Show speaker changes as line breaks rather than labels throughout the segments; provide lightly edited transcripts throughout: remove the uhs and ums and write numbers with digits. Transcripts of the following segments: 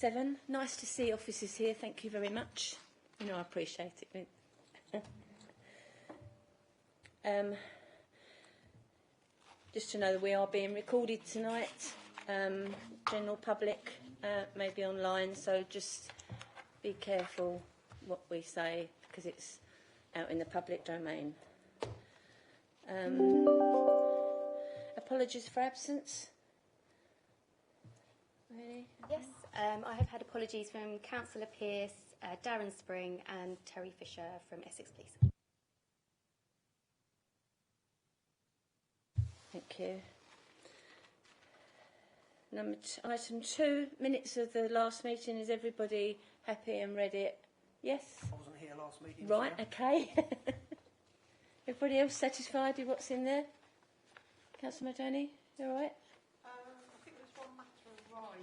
7. Nice to see officers here. Thank you very much. You know, I appreciate it. Just to know that we are being recorded tonight. General public may be online, so just be careful what we say because it's out in the public domain. Apologies for absence. Really?
Yes, I have had apologies from Councillor Pearce, Darren Spring and Terry Fisher from Essex Police.
Thank you. Item 2, minutes of the last meeting. Is everybody happy and read it? Yes?
I wasn't here last meeting.
Right,
so.
okay. Everybody else satisfied with what's in there? Councillor Madoni, you all right?
I think there's one matter arising.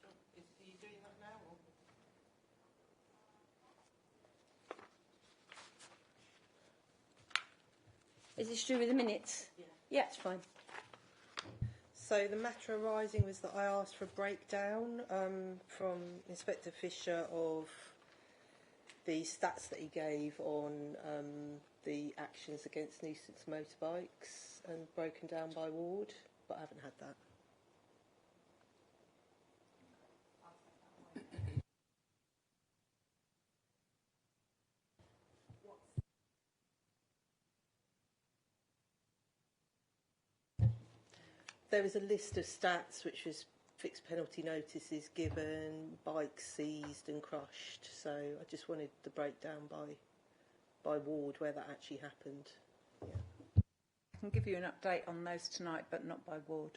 Are you doing that now? Or?
Is this true with the minutes? Yeah, it's fine.
So the matter arising was that I asked for a breakdown from Inspector Fisher of the stats that he gave on the actions against nuisance motorbikes and broken down by ward, but I haven't had that. There was a list of stats which was fixed penalty notices given, bikes seized and crushed, so I just wanted the breakdown by ward where that actually happened. Yeah.
I can give you an update on those tonight, but not by ward.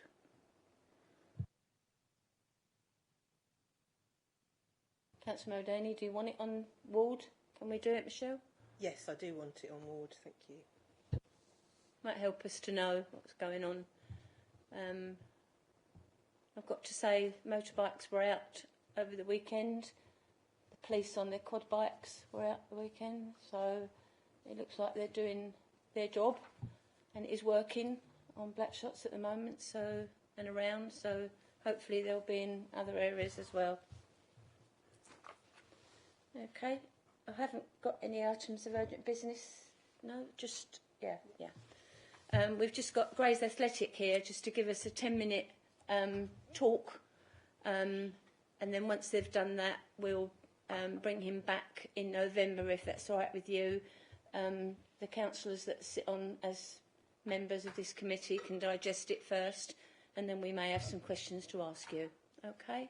Councillor Modani, do you want it on ward? Can we do it, Michelle?
Yes, I do want it on ward, thank you.
Might help us to know what's going on. I've got to say, motorbikes were out over the weekend. The police on their quad bikes were out the weekend, so it looks like they're doing their job, and it is working on black shots at the moment, so and around. So hopefully they'll be in other areas as well. Okay, I haven't got any items of urgent business. No, just yeah. We've just got Gray's Athletic here just to give us a 10-minute talk, and then once they've done that, we'll bring him back in November, if that's all right with you. The councillors that sit on as members of this committee can digest it first, and then we may have some questions to ask you. Okay?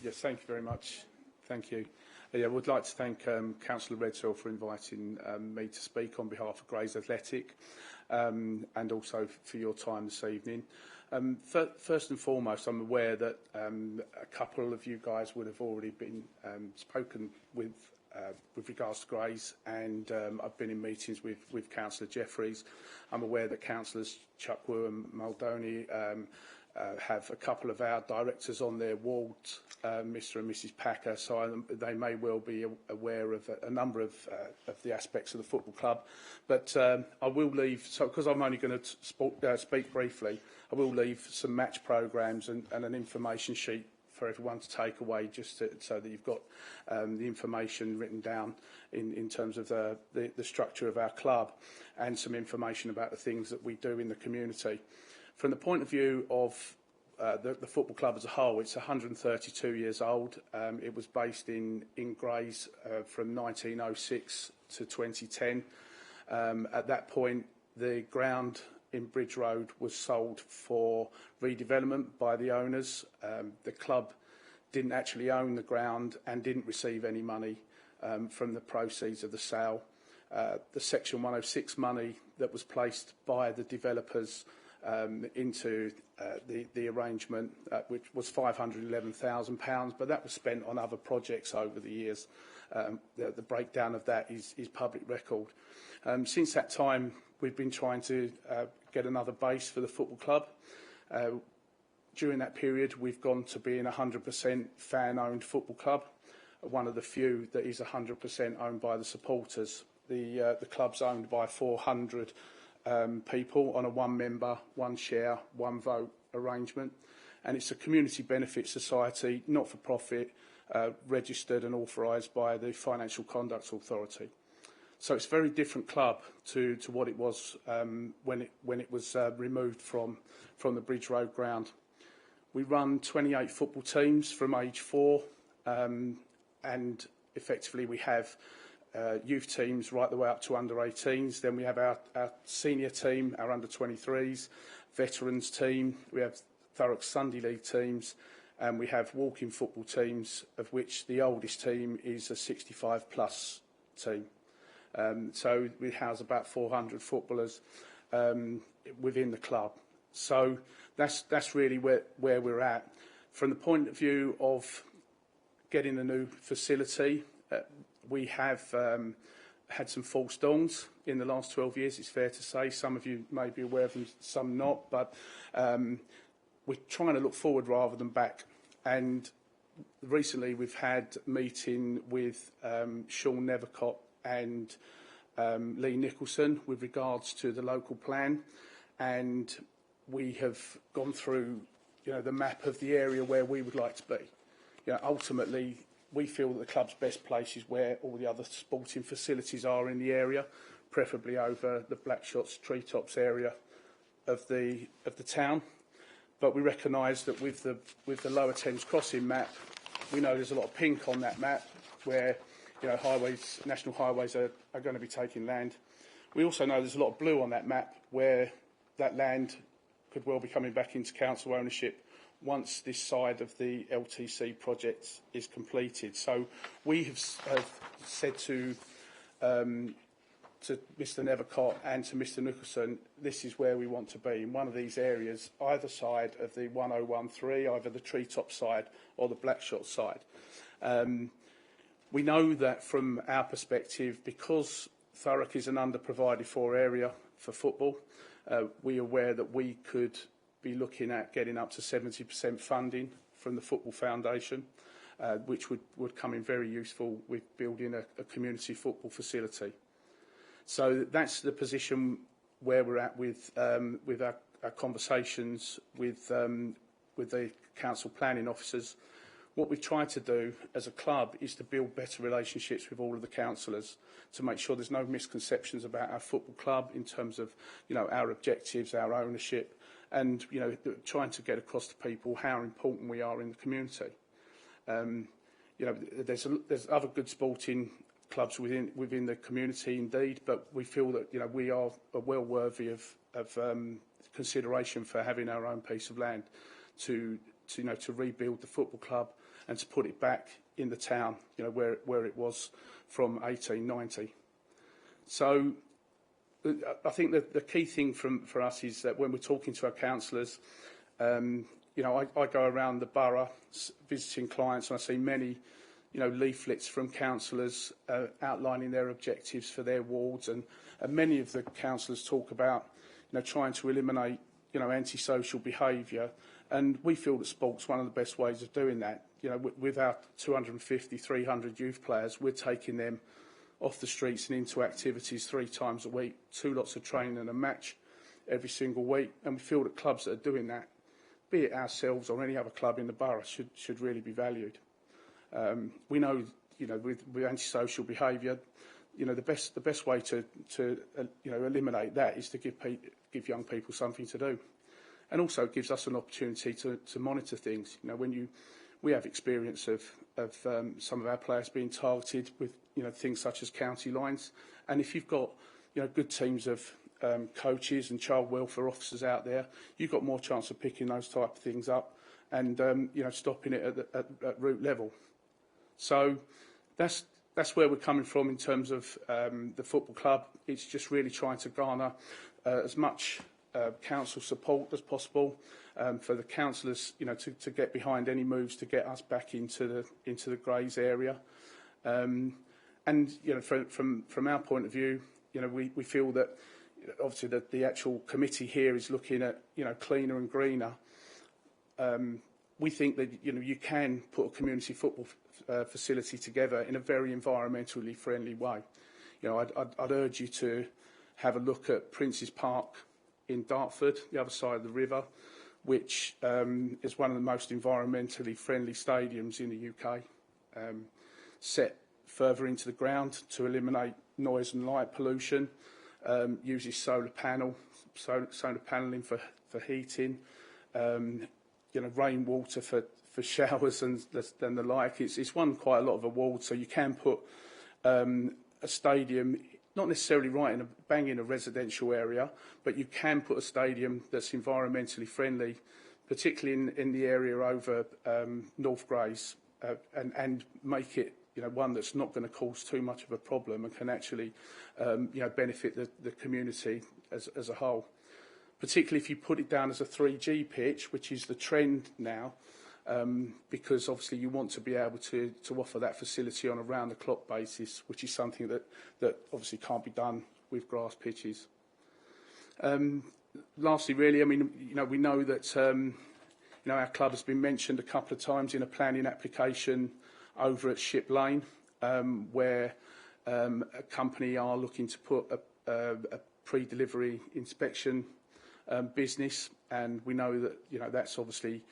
Yes, thank you very much. Thank you. Yeah, I would like to thank Councillor Redhill for inviting me to speak on behalf of Gray's Athletic, and also for your time this evening. First and foremost, I'm aware that a couple of you guys would have already been spoken with regards to Gray's, and I've been in meetings with Councillor Jeffries. I'm aware that Councillors Chuckwu and Maldoni have a couple of our directors on their wards, Mr and Mrs Packer, so they may well be aware of a number of the aspects of the football club. But I will leave, so because I'm only going to speak briefly, I will leave some match programmes and an information sheet for everyone to take away, just so that you've got the information written down in terms of the structure of our club, and some information about the things that we do in the community. From the point of view of the football club as a whole, it's 132 years old. It was based in Grays from 1906 to 2010. At that point, the ground in Bridge Road was sold for redevelopment by the owners. The club didn't actually own the ground and didn't receive any money from the proceeds of the sale. The Section 106 money that was placed by the developers into the arrangement, which was £511,000, but that was spent on other projects over the years. The breakdown of that is public record. Since that time, we've been trying to get another base for the football club. During that period, we've gone to being a 100% fan-owned football club, one of the few that is 100% owned by the supporters. The club's owned by 400 people on a one-member, one-share, one-vote arrangement. and it's a community benefit society, not for profit, registered and authorised by the Financial Conduct Authority. So it's a very different club to what it was when it was removed from the Bridge Road ground. We run 28 football teams from age 4, and effectively we have youth teams right the way up to under 18s. Then we have our senior team, our under 23s, veterans team. We have Thurrock Sunday League teams, and we have walking football teams, of which the oldest team is a 65 plus team. So we house about 400 footballers within the club. So that's really where we're at. From the point of view of getting a new facility, we have had some false dawns in the last 12 years, it's fair to say. Some of you may be aware of them, some not, but we're trying to look forward rather than back. And recently we've had a meeting with Sean Nethercott and Lee Nicholson with regards to the local plan, and we have gone through the map of the area where we would like to be. Ultimately, we feel that the club's best place is where all the other sporting facilities are in the area, preferably over the Blackshots, Treetops area of the town. But we recognise that with the Lower Thames Crossing map, we know there's a lot of pink on that map where highways, national highways are going to be taking land. We also know there's a lot of blue on that map where that land could well be coming back into council ownership once this side of the LTC project is completed. So we have said to Mr Nethercott and to Mr Nicholson, this is where we want to be, in one of these areas, either side of the 1013, either the Treetop side or the Blackshot side. We know that from our perspective, because Thurrock is an under-provided for area for football, we are aware that we could be looking at getting up to 70% funding from the Football Foundation, which would come in very useful with building a community football facility. So that's the position where we're at with our conversations with the council planning officers. What we've tried to do as a club is to build better relationships with all of the councillors to make sure there's no misconceptions about our football club in terms of our objectives, our ownership, and trying to get across to people how important we are in the community. There's other good sporting clubs within the community indeed, but we feel that we are well worthy of consideration for having our own piece of land to rebuild the football club and to put it back in the town, where it was from 1890. So I think that the key thing for us is that when we're talking to our councillors, I go around the borough visiting clients, and I see many leaflets from councillors outlining their objectives for their wards, and many of the councillors talk about trying to eliminate antisocial behaviour, and we feel that sport's one of the best ways of doing that. With our 250, 300 youth players, we're taking them off the streets and into activities 3 times a week, 2 lots of training and a match every single week, and we feel that clubs that are doing that, be it ourselves or any other club in the borough, should really be valued. We know, with antisocial behaviour, the best way to eliminate that is to give young people something to do, and also it gives us an opportunity to monitor things. We have experience of some of our players being targeted with things such as county lines, and if you've got good teams of coaches and child welfare officers out there, you've got more chance of picking those type of things up and stopping it at root level. So that's where we're coming from in terms of the football club. It's just really trying to garner as much council support as possible for the councillors, to get behind any moves to get us back into the Greys area. And from our point of view, we feel that obviously that the actual committee here is looking at cleaner and greener. We think that you can put a community football facility together in a very environmentally friendly way. I'd urge you to have a look at Prince's Park in Dartford, the other side of the river, which is one of the most environmentally friendly stadiums in the UK, set further into the ground to eliminate noise and light pollution, uses solar panelling for heating, rainwater for showers and the like. It's won quite a lot of awards, so you can put a stadium, not necessarily right bang in a residential area, but you can put a stadium that's environmentally friendly, particularly in the area over North Grays, and make it one that's not going to cause too much of a problem and can actually benefit the community as a whole. Particularly if you put it down as a 3G pitch, which is the trend now, because obviously you want to be able to offer that facility on a round-the-clock basis, which is something that obviously can't be done with grass pitches. Lastly, really, I mean, we know that our club has been mentioned a couple of times in a planning application over at Ship Lane, where a company are looking to put a pre-delivery inspection business, and we know that that's obviously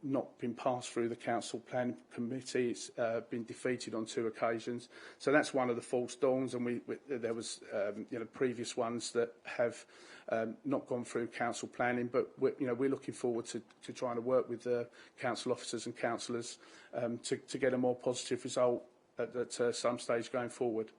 not been passed through the council planning committee. It's been defeated on 2 occasions, so that's one of the false dawns. And there was previous ones that have not gone through council planning, but we're looking forward to trying to work with the council officers and councillors to get a more positive result at some stage going forward.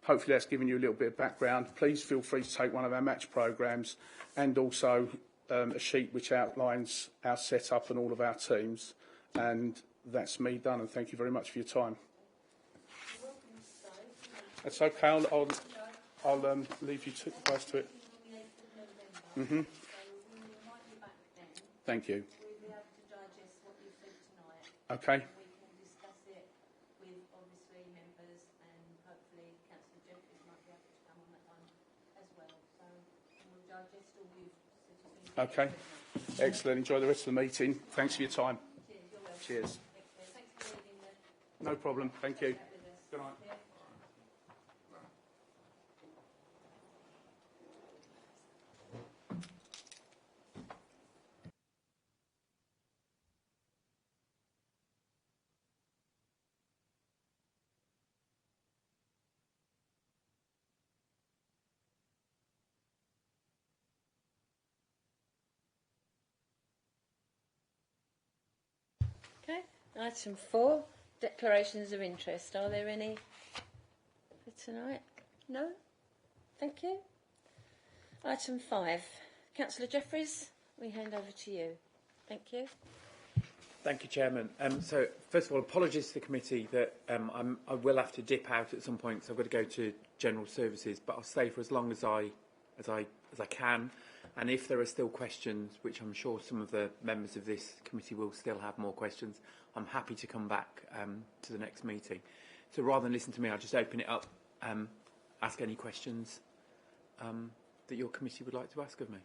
Hopefully that's given you a little bit of background. Please feel free to take one of our match programmes and also a sheet which outlines our setup and all of our teams. And that's me done, and thank you very much for your time. That's okay. I'll leave you guys to it. Mm-hmm. Thank you. Okay. Okay. Excellent. Enjoy the rest of the meeting. Thanks for your time. Cheers. No problem. Thank you. Good night.
Okay, item 4, declarations of interest. Are there any for tonight? No? Thank you. Item 5, Councillor Jeffreys, we hand over to you. Thank you.
Thank you, Chairman. So, first of all, apologies to the committee that I will have to dip out at some point, so I've got to go to general services, but I'll stay for as long as I can. And if there are still questions, which I'm sure some of the members of this committee will still have more questions, I'm happy to come back to the next meeting. So rather than listen to me, I'll just open it up, ask any questions that your committee would like to ask of me.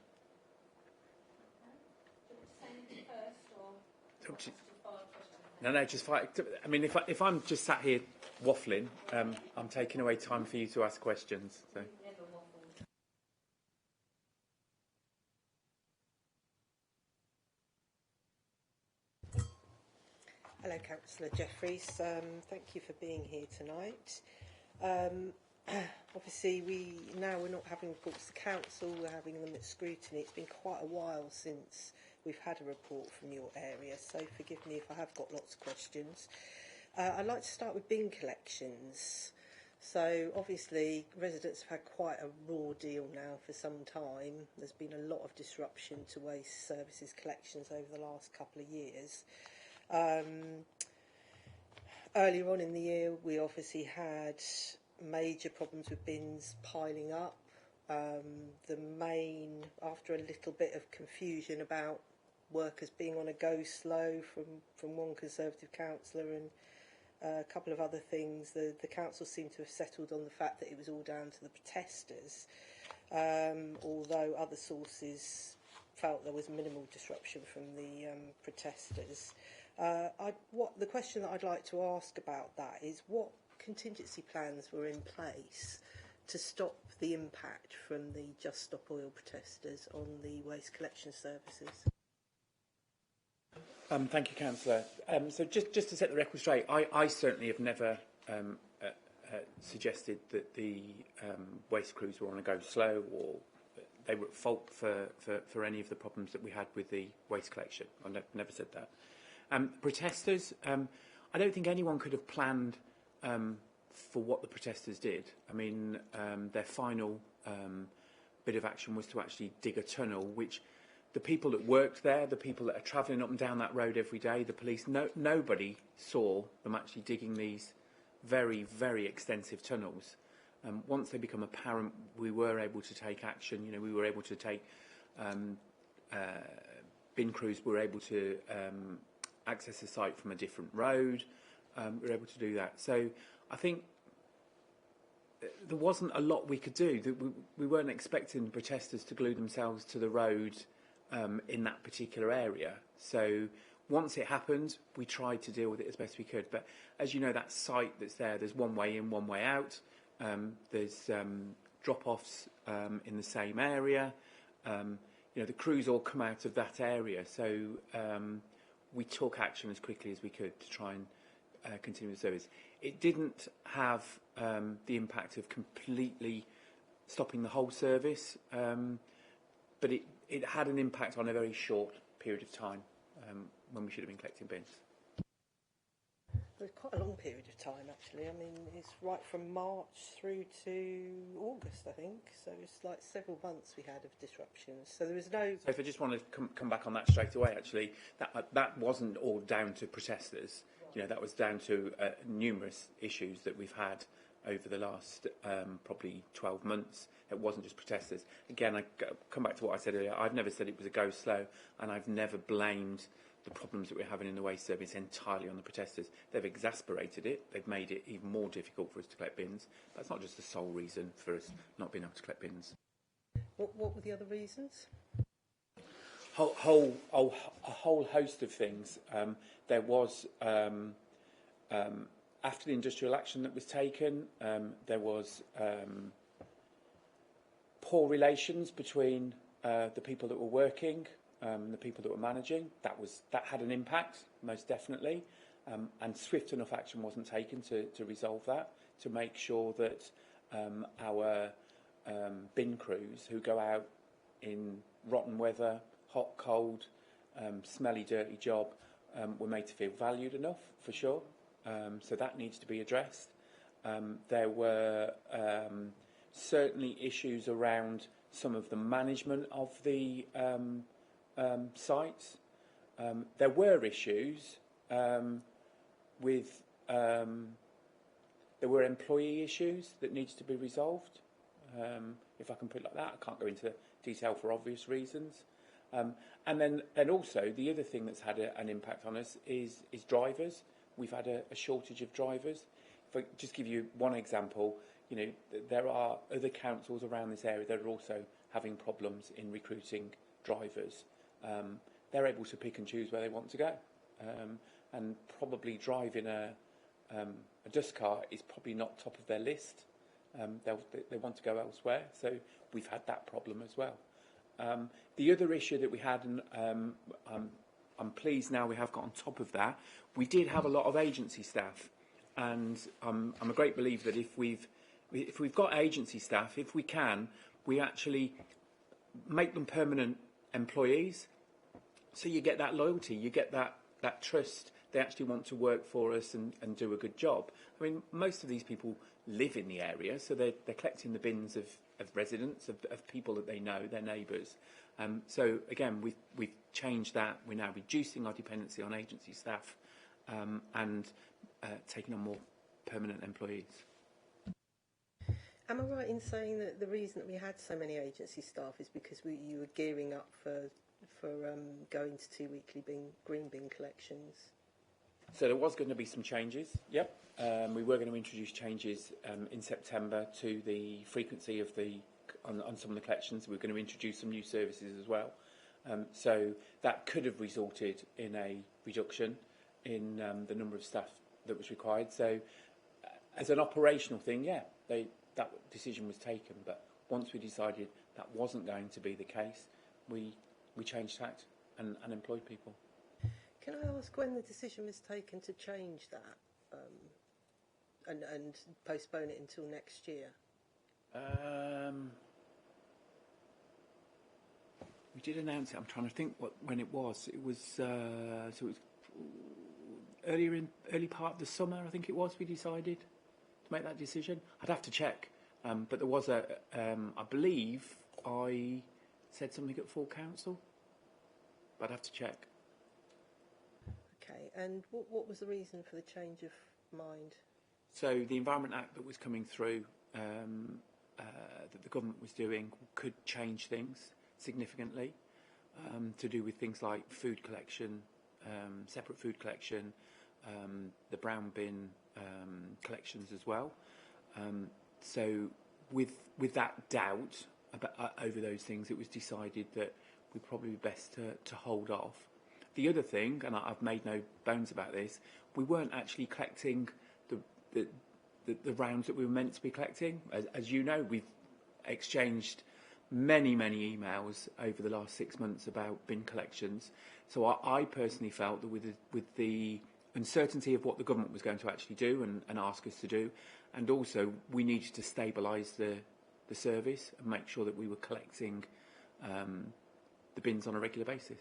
No, just fight. I mean, if I'm just sat here waffling, I'm taking away time for you to ask questions. So.
Hello, Councillor Jeffreys. Thank you for being here tonight. Obviously, we're not having reports to council, we're having them at Scrutiny. It's been quite a while since we've had a report from your area, so forgive me if I have got lots of questions. I'd like to start with bin collections. So obviously residents have had quite a raw deal now for some time. There's been a lot of disruption to waste services collections over the last couple of years. Earlier on in the year, we obviously had major problems with bins piling up. After a little bit of confusion about workers being on a go slow from one Conservative councillor and a couple of other things, the council seemed to have settled on the fact that it was all down to the protesters, although other sources felt there was minimal disruption from the protesters. The question that I'd like to ask about that is what contingency plans were in place to stop the impact from the Just Stop Oil protesters on the waste collection services?
Thank you, Councillor. So just to set the record straight, I certainly have never suggested that the waste crews were on a go slow or they were at fault for any of the problems that we had with the waste collection. I never said that. Protesters, I don't think anyone could have planned for what the protesters did. I mean, their final bit of action was to actually dig a tunnel, which the people that worked there, the people that are travelling up and down that road every day, the police, nobody saw them actually digging these very, very extensive tunnels. Once they become apparent, we were able to take action. You know, we were able to take bin crews were able to access the site from a different road. We were able to do that. So I think there wasn't a lot we could do. We weren't expecting the protesters to glue themselves to the road in that particular area. So once it happened, we tried to deal with it as best we could. But as you know, that site that's there, there's one way in, one way out. There's drop-offs in the same area. You know, the crews all come out of that area. So we took action as quickly as we could to try and continue the service. It didn't have the impact of completely stopping the whole service, but it had an impact on a very short period of time when we should have been collecting bins.
It was quite a long period of time, actually. I mean, it's right from March through to August, I think. So it's like several months we had of disruptions. So there was no...
So if I just want to come back on that straight away, actually, that wasn't all down to protesters. You know, that was down to numerous issues that we've had over the last probably 12 months. It wasn't just protesters. Again, I come back to what I said earlier. I've never said it was a go slow, and I've never blamed the problems that we're having in the waste service entirely on the protesters. They've exasperated it. They've made it even more difficult for us to collect bins. That's not just the sole reason for us not being able to collect bins.
What were the other reasons?
A whole host of things. There was, after the industrial action that was taken, there was poor relations between the people that were working and the people that were managing. That had an impact, most definitely, and swift enough action wasn't taken to resolve that, to make sure that our bin crews who go out in rotten weather, hot, cold, smelly, dirty job, were made to feel valued enough, for sure. So that needs to be addressed. There were certainly issues around some of the management of the sites. There were issues with... there were employee issues that needed to be resolved. If I can put it like that, I can't go into detail for obvious reasons. And then also the other thing that's had an impact on us is drivers. We've had a shortage of drivers. If I just give you one example, you know, there are other councils around this area that are also having problems in recruiting drivers. They're able to pick and choose where they want to go, and probably driving a dust car is probably not top of their list. They want to go elsewhere, so we've had that problem as well. The other issue that we had, and I'm pleased now we have got on top of that, we did have a lot of agency staff, and I'm a great believer that if we've got agency staff, if we can, we actually make them permanent employees, so you get that loyalty, you get that trust. They actually want to work for us and do a good job. I mean, most of these people live in the area, so they're collecting the bins of residents, of people that they know, their neighbours. So again, we've changed that. We're now reducing our dependency on agency staff and taking on more permanent employees.
Am I right in saying that the reason that we had so many agency staff is because you were gearing up for going to 2 weekly green bin collections?
So there was going to be some changes, yep. We were going to introduce changes in September to the frequency of on some of the collections. We were going to introduce some new services as well. So that could have resulted in a reduction in the number of staff that was required. So as an operational thing, yeah, that decision was taken. But once we decided that wasn't going to be the case, we changed tact and employed people.
Can I ask when the decision was taken to change that and postpone it until next year?
We did announce it. I'm trying to think when it was. It was so it was early part of the summer. I think it was. We decided to make that decision. I'd have to check, but there was I believe I said something at full council, but I'd have to check.
Okay, and what was the reason for the change of mind?
So the Environment Act that was coming through, that the government was doing, could change things significantly, to do with things like food collection, separate food collection, the brown bin collections as well. So with that doubt about, over those things, it was decided that we'd probably be best to hold off. The other thing, and I've made no bones about this, we weren't actually collecting the rounds that we were meant to be collecting. As you know, we've exchanged many emails over the last 6 months about bin collections. So I personally felt that with the uncertainty of what the government was going to actually do and ask us to do, and also we needed to stabilise the service and make sure that we were collecting the bins on a regular basis.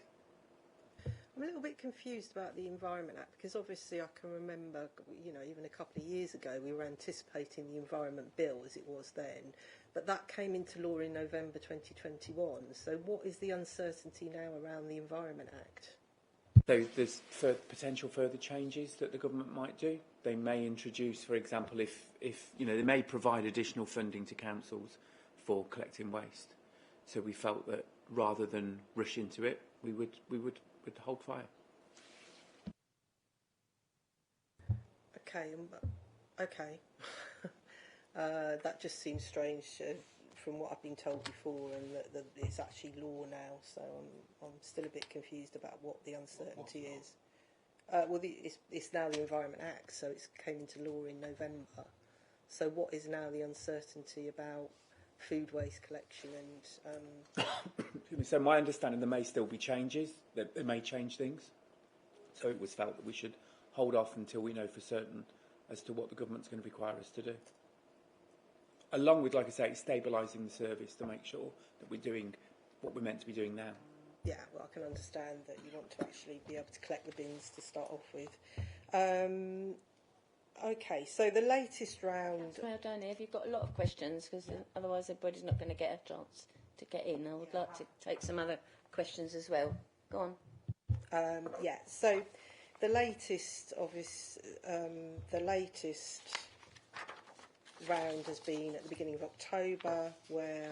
I'm a little bit confused about the Environment Act, because obviously I can remember, even a couple of years ago we were anticipating the Environment Bill as it was then, but that came into law in November 2021. So what is the uncertainty now around the Environment Act?
So there's potential further changes that the government might do. They may introduce, for example, if they may provide additional funding to councils for collecting waste. So we felt that rather than rush into it, we would hold fire.
Okay. That just seems strange from what I've been told before, and that it's actually law now. So I'm still a bit confused about what the uncertainty is. It's now the Environment Act, so it came into law in November. So what is now the uncertainty about food waste collection and...
So my understanding, there may still be changes. They may change things. So it was felt that we should hold off until we know for certain as to what the government's going to require us to do. Along with, like I say, stabilising the service to make sure that we're doing what we're meant to be doing now.
Yeah, well, I can understand that you want to actually be able to collect the bins to start off with. Okay, so the latest round...
Well, Danny, have you got a lot of questions? Because otherwise everybody's not going to get a chance to get in. I would like to take some other questions as well. Go on.
So the latest round has been at the beginning of October, where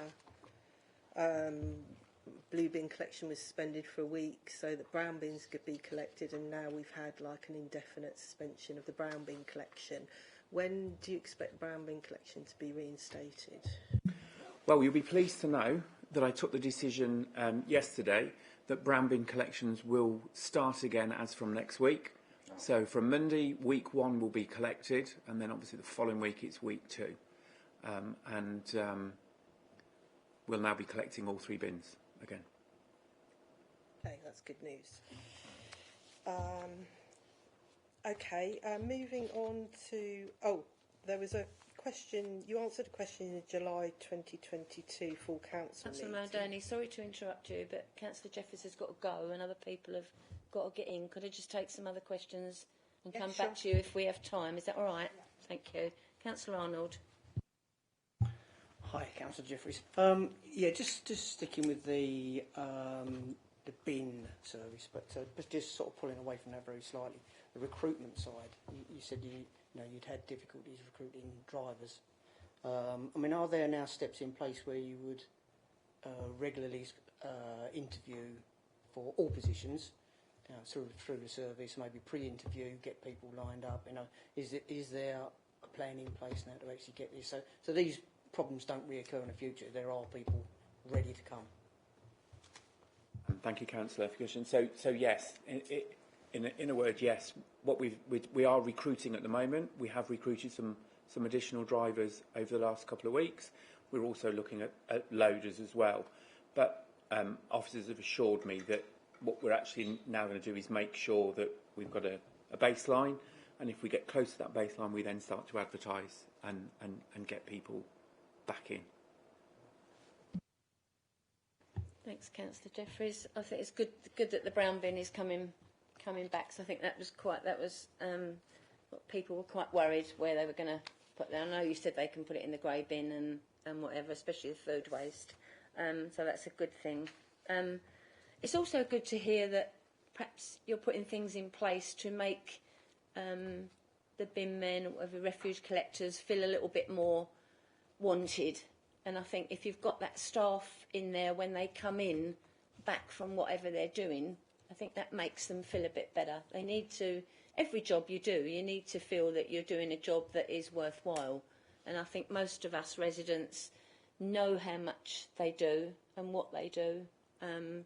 blue bin collection was suspended for a week so that brown bins could be collected, and now we've had like an indefinite suspension of the brown bin collection. When do you expect brown bin collection to be reinstated?
Well, you'll be pleased to know that I took the decision yesterday that brown bin collections will start again as from next week. So from Monday, week 1 will be collected, and then obviously the following week it's week 2. We'll now be collecting all 3 bins again.
Okay, that's good news. Moving on to... Oh, there was a question... You answered a question in the July 2022 full council meeting.
Councillor Mahoney, sorry to interrupt you, but Councillor Jeffers has got to go and other people have got to get in. Could I just take some other questions and come back to you if we have time? Is that all right? Yeah. Thank you. Councillor Arnold.
Hi, Councillor Jeffries. Just sticking with the bin service, but just sort of pulling away from that very slightly. The recruitment side. You said you'd had difficulties recruiting drivers. Are there now steps in place where you would regularly interview for all positions through the service, maybe pre-interview, get people lined up? Is there a plan in place now to actually get this? So these problems don't reoccur in the future. There are people ready to come.
Thank you, Councillor, for your question. So yes, in a word, yes. What we are recruiting at the moment. We have recruited some some additional drivers over the last couple of weeks. We're also looking at loaders as well. But officers have assured me that what we're actually now going to do is make sure that we've got a baseline, and if we get close to that baseline, we then start to advertise and get people back in.
Thanks, Councillor Jeffries. I think it's good that the brown bin is coming back. So I think that was what people were quite worried where they were going to put that. I know you said they can put it in the grey bin and whatever, especially the food waste. So that's a good thing. It's also good to hear that perhaps you're putting things in place to make the bin men or whatever refuse collectors feel a little bit more wanted. And I think if you've got that staff in there when they come in back from whatever they're doing, I think that makes them feel a bit better. They need to, every job you do, you need to feel that you're doing a job that is worthwhile. And I think most of us residents know how much they do and what they do. And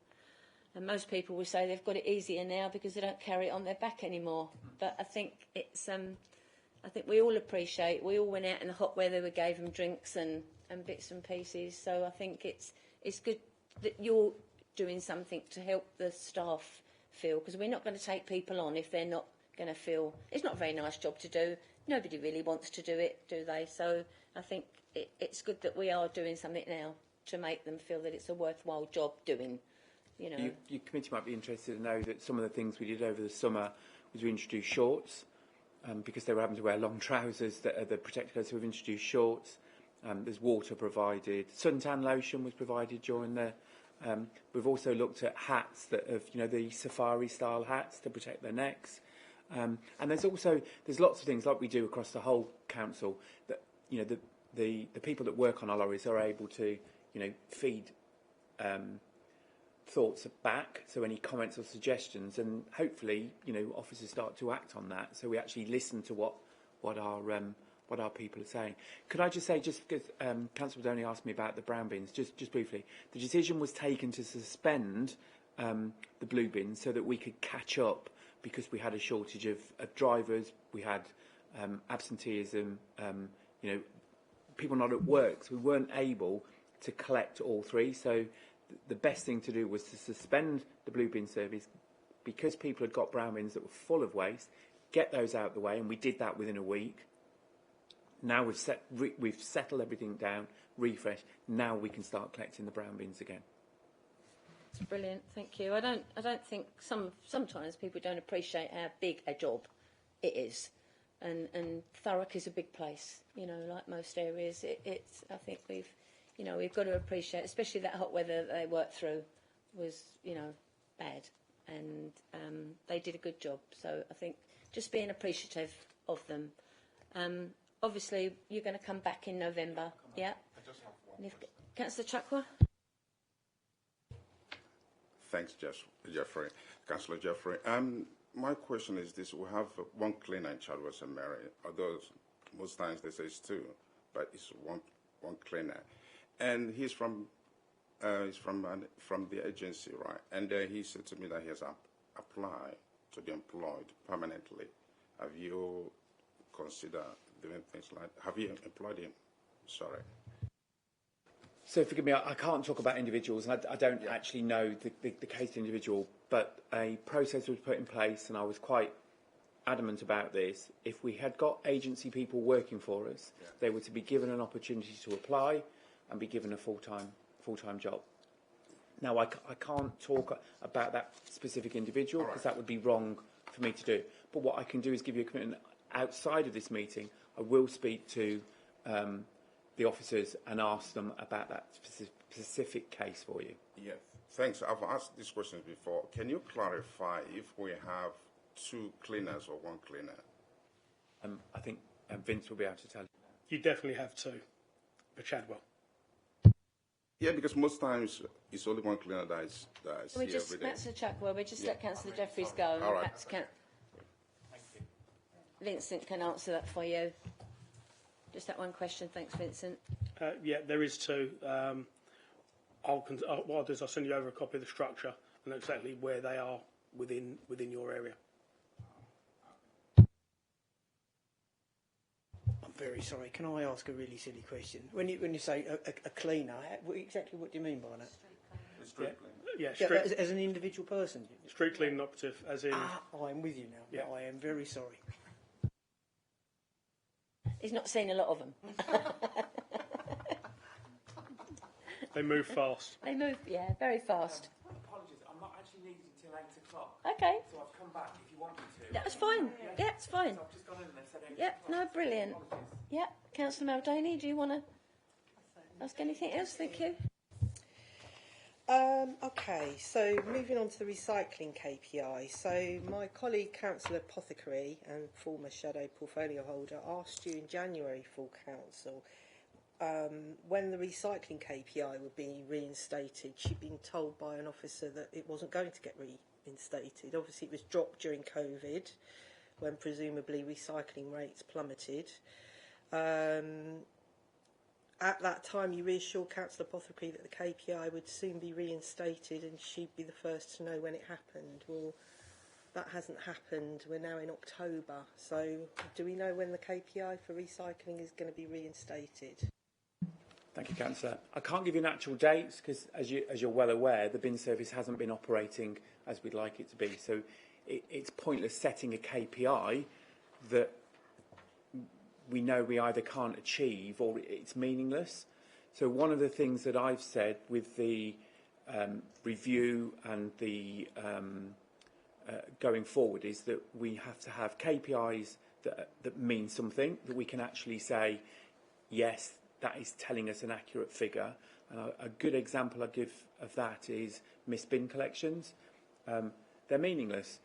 most people will say they've got it easier now because they don't carry it on their back anymore. But I think it's, I think we all appreciate, we all went out in the hot weather, we gave them drinks and bits and pieces. So I think it's good that you're doing something to help the staff feel, because we're not going to take people on if they're not going to feel, it's not a very nice job to do. Nobody really wants to do it, do they? So I think it's good that we are doing something now to make them feel that it's a worthwhile job doing. You know.
Your committee might be interested to know that some of the things we did over the summer was we introduced shorts, because they were having to wear long trousers, the protected clothes, so we've introduced shorts. There's water provided. Suntan lotion was provided during the... we've also looked at hats that have, the safari-style hats to protect their necks. And there's lots of things like we do across the whole council that, the people that work on our lorries are able to, feed thoughts back, so any comments or suggestions, and hopefully, officers start to act on that. So we actually listen to what our people are saying. Could I just say, just because Councillor Donny asked me about the brown bins, just briefly, the decision was taken to suspend the blue bins so that we could catch up, because we had a shortage of drivers, we had absenteeism, people not at work, so we weren't able to collect all three. So the best thing to do was to suspend the blue bin service, because people had got brown bins that were full of waste, get those out of the way, and we did that within a week. Now we've settled everything down, refreshed. Now we can start collecting the brown bins again.
It's brilliant, thank you. I don't think sometimes people don't appreciate how big a job it is, and Thurrock is a big place. Like most areas, it's. I think we've got to appreciate, especially that hot weather that they worked through was bad, and they did a good job. So I think just being appreciative of them. Obviously, you're going to come back in November, yeah?
I just have one question.
Councillor Chakwa?
Thanks, Jeffrey. Councillor Jeffrey. My question is this. We have one cleaner in Chadwell St Mary, although most times they say it's two, but it's one cleaner. And he's from the agency, right? And he said to me that he has applied to be employed permanently. Have you considered doing things like, have you employed him? Sorry.
So forgive me, I can't talk about individuals, and I don't actually know the case individual, but a process was put in place, and I was quite adamant about this. If we had got agency people working for us, they were to be given an opportunity to apply and be given a full-time job. Now, I can't talk about that specific individual, because that would be wrong for me to do. But what I can do is give you a commitment. Outside of this meeting, I will speak to the officers and ask them about that specific case for you.
Yes, thanks. I've asked these questions before. Can you clarify if we have two cleaners or one cleaner?
I think Vince will be able to tell you.
You definitely have two for Chadwell.
Yeah, because most times it's only one cleaner that is
We
here
just,
every day.
Councillor Chakwa, we just let Councillor Jeffries go. And
All right.
perhaps Vincent can answer that for you. Just that one question. Thanks, Vincent.
Yeah, there is two. What I'll do is I'll send you over a copy of the structure and exactly where they are within your area.
very sorry. Can I ask a really silly question? When you say a cleaner, exactly what do you mean by that?
Street cleaner.
Yeah,
as an individual person.
street cleaning operative, as in...
I'm with you now.
Yeah.
I am very sorry.
He's not seen a lot of them.
They move fast.
They move, yeah, very fast.
Apologies, I'm not actually needed until 8 o'clock.
Okay,
So I've come back if you want me to.
that's fine. Yeah, it's fine.
So I've just gone in and they said 8
Yeah,
o'clock.
no, brilliant.
Apologies.
Yeah, Councillor Maldini, do you want to ask anything else? Thank you.
Okay, so moving on to the recycling KPI. So my colleague, Councillor Apothecary and former shadow portfolio holder, asked you in January, full council, when the recycling KPI would be reinstated. She'd been told by an officer that it wasn't going to get reinstated. Obviously, it was dropped during COVID, when presumably recycling rates plummeted. At that time, you reassured Councillor Apothecary that the KPI would soon be reinstated and she'd be the first to know when it happened. Well, that hasn't happened. We're now in October. So do we know when the KPI for recycling is going to be reinstated?
Thank you, Councillor. I can't give you an actual date because, as you're well aware, the bin service hasn't been operating as we'd like it to be. So it's pointless setting a KPI that we know we either can't achieve or it's meaningless. So one of the things that I've said with the review and the going forward is that we have to have KPIs that mean something, that we can actually say, yes, that is telling us an accurate figure. And a good example I give of that is missed bin collections. They're meaningless.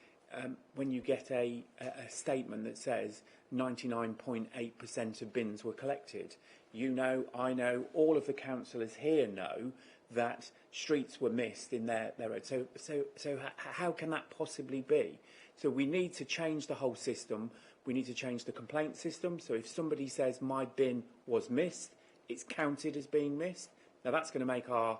When you get a statement that says 99.8% of bins were collected, you know, I know, all of the councillors here know that streets were missed in their road. So how can that possibly be? So we need to change the whole system. We need to change the complaint system. So if somebody says my bin was missed, it's counted as being missed. Now that's going to make our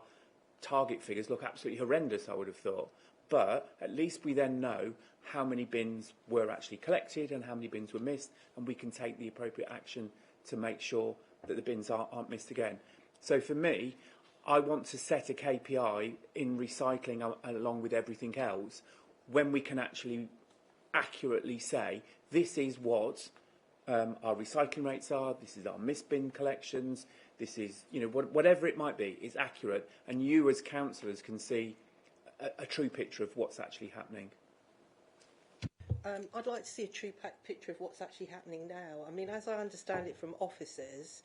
target figures look absolutely horrendous, I would have thought. But at least we then know how many bins were actually collected and how many bins were missed, and we can take the appropriate action to make sure that the bins aren't missed again. So for me, I want to set a KPI in recycling along with everything else when we can actually accurately say this is what our recycling rates are, this is our missed bin collections, this is, you know, whatever it might be, is accurate, and you as councillors can see a true picture of what's actually happening.
I'd like to see a true picture of what's actually happening now. I mean, as I understand it from officers,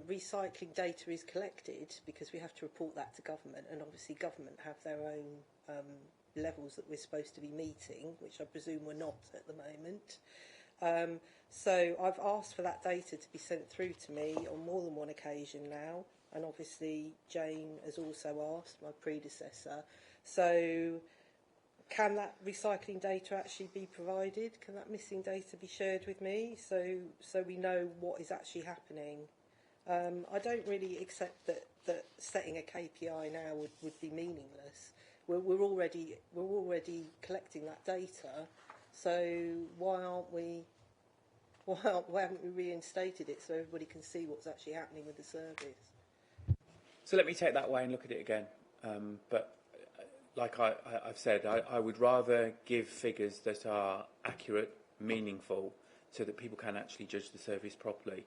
recycling data is collected because we have to report that to government, and obviously government have their own levels that we're supposed to be meeting, which I presume we're not at the moment. So I've asked for that data to be sent through to me on more than one occasion now, and obviously Jane has also asked, my predecessor. So can that recycling data actually be provided? Can that missing data be shared with me so we know what is actually happening? I don't really accept that setting a KPI now would be meaningless. We're already collecting that data, so why haven't we reinstated it so everybody can see what's actually happening with the service?
So let me take that away and look at it again. But like I've said, I would rather give figures that are accurate, meaningful, so that people can actually judge the service properly.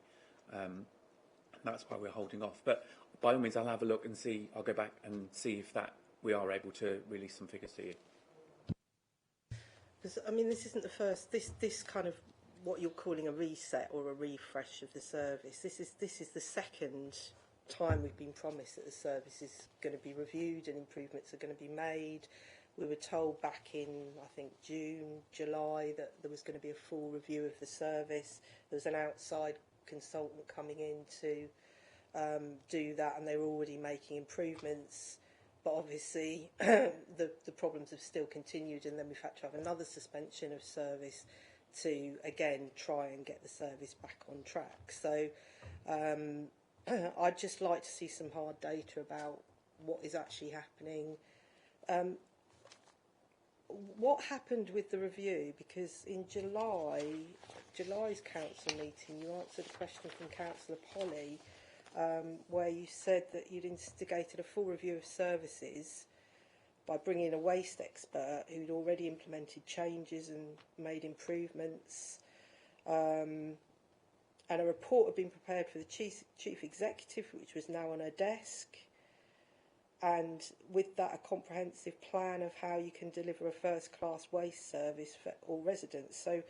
That's why we're holding off. But by all means, I'll have a look and see. I'll go back and see if we are able to release some figures to you.
Because I mean, this isn't the first. This kind of what you're calling a reset or a refresh of the service. This is the second time we've been promised that the service is going to be reviewed and improvements are going to be made. We were told back in, I think, June, July, that there was going to be a full review of the service. There was an outside consultant coming in to do that, and they were already making improvements. But obviously, the problems have still continued, and then we've had to have another suspension of service to, again, try and get the service back on track. So I'd just like to see some hard data about what is actually happening. what happened with the review? Because in July's council meeting, you answered a question from Councillor Polly, where you said that you'd instigated a full review of services by bringing in a waste expert who'd already implemented changes and made improvements, and a report had been prepared for the chief executive, which was now on her desk, and with that a comprehensive plan of how you can deliver a first-class waste service for all residents. So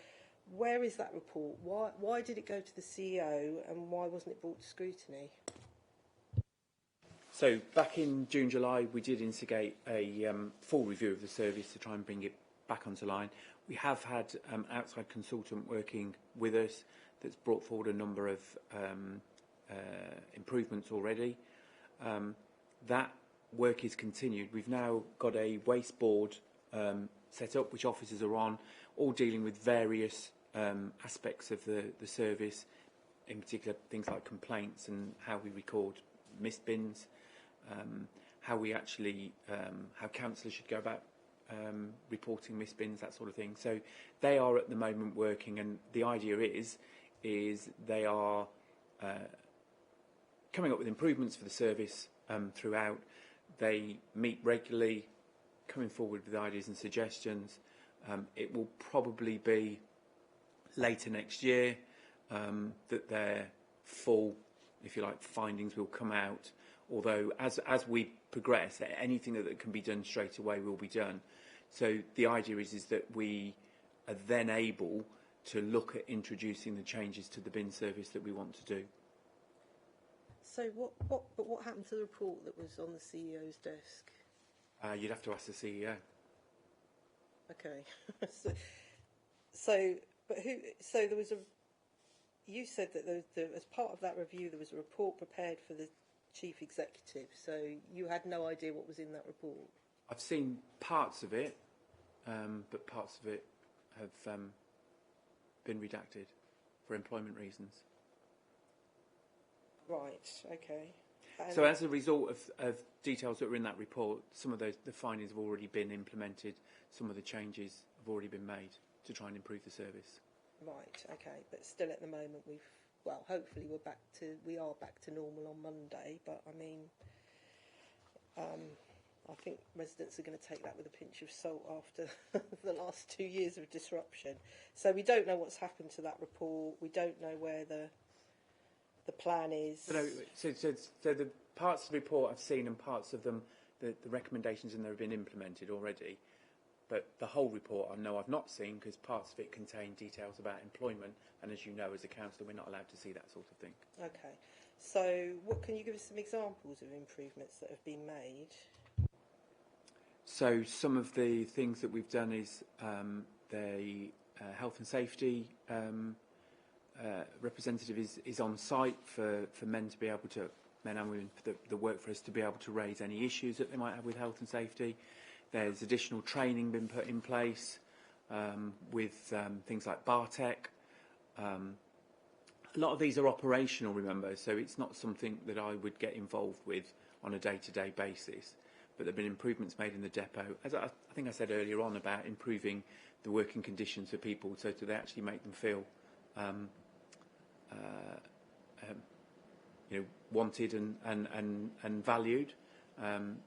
where is that report? Why did it go to the CEO, and why wasn't it brought to scrutiny?
So back in June, July, we did instigate a full review of the service to try and bring it back onto line. We have had outside consultant working with us that's brought forward a number of improvements already. That work is continued. We've now got a waste board set up, which officers are on, all dealing with various aspects of the service, in particular things like complaints and how we record missed bins, how we actually, how councillors should go about reporting missed bins, that sort of thing. So they are at the moment working, and the idea is they are coming up with improvements for the service throughout. They meet regularly, coming forward with ideas and suggestions. It will probably be later next year that their full, if you like, findings will come out. Although as we progress, anything that can be done straight away will be done. So the idea is that we are then able to look at introducing the changes to the bin service that we want to do.
So what happened to the report that was on the CEO's desk?
You'd have to ask the CEO.
Okay. so there was you said that as part of that review there was a report prepared for the chief executive, so you had no idea what was in that report?
I've seen parts of it, but parts of it have been redacted for employment reasons.
Right, okay.
So as a result of details that were in that report, some of the findings have already been implemented, some of the changes have already been made to try and improve the service.
Right, okay, but still at the moment hopefully we are back to normal on Monday, but I mean, I think residents are going to take that with a pinch of salt after the last 2 years of disruption. So we don't know what's happened to that report, we don't know where the plan is.
So the parts of the report I've seen, and parts of them, the recommendations in there have been implemented already. But the whole report I know I've not seen, because parts of it contain details about employment, and as you know, as a councillor, we're not allowed to see that sort of thing. Okay.
So can you give us some examples of improvements that have been made?
So some of the things that we've done is the health and safety representative is on site for men to be able to, men and women, for the workforce to be able to raise any issues that they might have with health and safety. There's additional training been put in place with things like Bartec. A lot of these are operational, remember, so it's not something that I would get involved with on a day-to-day basis. But there have been improvements made in the depot. As I think I said earlier on about improving the working conditions for people so that they actually make them feel wanted and valued.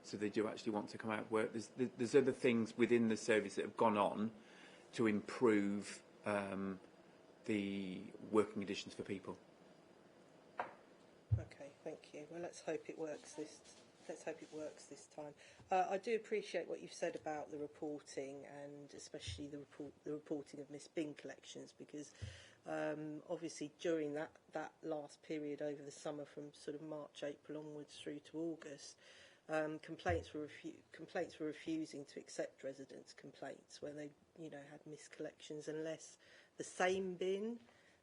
So they do actually want to come out and work. There's other things within the service that have gone on to improve the working conditions for people.
Okay, thank you. Well, let's hope it works this time. I do appreciate what you've said about the reporting, and especially the reporting of missed bin collections, because obviously during that last period over the summer, from sort of March, April onwards through to August, complaints were refusing to accept residents' complaints when they had missed collections, unless the same bin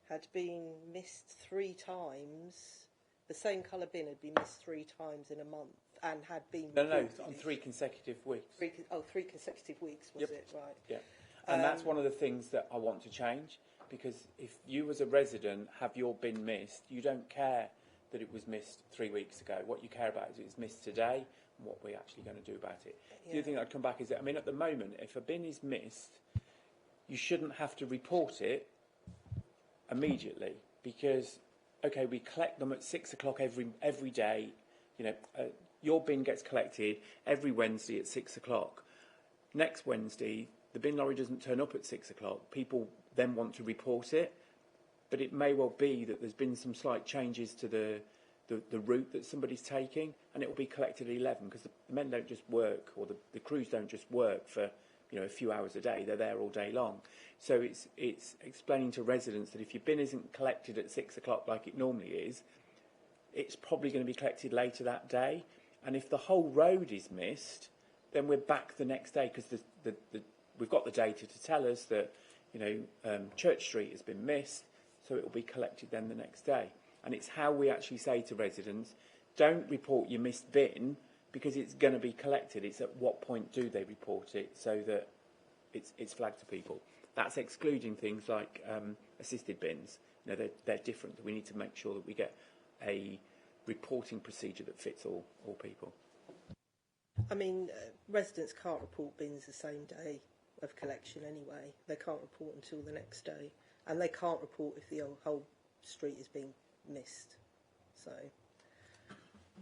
had been missed 3 times. The same colour bin had been missed 3 times in a month and had been
on 3 consecutive weeks.
3 consecutive weeks, was it? Right.
Yeah. And that's one of the things that I want to change, because if you as a resident have your bin missed, you don't care that it was missed 3 weeks ago. What you care about is it's missed today. what we're actually going to do about it.
Yeah.
The other thing I'd come back is that, I mean, at the moment, if a bin is missed, you shouldn't have to report it immediately because, okay, we collect them at 6 o'clock every day. You know, your bin gets collected every Wednesday at 6 o'clock. Next Wednesday, the bin lorry doesn't turn up at 6 o'clock. People then want to report it, but it may well be that there's been some slight changes to the route that somebody's taking, and it will be collected at 11 because the men don't just work, or the crews don't just work for a few hours a day. They're there all day long. So it's explaining to residents that if your bin isn't collected at 6 o'clock like it normally is, it's probably going to be collected later that day. And if the whole road is missed, then we're back the next day because we've got the data to tell us that Church Street has been missed, so it will be collected then the next day. And it's how we actually say to residents, don't report your missed bin because it's going to be collected. It's at what point do they report it so that it's flagged to people. That's excluding things like assisted bins. They're different. We need to make sure that we get a reporting procedure that fits all people.
I mean, residents can't report bins the same day of collection anyway. They can't report until the next day. And they can't report if the whole street is being missed. So,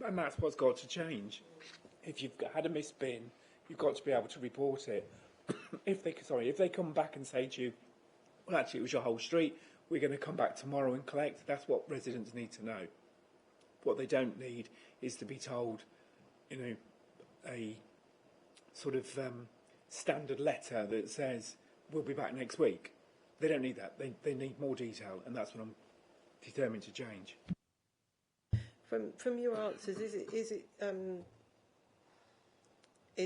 and that's what's got to change. If you've had a missed bin, you've got to be able to report it. If they come back and say to you, well, actually, it was your whole street, we're going to come back tomorrow and collect, that's what residents need to know. What they don't need is to be told, a sort of standard letter that says, we'll be back next week. They don't need that. They need more detail, and that's what I'm determined to change.
From your answers, is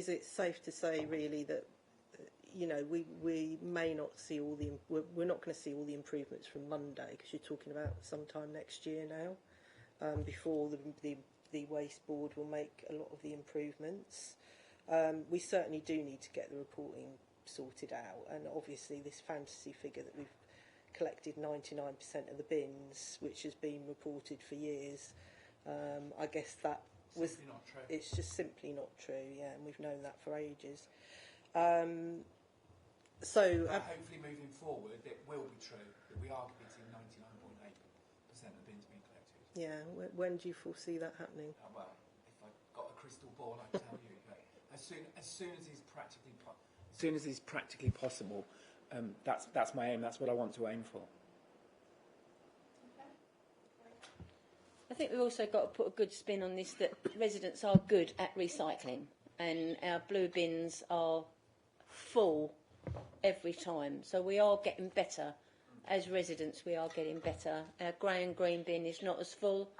it safe to say really that we may not see we're not going to see all the improvements from Monday because you're talking about sometime next year now, before the waste board will make a lot of the improvements. We certainly do need to get the reporting sorted out, and obviously this fantasy figure that we've collected 99% of the bins, which has been reported for years, I guess that was
not true.
It's just simply not true, yeah, and we've known that for ages.
Hopefully moving forward it will be true that we are getting 99.8% of bins being collected.
Yeah, when do you foresee that happening?
Well, if I've got a crystal ball, I can tell you. As soon as it's practically possible, that's my aim. That's what I want to aim for.
I think we've also got to put a good spin on this, that residents are good at recycling and our blue bins are full every time. So we are getting better. As residents, we are getting better. Our grey and green bin is not as full,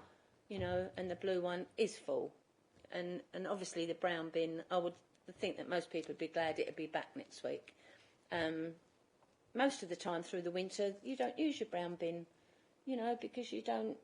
and the blue one is full. And obviously the brown bin, I would think that most people would be glad it would be back next week. Most of the time through the winter, you don't use your brown bin, because you don't.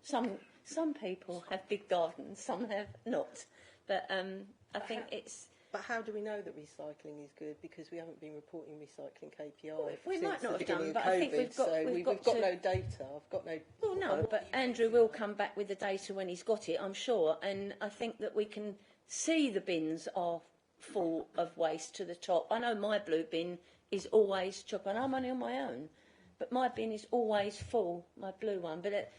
Some people have big gardens, some have not. But I think it's.
But how do we know that recycling is good? Because we haven't been reporting recycling KPI
We
since
might not
the
have done,
beginning
but
of COVID,
I think we've got
got
to,
no data. I've got no.
Well, no, but Andrew will come back with the data when he's got it, I'm sure. And I think that we can see the bins are full of waste to the top. I know my blue bin is always chock, and I'm only on my own, but my bin is always full, my blue one. But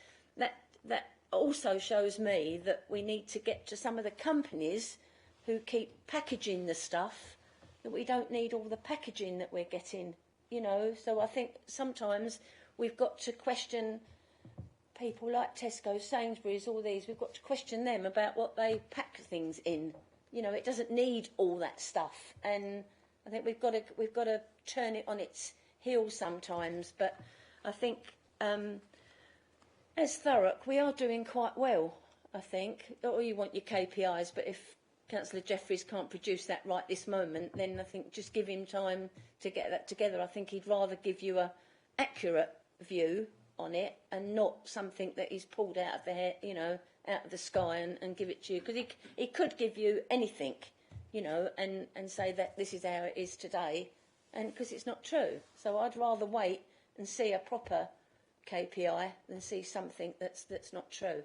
that also shows me that we need to get to some of the companies who keep packaging the stuff, that we don't need all the packaging that we're getting, So I think sometimes we've got to question people like Tesco, Sainsbury's, all these. We've got to question them about what they pack things in. It doesn't need all that stuff, and I think we've got to turn it on its heel sometimes. But I think as Thurrock, we are doing quite well. I think. Or you want your KPIs, but if Councillor Jeffries can't produce that right this moment, then I think just give him time to get that together. I think he'd rather give you a accurate view on it and not something that he's pulled out of the out of the sky and give it to you, because he could give you anything, and say that this is how it is today, and because it's not true. So I'd rather wait and see a proper KPI than see something that's not true.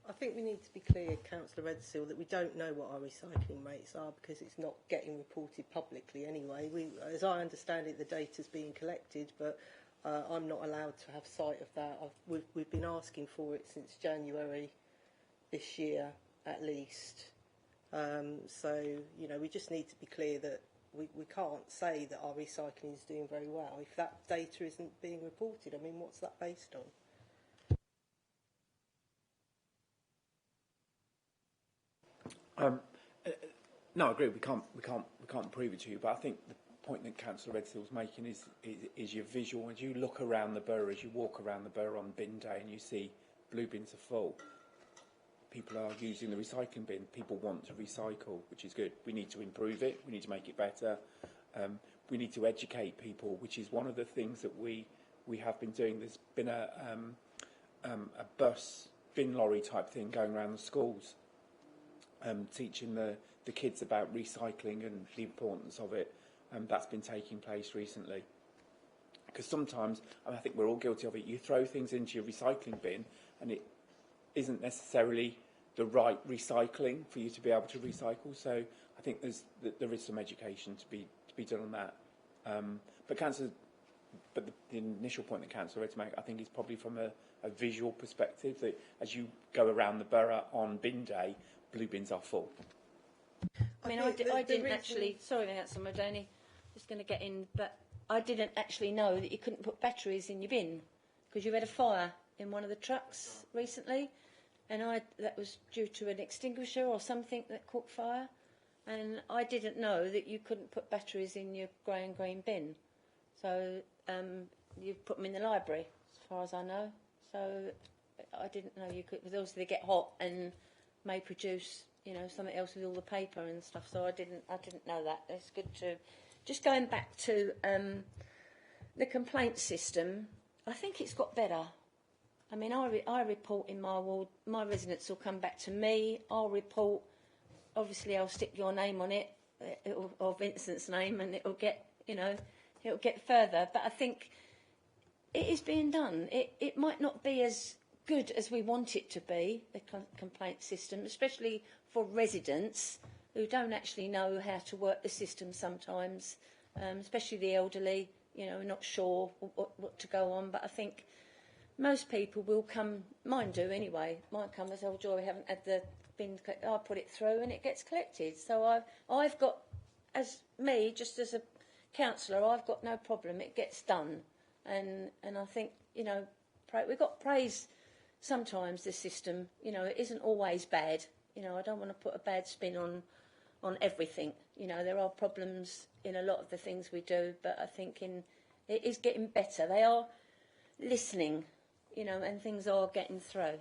I think we need to be clear, Councillor Redseal, that we don't know what our recycling rates are because it's not getting reported publicly anyway. As I understand it, the data's being collected, but I'm not allowed to have sight of that. We've been asking for it since January this year, at least. So, you know, we just need to be clear that we can't say that our recycling is doing very well if that data isn't being reported. I mean, what's that based on?
No, I agree. We can't prove it to you. But I think the point that Councillor Redseal's making is your visual. As you look around the borough, as you walk around the borough on bin day, and you see blue bins are full, people are using the recycling bin. People want to recycle, which is good. We need to improve it. We need to make it better. We need to educate people, which is one of the things that we have been doing. There's been a bus bin lorry type thing going around the schools, teaching the kids about recycling and the importance of it. That's been taking place recently. Because sometimes, and I think we're all guilty of it, you throw things into your recycling bin and it isn't necessarily the right recycling for you to be able to recycle. So I think there is some education to be done on that. But the initial point that Councillor Red's made, I think, is probably from a visual perspective, that as you go around the borough on bin day, blue bins are full.
I mean, I didn't actually... Sorry, Councillor Modoni, just going to get in, but I didn't actually know that you couldn't put batteries in your bin because you had a fire in one of the trucks recently, and that was due to an extinguisher or something that caught fire, and I didn't know that you couldn't put batteries in your grey and green bin. So you put them in the library, as far as I know. So I didn't know you could, because obviously they get hot and may produce, you know, something else with all the paper and stuff. So I didn't know that. It's good to... Just going back to the complaint system, I think it's got better. I mean, I report in my ward, my residents will come back to me, I'll report, obviously I'll stick your name on it, or Vincent's name, and it'll get, you know, it'll get further. But I think it is being done. It might not be as good as we want it to be, the complaint system, especially for residents who don't actually know how to work the system sometimes, especially the elderly, you know, not sure what to go on. But I think most people will come, mine do anyway, might come as, oh, joy, we haven't had the bin collected. I put it through and it gets collected. So I've got, as me, just as a councillor, I've got no problem. It gets done. And I think, you know, we've got praise sometimes, this system. You know, it isn't always bad. You know, I don't want to put a bad spin on everything. You know, there are problems in a lot of the things we do, but I think it is getting better. They are listening, you know, and things are getting through.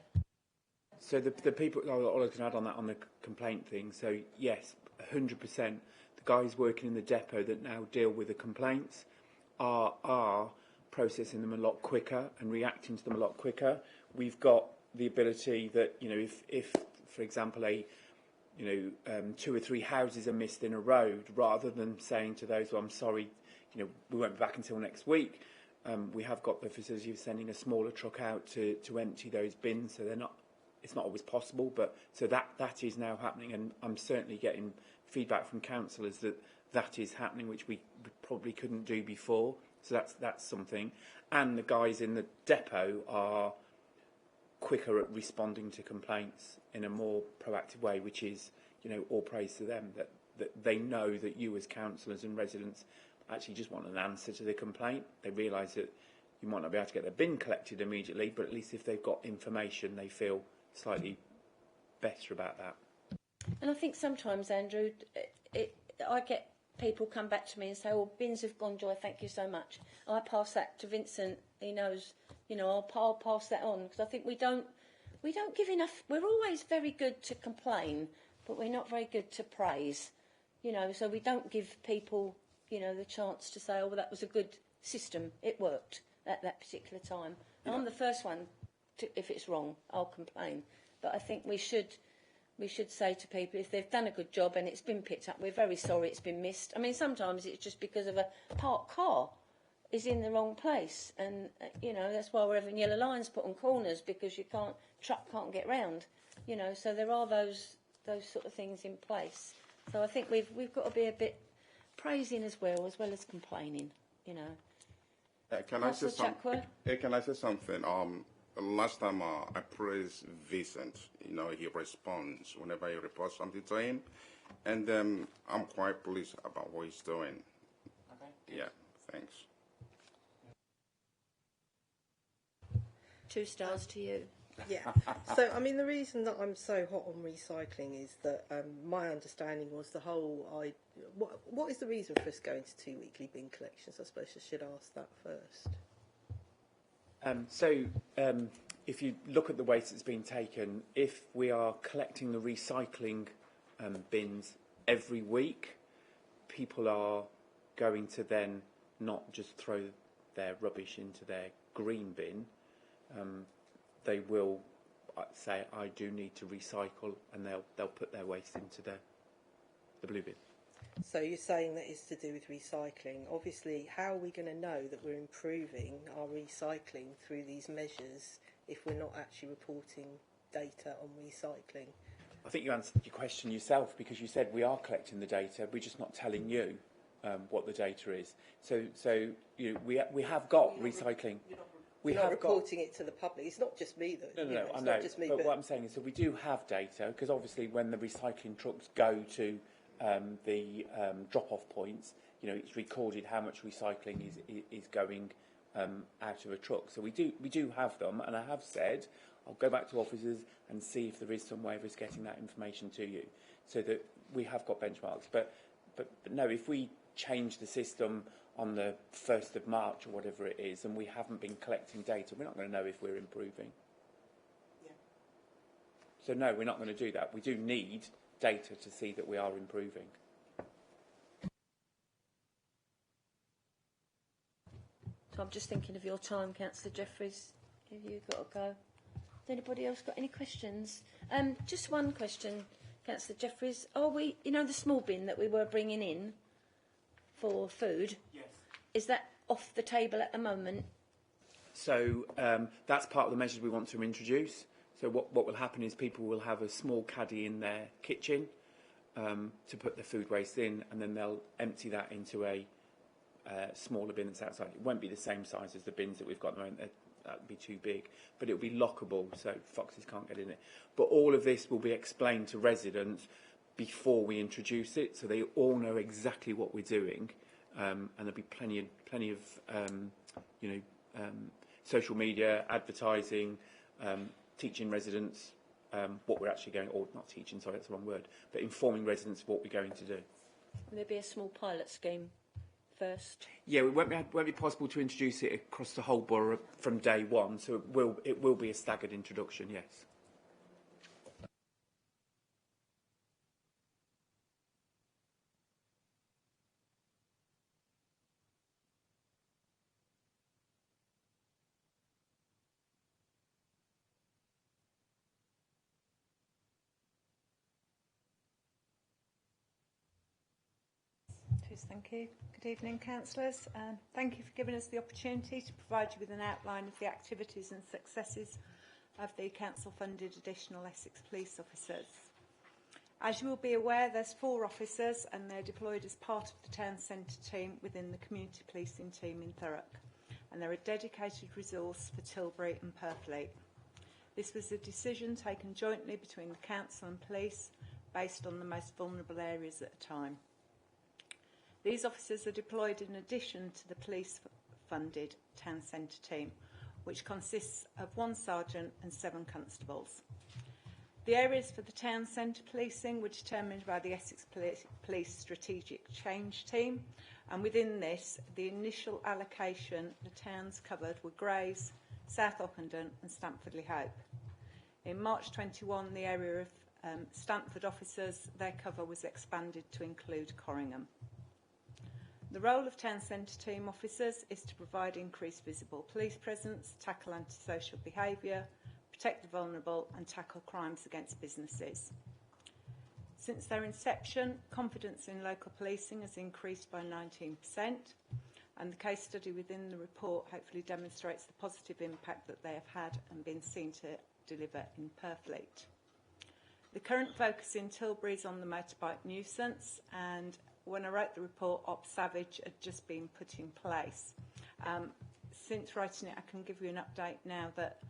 So the people, all I can add on that, on the complaint thing, so yes, 100%, the guys working in the depot that now deal with the complaints are processing them a lot quicker and reacting to them a lot quicker. We've got the ability that, you know, if for example, 2 or 3 houses are missed in a road, rather than saying to those, well, I'm sorry, you know, we won't be back until next week, we have got the facility of sending a smaller truck out to empty those bins. So it's not always possible, but so that is now happening, and I'm certainly getting feedback from councillors that is happening, which we probably couldn't do before. So that's something. And the guys in the depot are quicker at responding to complaints in a more proactive way, which is, you know, all praise to them, that they know that you as councillors and residents actually just want an answer to the complaint. They realise that you might not be able to get their bin collected immediately, but at least if they've got information, they feel slightly better about that.
And I think sometimes, Andrew, I get people come back to me and say, oh, bins have gone, Joy, thank you so much. I pass that to Vincent, he knows, you know, I'll pass that on, because I think we don't give enough. We're always very good to complain, but we're not very good to praise, you know, so we don't give people, you know, the chance to say, oh, well, that was a good system, it worked at that particular time. Yeah. I'm the first one to, if it's wrong, I'll complain, but I think we should say to people, if they've done a good job and it's been picked up, we're very sorry it's been missed. I mean, sometimes it's just because of a parked car. is in the wrong place, and you know, that's why we're having yellow lines put on corners, because truck can't get round, you know. So there are those sort of things in place. So I think we've got to be a bit praising as well as complaining, you know.
Can I say something? Last time I praised Vincent. You know, he responds whenever you report something to him, and I'm quite pleased about what he's doing. Okay. Yeah. Thanks.
2 stars to you.
Yeah. So, I mean, the reason that I'm so hot on recycling is that my understanding was the whole... What is the reason for us going to 2 weekly bin collections? I suppose I should ask that first.
If you look at the waste that's been taken, if we are collecting the recycling bins every week, people are going to then not just throw their rubbish into their green bin. They will say, I do need to recycle, and they'll put their waste into the blue bin.
So you're saying that it's to do with recycling. Obviously, how are we going to know that we're improving our recycling through these measures if we're not actually reporting data on recycling?
I think you answered your question yourself, because you said we are collecting the data, we're just not telling you what the data is. So you know, we have got recycling.
We're not reporting it to the public. It's not just me, though.
No, I know.
Just me,
but what I'm saying is that we do have data, because obviously when the recycling trucks go to the drop-off points, you know, it's recorded how much recycling is going out of a truck. So we do have them, and I have said I'll go back to officers and see if there is some way of us getting that information to you, so that we have got benchmarks. But no, if we change the system on the 1st of March or whatever it is, and we haven't been collecting data, we're not going to know if we're improving. Yeah. So no, we're not going to do that. We do need data to see that we are improving.
So I'm just thinking of your time, Councillor Jeffries. Have you got to go? Has anybody else got any questions? Just one question, Councillor Jeffries. Are we, you know, the small bin that we were bringing in for food?
Yes.
Is that off the table at the moment?
So that's part of the measures we want to introduce. So what will happen is people will have a small caddy in their kitchen to put their food waste in, and then they'll empty that into a smaller bin that's outside. It won't be the same size as the bins that we've got at the moment. That would be too big. But it'll be lockable, so foxes can't get in it. But all of this will be explained to residents before we introduce it, so they all know exactly what we're doing. And there'll be plenty of social media, advertising, teaching residents what we're actually going, or not teaching, sorry, that's the wrong word, but informing residents of what we're going to do.
Will there be a small pilot scheme first?
Yeah, it won't be possible to introduce it across the whole borough from day one, so it will be a staggered introduction, yes.
Thank you. Good evening, councillors. Thank you for giving us the opportunity to provide you with an outline of the activities and successes of the council-funded additional Essex police officers. As you will be aware, there's 4 officers and they're deployed as part of the town centre team within the community policing team in Thurrock, and they're a dedicated resource for Tilbury and Purfleet. This was a decision taken jointly between the council and police based on the most vulnerable areas at the time. These officers are deployed in addition to the police-funded town centre team, which consists of 1 sergeant and 7 constables. The areas for the town centre policing were determined by the Essex Police Strategic Change Team, and within this, the initial allocation the towns covered were Grays, South Ockenden and Stamford-le-Hope. In March 21, the area of Stamford officers, their cover was expanded to include Corringham. The role of town centre team officers is to provide increased visible police presence, tackle antisocial behaviour, protect the vulnerable and tackle crimes against businesses. Since their inception, confidence in local policing has increased by 19%, And the case study within the report hopefully demonstrates the positive impact that they have had and been seen to deliver in Purfleet. The current focus in Tilbury is on the motorbike nuisance, and when I wrote the report, Op Savage had just been put in place. Since writing it, I can give you an update now that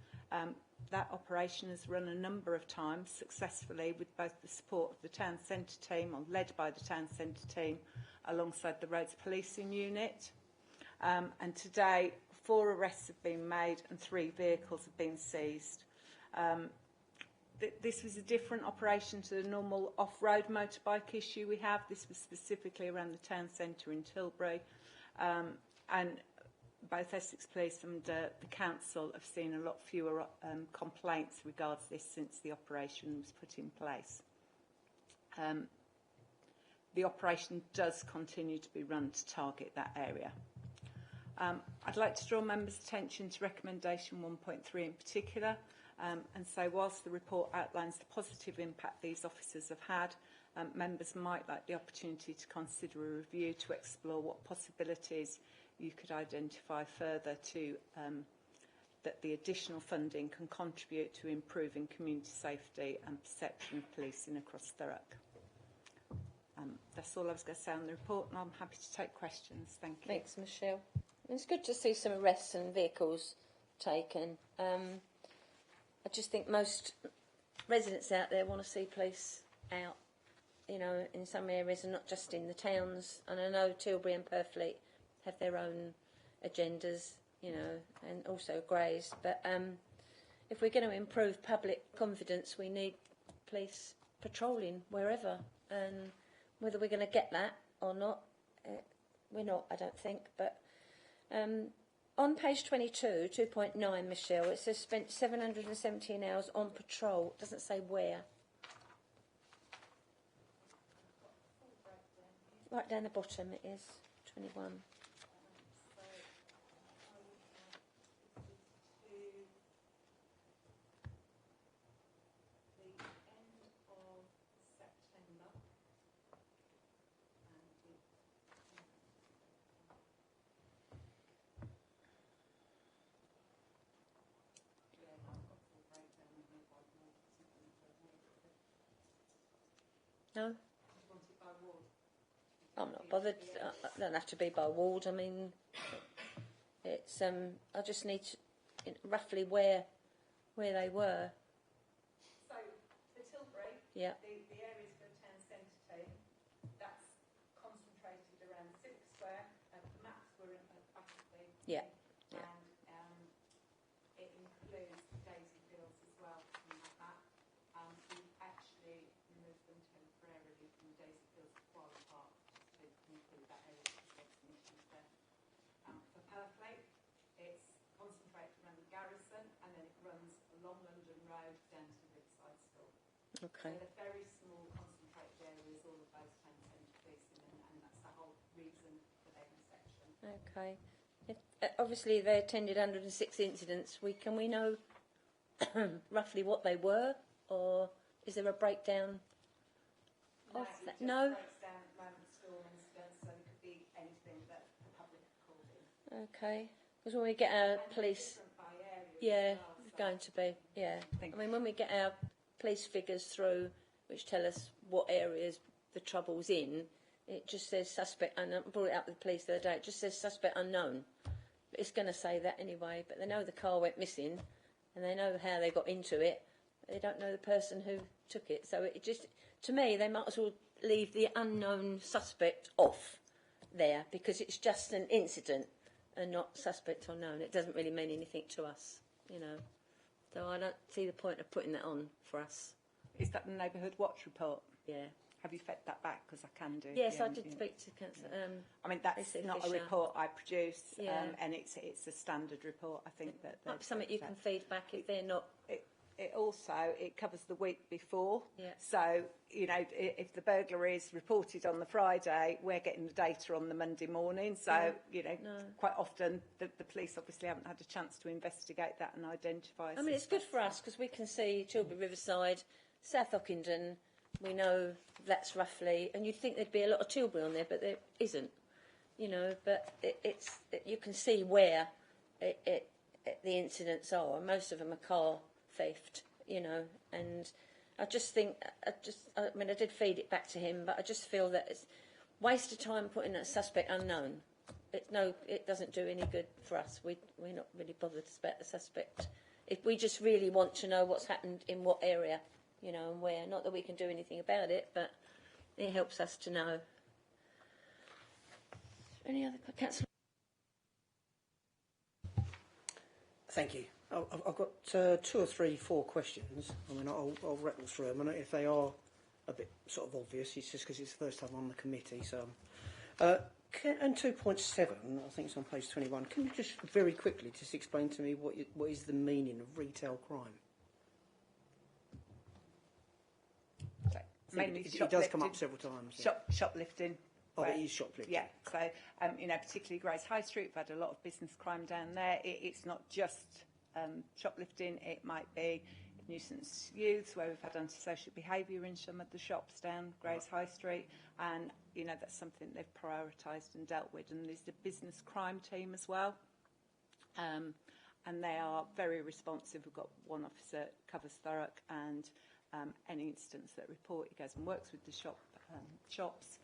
that operation has run a number of times successfully with both the support of the town centre team, or led by the town centre team, alongside the roads policing unit. And today, 4 arrests have been made and 3 vehicles have been seized. This was a different operation to the normal off-road motorbike issue we have. This was specifically around the town centre in Tilbury. And both Essex Police and the Council have seen a lot fewer complaints regards this since the operation was put in place. The operation does continue to be run to target that area. I'd like to draw members' attention to recommendation 1.3 in particular, and so whilst the report outlines the positive impact these officers have had, members might like the opportunity to consider a review to explore what possibilities you could identify further to that the additional funding can contribute to improving community safety and perception of policing across Thurrock. That's all I was going to say on the report, and I'm happy to take questions. Thank you.
Thanks, Michelle. It's good to see some arrests and vehicles taken. I just think most residents out there want to see police out, you know, in some areas and not just in the towns. And I know Tilbury and Purfleet have their own agendas, you know, and also Grays. But if we're going to improve public confidence, we need police patrolling wherever. And whether we're going to get that or not, we're not, I don't think. But on page 22, 2.9, Michelle, it says spent 717 hours on patrol. It doesn't say where. Right down the bottom it is, 21. No? I'm not bothered. I don't have to be by ward. I mean, it's I just need to, roughly where they were.
So the Tilbury,
yeah.
The areas for the town centre team, that's concentrated around Civic Square. The maps were basically.
Yeah.
And it includes Daisy Fields as well in that map. We've actually moved them temporarily from Daisy Fields to Quarry Park to include that area because there's some issues there. For Purfleet, it's concentrated around the Garrison and then it runs along London Road down to Riverside School.
Okay.
So they're very small concentrated areas, all of those town centre policing, and that's the whole reason for their section.
Okay. Obviously, they attended 106 incidents. Can we know roughly what they were, or is there a breakdown of that? No.
It breaks down at the moment school incidents, so it could be anything that the public have called in.
Okay. Because when we get our police, yeah, it's going to be, yeah. I mean, when we get our police figures through, which tell us what areas the trouble's in, it just says suspect unknown. I brought it up with the police the other day. It just says suspect unknown. But it's going to say that anyway. But they know the car went missing, and they know how they got into it. But they don't know the person who took it. So it just, to me, they might as well leave the unknown suspect off there because it's just an incident and not suspect or known. It doesn't really mean anything to us, you know. So I don't see the point of putting that on for us.
Is that the Neighbourhood Watch report?
Yeah.
Have you fed that back? Because I can do.
Yes,
yeah,
I did speak to Councillor.
I mean, that's not a report I produce,
Yeah.
and it's a standard report. I think that
something you can feed back if they're not.
It also covers the week before.
Yeah.
So you know, if the burglary is reported on the Friday, we're getting the data on the Monday morning. So you know, quite often the police obviously haven't had a chance to investigate that and identify.
I mean, it's good for us because we can see Tilbury Riverside, South Ockenden. We know that's roughly, and you'd think there'd be a lot of Tilbury on there, but there isn't. you know, but you can see where the incidents are. Most of them are car theft, you know, and I just think, I mean, I did feed it back to him, but I just feel that it's waste of time putting a suspect unknown. It doesn't do any good for us. We're not really bothered about the suspect. If we just really want to know what's happened in what area, you know, and where. Not that we can do anything about it, but it helps us to know. Any other councillor?
Thank you. I've got 2 or 3, 4 questions. I mean, I'll rattle through them, and if they are a bit sort of obvious, it's just because it's the first time on the committee. So, and 2.7, I think it's on page 21. Can you just very quickly just explain to me what is the meaning of retail crime?
Mainly
it does come up several times.
Yeah. Shoplifting.
Oh, it is shoplifting.
Yeah, so, you know, particularly Grace High Street, we've had a lot of business crime down there. It's not just shoplifting, it might be nuisance youths, where we've had antisocial behaviour in some of the shops down Grace High Street, and, you know, that's something they've prioritised and dealt with. And there's the business crime team as well, and they are very responsive. We've got one officer that covers Thurrock, and any instance that report, he goes and works with the shops,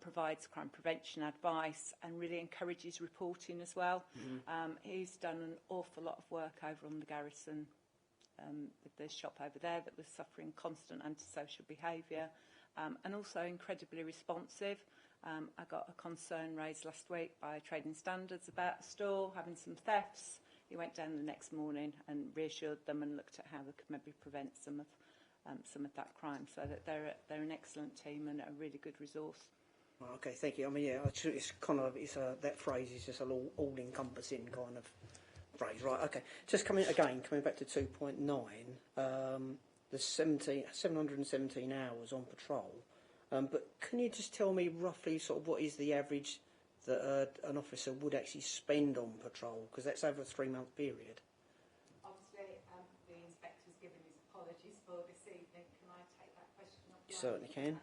provides crime prevention advice, and really encourages reporting as well. He's done an awful lot of work over on the Garrison, with the shop over there that was suffering constant antisocial behaviour, and also incredibly responsive. I got a concern raised last week by Trading Standards about a store having some thefts. He went down the next morning and reassured them and looked at how they could maybe prevent some of that crime. So that they're an excellent team and a really good resource.
Okay, thank you. I mean, yeah, it's kind of that phrase is just an all-encompassing kind of phrase, right? Okay, just coming back to 2.9, the 717 hours on patrol. But can you just tell me roughly sort of what is the average that an officer would actually spend on patrol? Because that's over a 3-month period.
Obviously, the inspector's given his apologies for this evening. Can I take that question up?
You certainly can.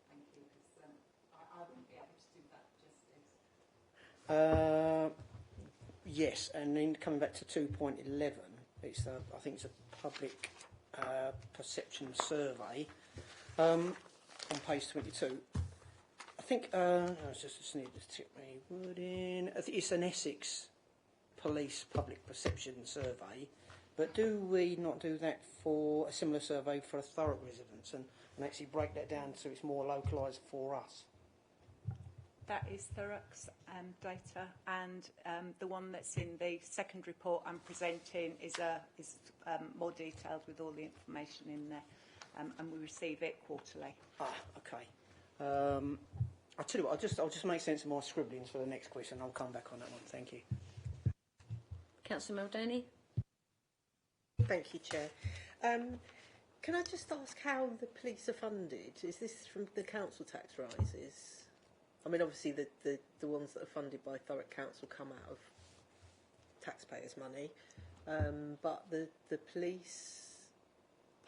Thank you, because I wouldn't be able to do that justice.
Yes, and then coming back to 2.11, it's I think it's a public perception survey on page 22. I think I just need to tip my word in. I think it's an Essex police public perception survey, but do we not do that for a similar survey for a Thurrock residents and actually break that down so it's more localised for us?
That is Thurrock's data, and the one that's in the second report I'm presenting is more detailed with all the information in there, and we receive it quarterly.
Okay. I'll tell you what, I'll just make sense of my scribblings for the next question. I'll come back on that one. Thank you.
Councillor Muldowney.
Thank you, Chair. Can I just ask how the police are funded? Is this from the council tax rises? I mean, obviously the ones that are funded by Thurrock Council come out of taxpayers' money, but the police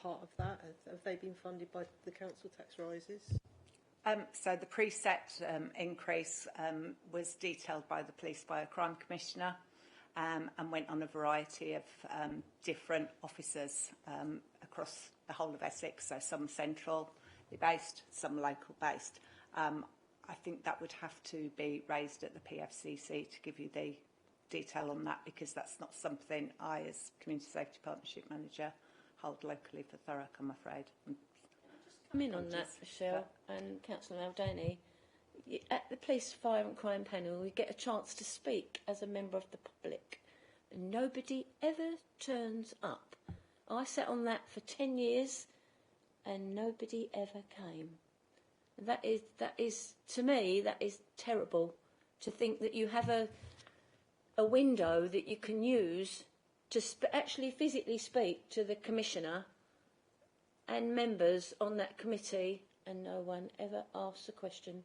part of that, have they been funded by the council tax rises?
So the preset increase was detailed by the Police by a Crime Commissioner, and went on a variety of different officers across the whole of Essex, so some centrally based, some local based. I think that would have to be raised at the PFCC to give you the detail on that, because that's not something I, as Community Safety Partnership Manager, hold locally for Thurrock, I'm afraid.
Come in on that, Michelle and Councillor Muldowney. At the Police, Fire and Crime panel, you get a chance to speak as a member of the public. And nobody ever turns up. I sat on that for 10 years and nobody ever came. That is to me, that is terrible, to think that you have a window that you can use to actually physically speak to the Commissioner and members on that committee, and no one ever asks a question.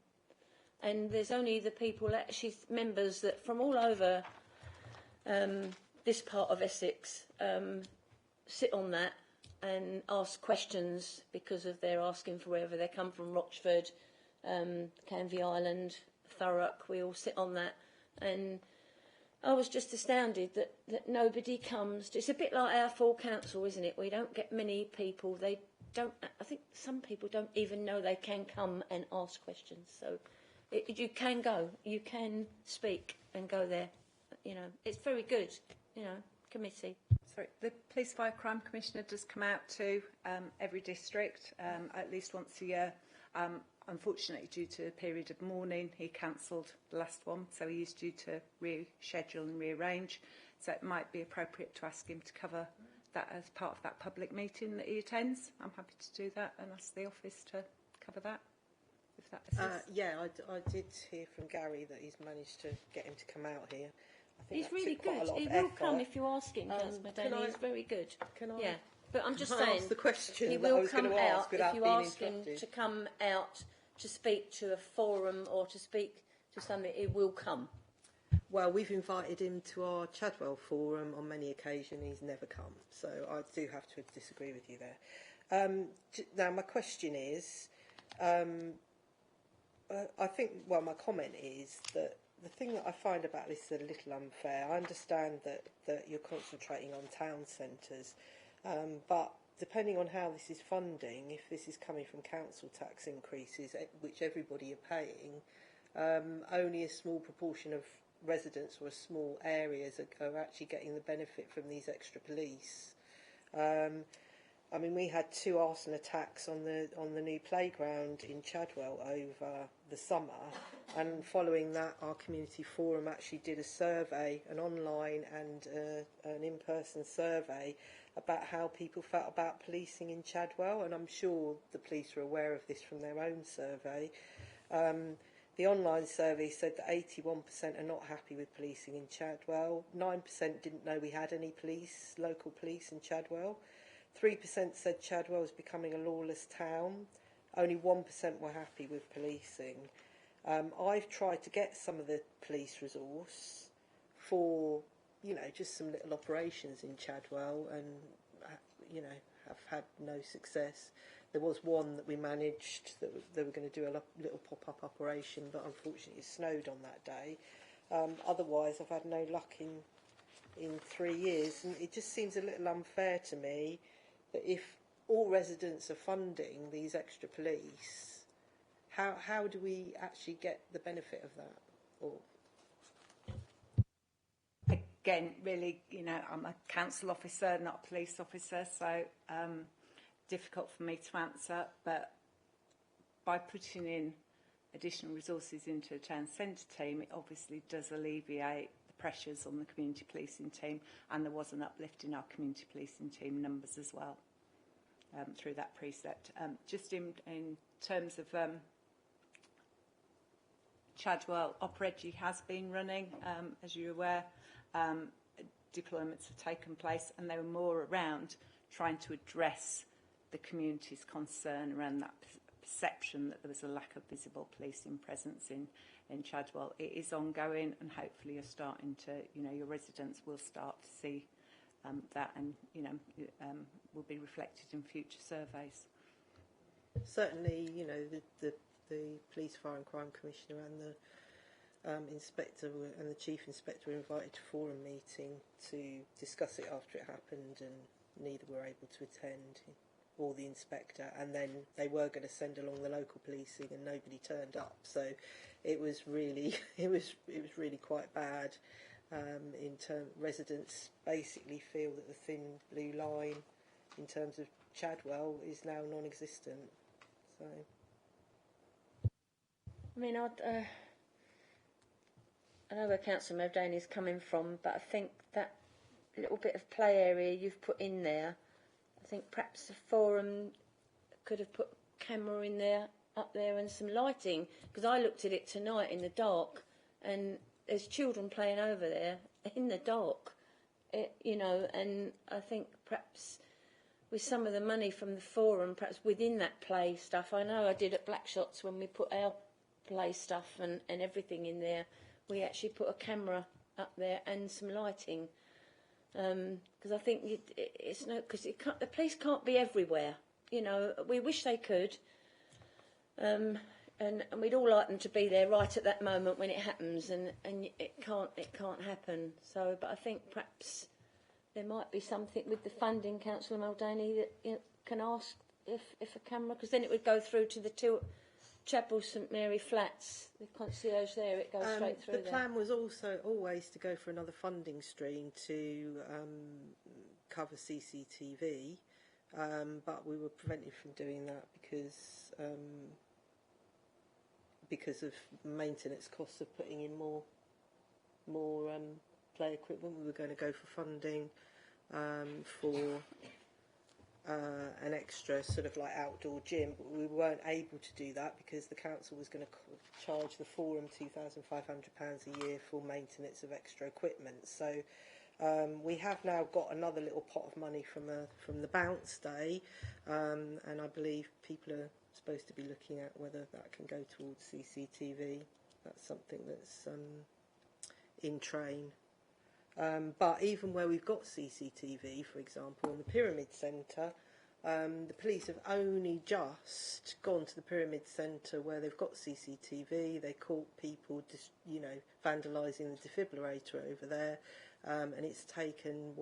And there's only the people, actually members that from all over this part of Essex sit on that and ask questions because of their asking for wherever they come from, Rochford, Canvey Island, Thurrock. We all sit on that, and I was just astounded that nobody comes. It's a bit like our full council, isn't it? We don't get many people. They don't. I think some people don't even know they can come and ask questions. So you can go. You can speak and go there. You know, it's very good. You know, committee.
Sorry, the Police Fire Crime Commissioner does come out to every district at least once a year. Unfortunately, due to a period of mourning, he cancelled the last one, so he is due to reschedule and rearrange. So it might be appropriate to ask him to cover that as part of that public meeting that he attends. I'm happy to do that and ask the office to cover that, if that assists.
Yeah, I did hear from Gary that he's managed to get him to come out here. I think
He's
that
really
took quite a
good.
lot
He
of
will
effort.
come if you ask him, Councillor
can
Danny.
I-
He's very good.
Can I?
Yeah, but I'm just
Can I
saying,
ask the question
he
that I
will
was
come
going to ask
out
without
if you
being
ask him
interrupted?
to come out to speak to a forum or to speak to something. He will come.
Well, we've invited him to our Chadwell forum on many occasions. He's never come, so I do have to disagree with you there. Now, my question is, I think, well, my comment is that the thing that I find about this is a little unfair. I understand that you're concentrating on town centres, but depending on how this is funding, if this is coming from council tax increases, which everybody are paying, only a small proportion of residents or a small areas are actually getting the benefit from these extra police. I mean, we had 2 arson attacks on the new playground in Chadwell over the summer, and following that, our community forum actually did a survey, an online and an in-person survey about how people felt about policing in Chadwell, and I'm sure the police are aware of this from their own survey. The online survey said that 81% are not happy with policing in Chadwell. 9% didn't know we had any police, local police in Chadwell. 3% said Chadwell was becoming a lawless town. Only 1% were happy with policing. I've tried to get some of the police resource for, you know, just some little operations in Chadwell, and, you know, have had no success. There was one that we managed that they were going to do a little pop-up operation, but unfortunately it snowed on that day. Otherwise, I've had no luck in 3 years, and it just seems a little unfair to me that if all residents are funding these extra police, how do we actually get the benefit of that? Or
Again, really, you know, I'm a council officer, not a police officer, so difficult for me to answer, but by putting in additional resources into a town centre team, it obviously does alleviate the pressures on the community policing team, and there was an uplift in our community policing team numbers as well through that precept. Just in terms of Chadwell, Operegi has been running, as you're aware. Deployments have taken place, and they were more around trying to address the community's concern around that perception that there was a lack of visible policing presence in Chadwell. It is ongoing, and hopefully you're starting to, you know, your residents will start to see that, and, you know, will be reflected in future surveys.
certainly, you know, the Police, Fire and Crime Commissioner and the inspector and the chief inspector were invited to forum meeting to discuss it after it happened, and neither were able to attend, or the inspector, and then they were going to send along the local policing, and nobody turned up. So it was really it was really quite bad. In terms, residents basically feel that the thin blue line in terms of Chadwell is now non-existent. So
I mean, I know where Councillor Modane is coming from, but I think that little bit of play area you've put in there, I think perhaps the forum could have put a camera in there, up there, and some lighting, because I looked at it tonight in the dark, and there's children playing over there in the dark, you know, and I think perhaps with some of the money from the forum, perhaps within that play stuff, I know I did at Blackshots when we put our play stuff and everything in there, we actually put a camera up there and some lighting, because I think it's no, because the police can't be everywhere, you know. We wish they could. and we'd all like them to be there right at that moment when it happens, and it can't happen. So, but I think perhaps there might be something with the funding, Councillor Muldaney, that can ask if a camera, because then it would go through to the two Chapel St Mary flats, the concierge there, it goes straight through.
The plan was also always to go for another funding stream to cover CCTV, but we were prevented from doing that because of maintenance costs of putting in more play equipment. We were going to go for funding for an extra sort of like outdoor gym, but we weren't able to do that because the council was going to charge the forum £2,500 a year for maintenance of extra equipment. So we have now got another little pot of money from the bounce day, and I believe people are supposed to be looking at whether that can go towards CCTV. That's something that's in train. But even where we've got CCTV, for example, in the Pyramid Centre, the police have only just gone to the Pyramid Centre where they've got CCTV. They caught people, vandalising the defibrillator over there, and it's taken,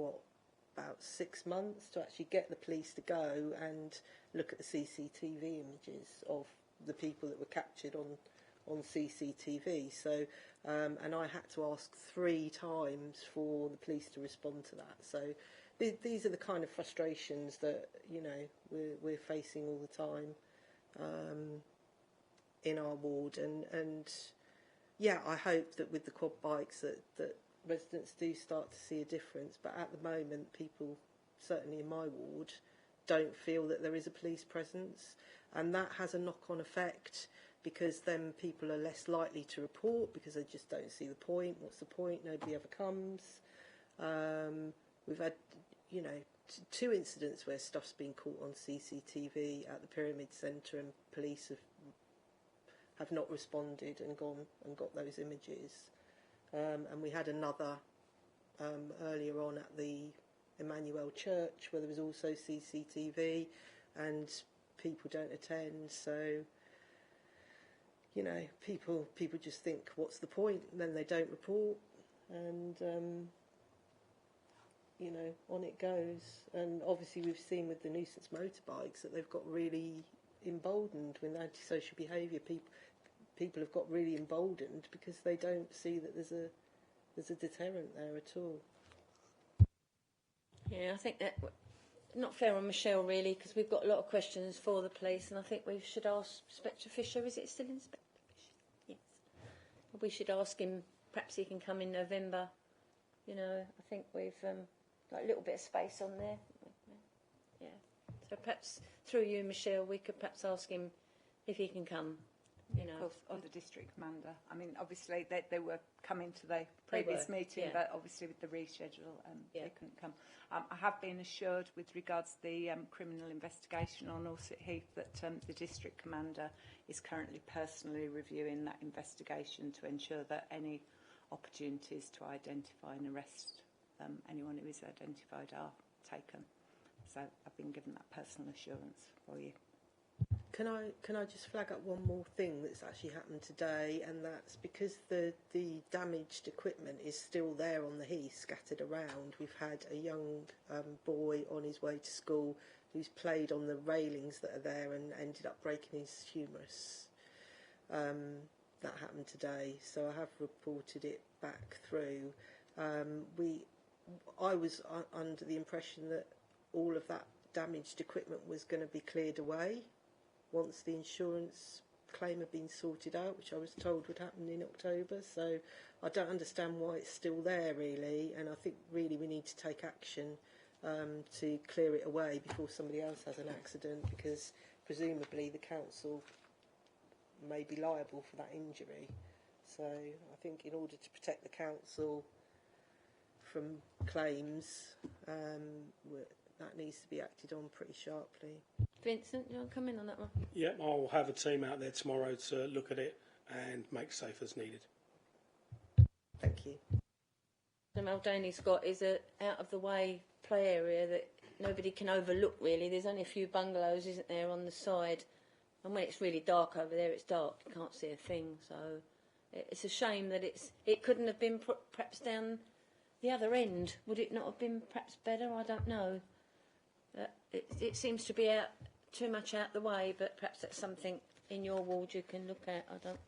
about 6 months to actually get the police to go and look at the CCTV images of the people that were captured on CCTV. So, and I had to ask 3 times for the police to respond to that. So these are the kind of frustrations that we're facing all the time in our ward, and yeah, I hope that with the quad bikes that residents do start to see a difference. But at the moment, people, certainly in my ward, don't feel that there is a police presence, and that has a knock-on effect, because then people are less likely to report because they just don't see the point. What's the point? Nobody ever comes. We've had, 2 incidents where stuff's been caught on CCTV at the Pyramid Centre, and police have not responded and gone and got those images. And we had another earlier on at the Emmanuel Church where there was also CCTV, and people don't attend. So, people just think, what's the point? And then they don't report, and on it goes. And obviously we've seen with the nuisance motorbikes that they've got really emboldened with antisocial behaviour. People have got really emboldened because they don't see that there's a deterrent there at all.
Yeah, I think that not fair on Michelle really, because we've got a lot of questions for the police, and I think we should ask Inspector Fisher. Is it still Inspector Fisher? Yes. We should ask him. Perhaps he can come in November. I think we've got a little bit of space on there. Yeah. So perhaps through you, Michelle, we could perhaps ask him if he can come.
Of course, or the district commander. I mean, obviously they were coming to the previous meeting, but obviously with the reschedule, they couldn't come. I have been assured with regards to the criminal investigation on Orsett Heath that the district commander is currently personally reviewing that investigation to ensure that any opportunities to identify and arrest anyone who is identified are taken. So I've been given that personal assurance for you.
Can I just flag up one more thing that's actually happened today, and that's because the damaged equipment is still there on the heath, scattered around. We've had a young boy on his way to school who's played on the railings that are there and ended up breaking his humerus. That happened today, so I have reported it back through. I was under the impression that all of that damaged equipment was going to be cleared away once the insurance claim had been sorted out, which I was told would happen in October. So I don't understand why it's still there, really, and I think really we need to take action to clear it away before somebody else has an accident, because presumably the council may be liable for that injury. So I think in order to protect the council from claims, that needs to be acted on pretty sharply.
Vincent, do you want to come in on that one?
Yeah, I'll have a team out there tomorrow to look at it and make safe as needed.
Thank you.
The Muldaney's got is a out-of-the-way play area that nobody can overlook, really. There's only a few bungalows, isn't there, on the side And when it's really dark over there, it's dark. You can't see a thing. So it's a shame that it couldn't have been put perhaps down the other end. Would it not have been perhaps better? I don't know. It seems to be too much out the way, but perhaps that's something in your ward you can look at. I don't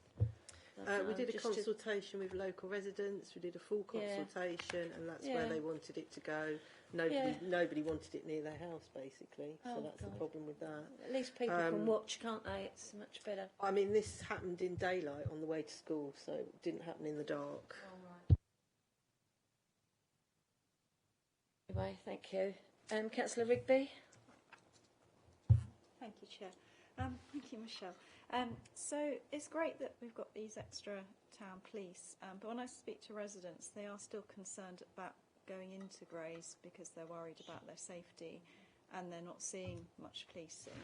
know.
We did a consultation with local residents. We did a full consultation, and that's where they wanted it to go. Nobody wanted it near their house, basically. So that's the problem with that.
At least people can watch, can't they? It's much better.
I mean, this happened in daylight on the way to school, so it didn't happen in the dark.
Anyway, thank you. Councillor Rigby?
Thank you, Chair. Thank you, Michelle. So it's great that we've got these extra town police, but when I speak to residents, they are still concerned about going into Grays because they're worried about their safety and they're not seeing much policing.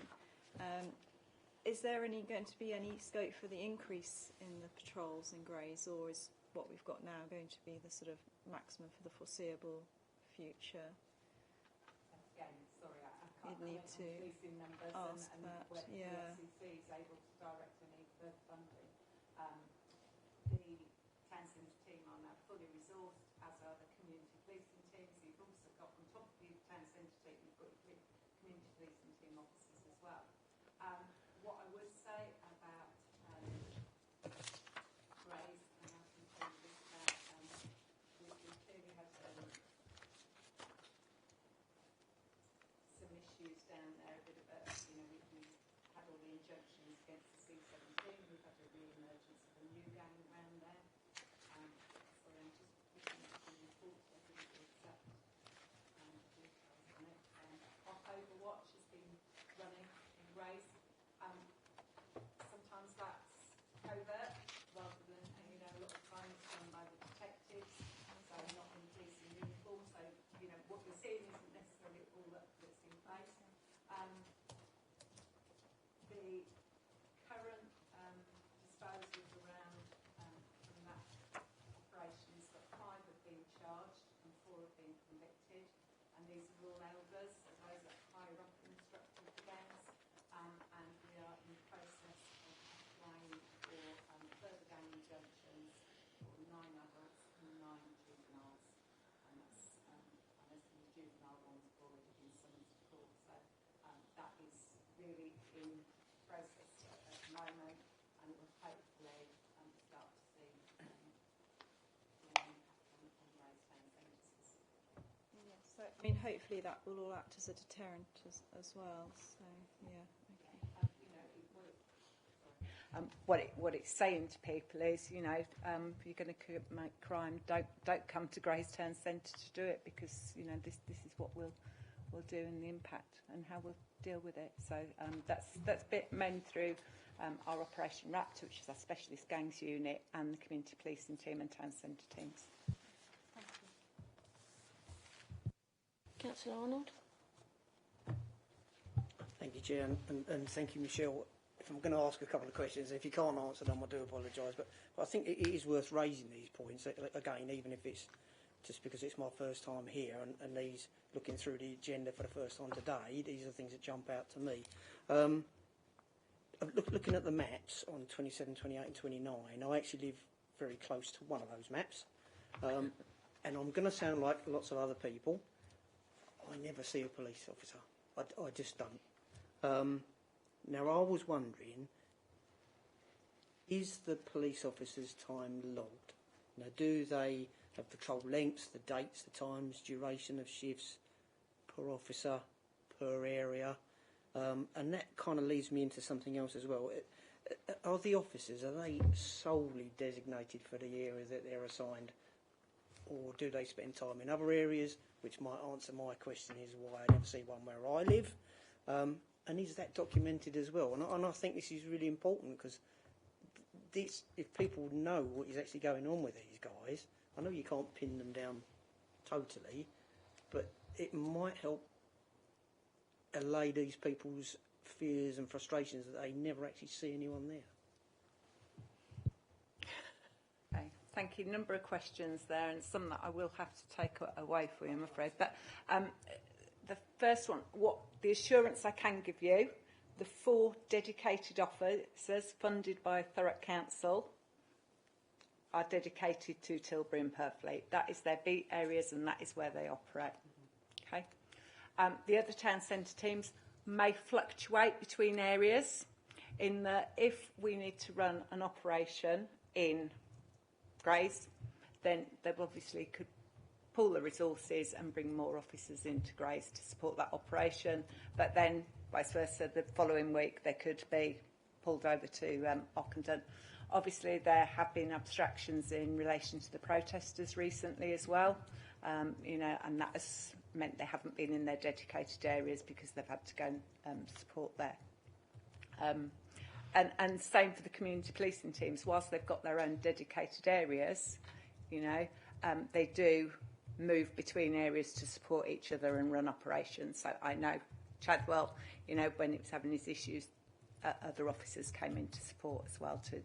Is there going to be any scope for the increase in the patrols in Grays, or is what we've got now going to be the sort of maximum for the foreseeable future?
Again, sorry, I can't
You'd need to
policing numbers
ask
and
that,
whether
yeah.
the SEC is able to direct any further funding. The town centre team are now fully resourced, as are the community policing teams. You've also got, on top of the town centre team, you've got your community policing team officers as well. What I would say about Grays, and I can tell you this about, we clearly had some issues down there, a bit of we had all the injunctions against the C-17, we've had a re-emergence of a new gang around there. Sorry, I'm just looking at the report, I think the exact details on it. Off Overwatch has been running in Grays. Sometimes that's covert rather than, a lot of times it's done by the detectives, so not in policing uniform, so, what you're seeing isn't necessarily all that's in place. The current disposals around from that operation has got 5 have been charged and 4 have been convicted, and these are all elders, so those that are higher up in the structure of the gangs, and we are in the process of applying for further gang injunctions for 9 adults and 9 juveniles, and that's unless the juvenile ones have already been summoned to court, so that is really in process at the moment, and it will hopefully start to see the impact on Grays Town Centre specifically.
Yeah, so I mean, hopefully that will all act as a deterrent as well. So yeah, okay.
What it's saying to people is, if you're going to commit crime, don't come to Grays Town Centre to do it, because this is what we'll do, and the impact and how we'll deal with it. So that's been through our Operation Raptor, which is our specialist gangs unit, and the community policing team and town centre teams.
Thank you.
Councillor Arnold?
Thank you, Chair, and thank you, Michelle. If I'm going to ask a couple of questions, if you can't answer them, I do apologise, but I think it is worth raising these points, again, even if it's just because it's my first time here, and these, looking through the agenda for the first time today, these are things that jump out to me. Looking at the maps on 27, 28 and 29, I actually live very close to one of those maps, and I'm going to sound like lots of other people. I never see a police officer. I just don't. Now, I was wondering, is the police officer's time logged? Now, do they have patrol lengths, the dates, the times, duration of shifts per officer, per area? And that kind of leads me into something else as well. Are the officers, are they solely designated for the area that they're assigned, or do they spend time in other areas, which might answer my question is why I never see one where I live? And is that documented as well? And I think this is really important, because if people know what is actually going on with these guys, I know you can't pin them down totally, but it might help allay these people's fears and frustrations that they never actually see anyone there.
Okay, thank you. A number of questions there, and some that I will have to take away for you, I'm afraid. But the first one, what the assurance I can give you, The 4 dedicated officers funded by Thurrock Council are dedicated to Tilbury and Purfleet. That is their beat areas and that is where they operate. Okay. The other town centre teams may fluctuate between areas in that if we need to run an operation in Grays, then they obviously could pool the resources and bring more officers into Grays to support that operation. But then, vice versa, the following week they could be pulled over to Ockenden. Obviously, there have been abstractions in relation to the protesters recently as well, you know, and that has meant they haven't been in their dedicated areas because they've had to go and support there. And same for the community policing teams. Whilst they've got their own dedicated areas, you know, they do move between areas to support each other and run operations. So I know Chadwell, you know, when it was having his issues, other officers came in to support as well to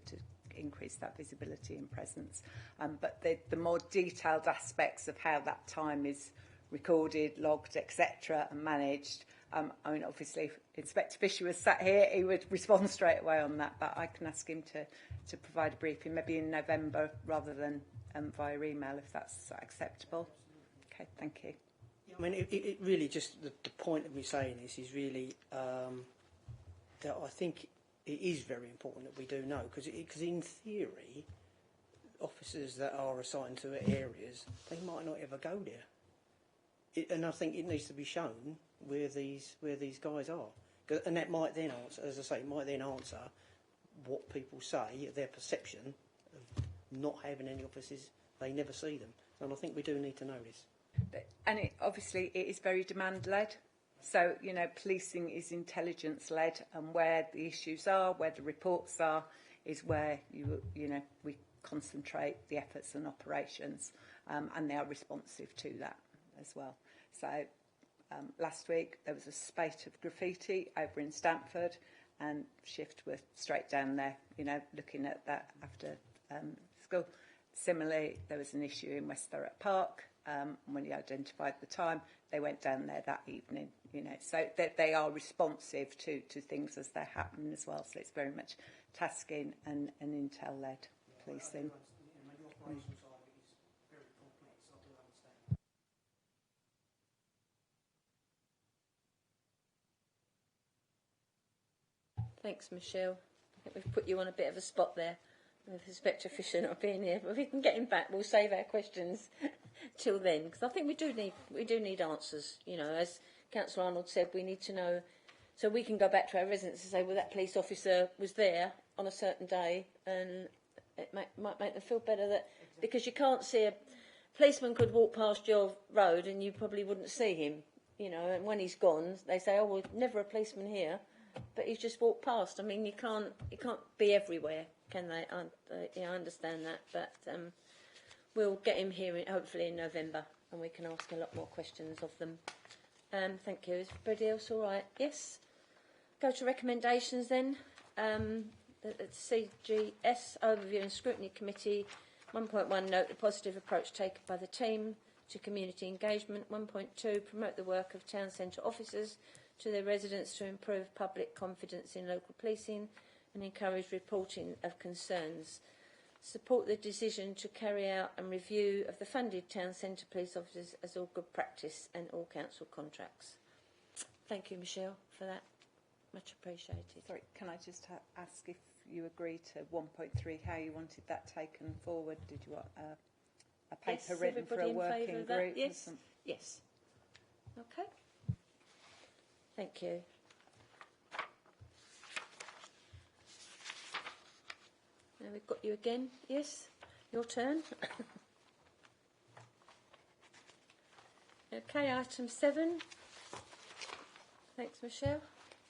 increase that visibility and presence. But the more detailed aspects of how that time is recorded, logged, etc. and managed, I mean, obviously, if Inspector Fisher was sat here, he would respond straight away on that, but I can ask him to provide a briefing, maybe in November rather than via email, if that's acceptable. Okay, thank you.
I mean, it really just, the point of me saying this is really that I think it is very important that we do know, because in theory, officers that are assigned to areas, they might not ever go there. And I think it needs to be shown where these guys are, and that might then answer, as I say, might then answer what people say, their perception of not having any officers. They never see them, and I think we do need to know this.
And obviously, it is very demand-led. So, you know, policing is intelligence-led, and where the issues are, where the reports are, is where you know we concentrate the efforts and operations, and they are responsive to that as well. So last week there was a spate of graffiti over in Stamford, and Shift were straight down there, you know, looking at that after school. Similarly, there was an issue in West Thurrock Park. When he identified the time, they went down there that evening, you know. So they are responsive to things as they happen as well. So it's very much tasking and intel-led policing.
Thanks, Michelle. I think we've put you on a bit of a spot there with Inspector Fisher not being here. But if we can get him back, we'll save our questions till then, because I think we do need answers. You know, as Councillor Arnold said, we need to know so we can go back to our residents and say, well, that police officer was there on a certain day, and it might make them feel better that because you can't see a policeman could walk past your road and you probably wouldn't see him. You know, and when he's gone, they say, oh, well, never a policeman here. But he's just walked past. I mean, you can't be everywhere, can they? I understand that, but we'll get him here hopefully in November, and we can ask a lot more questions of them. Thank you. Is everybody else all right? Yes. Go to recommendations then. The CGS Overview and Scrutiny Committee. 1.1, note the positive approach taken by the team to community engagement. 1.2, promote the work of town centre officers to their residents to improve public confidence in local policing and encourage reporting of concerns. Support the decision to carry out and review of the funded town centre police officers as all good practice and all council contracts. Thank you, Michelle, for that. Much appreciated.
Sorry, can I just ask if you agree to 1.3, how you wanted that taken forward? Did you want a paper written for a working group?
Yes. Yes. Okay. Thank you. Now we've got you again. Yes, your turn. Okay, item 7. Thanks, Michelle.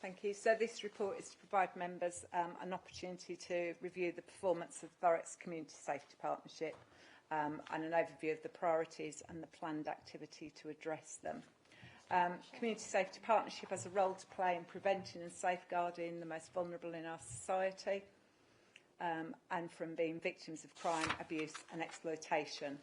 Thank you. So this report is to provide members an opportunity to review the performance of Thurrock's Community Safety Partnership and an overview of the priorities and the planned activity to address them. Community Safety Partnership has a role to play in preventing and safeguarding the most vulnerable in our society and from being victims of crime, abuse and exploitation.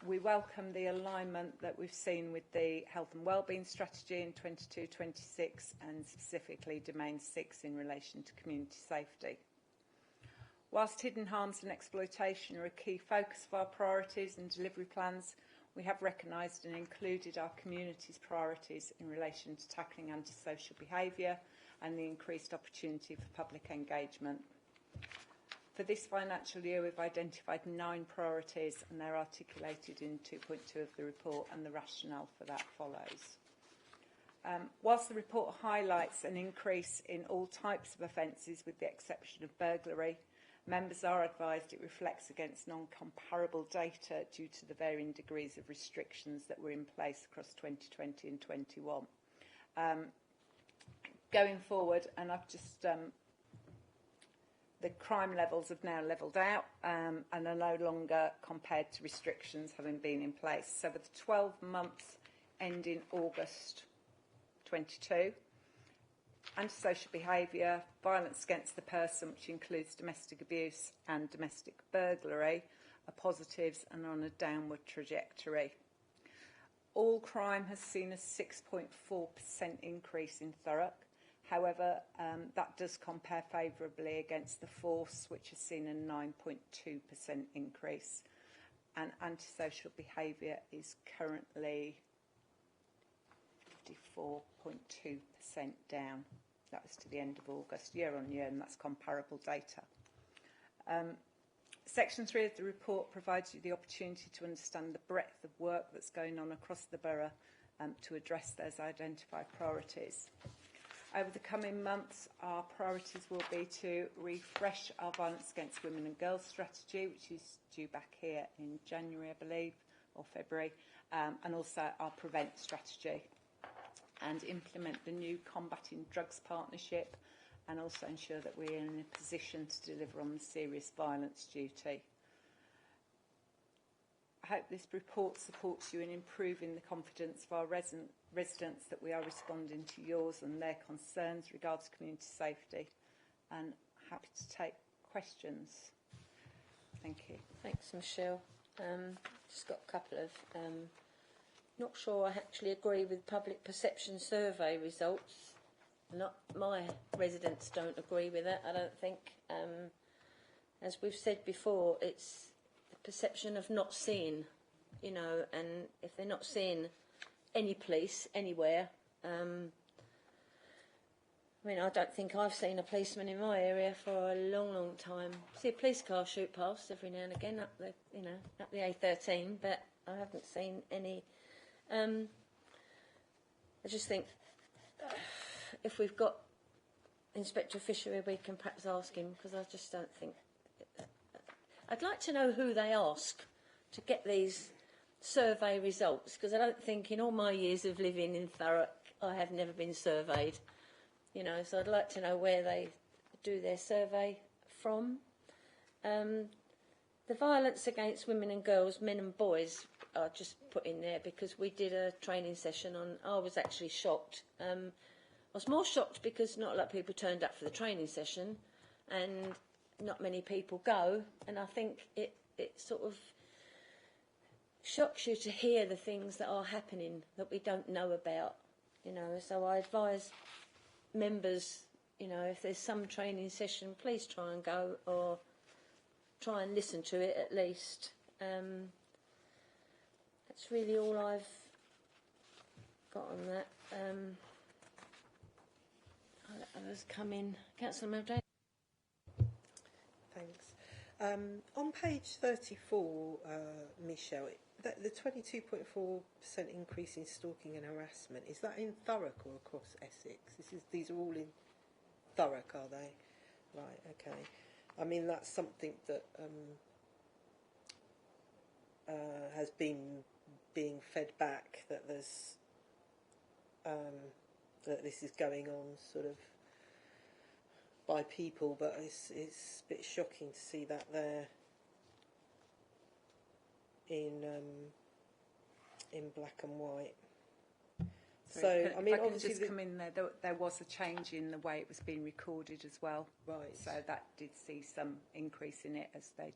We welcome the alignment that we've seen with the health and wellbeing strategy in 22-26 and specifically Domain 6 in relation to community safety. Whilst hidden harms and exploitation are a key focus of our priorities and delivery plans, we have recognised and included our community's priorities in relation to tackling antisocial behaviour and the increased opportunity for public engagement. For this financial year, we've identified 9 priorities and they're articulated in 2.2 of the report, and the rationale for that follows. Whilst the report highlights an increase in all types of offences with the exception of burglary, members are advised it reflects against non-comparable data due to the varying degrees of restrictions that were in place across 2020 and 21. Going forward, and I've just... the crime levels have now levelled out and are no longer compared to restrictions having been in place. So for the 12 months ending August 22, antisocial behaviour, violence against the person, which includes domestic abuse and domestic burglary, are positives and are on a downward trajectory. All crime has seen a 6.4% increase in Thurrock. However, that does compare favourably against the force, which has seen a 9.2% increase. And antisocial behaviour is currently 54.2% down. That was to the end of August, year on year, and that's comparable data. Section 3 of the report provides you the opportunity to understand the breadth of work that's going on across the borough to address those identified priorities. Over the coming months, our priorities will be to refresh our violence against women and girls strategy, which is due back here in January, I believe, or February, and also our prevent strategy, and implement the new combating drugs partnership, and also ensure that we're in a position to deliver on the serious violence duty. I hope this report supports you in improving the confidence of our residents that we are responding to yours and their concerns regarding community safety, and happy to take questions. Thank you.
Thanks, Michelle. Just got a couple of... not sure I actually agree with public perception survey results. Not my residents don't agree with that, I don't think. As we've said before, it's the perception of not seeing, you know, and if they're not seeing any police anywhere, I mean, I don't think I've seen a policeman in my area for a long, long time. See a police car shoot past every now and again up the, you know, up the A13, but I haven't seen any. I just think if we've got Inspector Fisher, we can perhaps ask him, because I just don't think... I'd like to know who they ask to get these survey results, because I don't think in all my years of living in Thurrock I have never been surveyed, you know, so I'd like to know where they do their survey from. The violence against women and girls, men and boys, are just put in there because we did a training session on... I was actually shocked. I was more shocked because not a lot of people turned up for the training session and not many people go, and I think it sort of shocks you to hear the things that are happening that we don't know about, you know. So I advise members, you know, if there's some training session, please try and go, or try and listen to it at least. That's really all I've got on that. Others come in. Councillor Mildred.
Thanks. On page 34, Michelle, the 22.4% increase in stalking and harassment, is that in Thurrock or across Essex? These are all in Thurrock, are they? Right, okay. I mean, that's something that has been being fed back, that there's that this is going on sort of by people, but it's a bit shocking to see that there in black and white. So, I mean,
if I
obviously,
just come in there was a change in the way it was being recorded as well.
Right.
So that did see some increase in it as they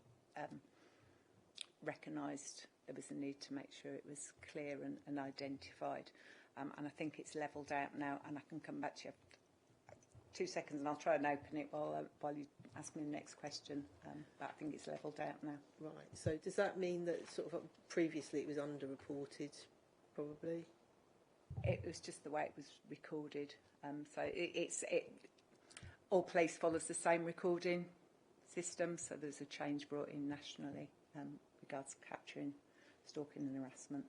recognised there was a need to make sure it was clear and identified. And I think it's levelled out now, and I can come back to you 2 seconds and I'll try and open it while you ask me the next question. But I think it's levelled out now.
Right. So does that mean that sort of previously it was underreported, probably?
It was just the way it was recorded. So all police follows the same recording system. So there's a change brought in nationally regards capturing stalking and harassment.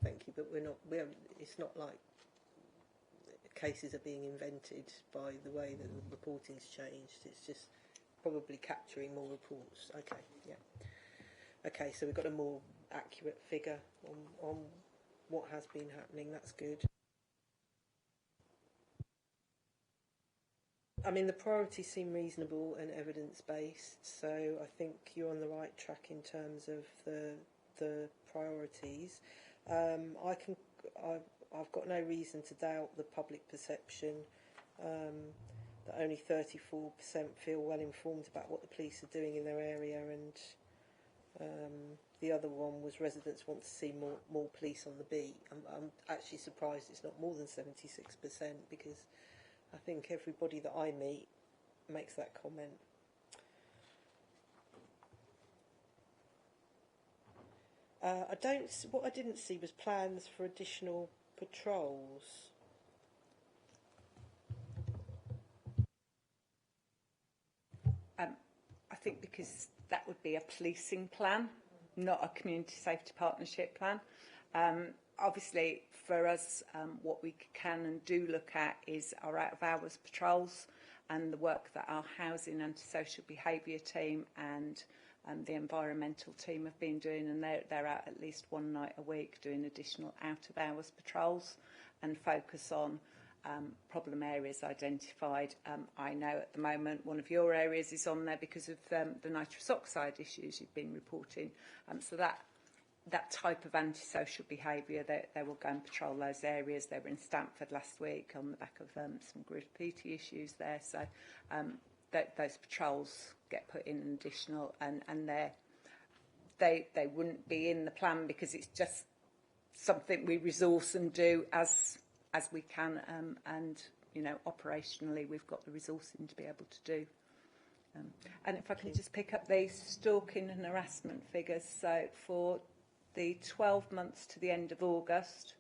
Thank you, but it's not like cases are being invented by the way that the reporting's changed. It's just probably capturing more reports. Okay, yeah. Okay, so we've got a more accurate figure on what has been happening. That's good. I mean, the priorities seem reasonable and evidence-based, so I think you're on the right track in terms of the priorities. I've got no reason to doubt the public perception that only 34% feel well informed about what the police are doing in their area, and the other one was residents want to see more police on the beat. I'm actually surprised it's not more than 76%, because I think everybody that I meet makes that comment. What I didn't see was plans for additional patrols.
I think because that would be a policing plan, not a community safety partnership plan. Obviously, for us, what we can and do look at is our out-of-hours patrols and the work that our housing antisocial behaviour team and the environmental team have been doing, and they're out at least one night a week doing additional out-of-hours patrols and focus on problem areas identified. I know at the moment one of your areas is on there because of the nitrous oxide issues you've been reporting. So that type of antisocial behaviour, they will go and patrol those areas. They were in Stamford last week on the back of some graffiti issues there. So those patrols get put in additional, and they wouldn't be in the plan because it's just something we resource and do as we can, and operationally we've got the resourcing to be able to do. And if I can just pick up the stalking and harassment figures, so for the 12 months to the end of August,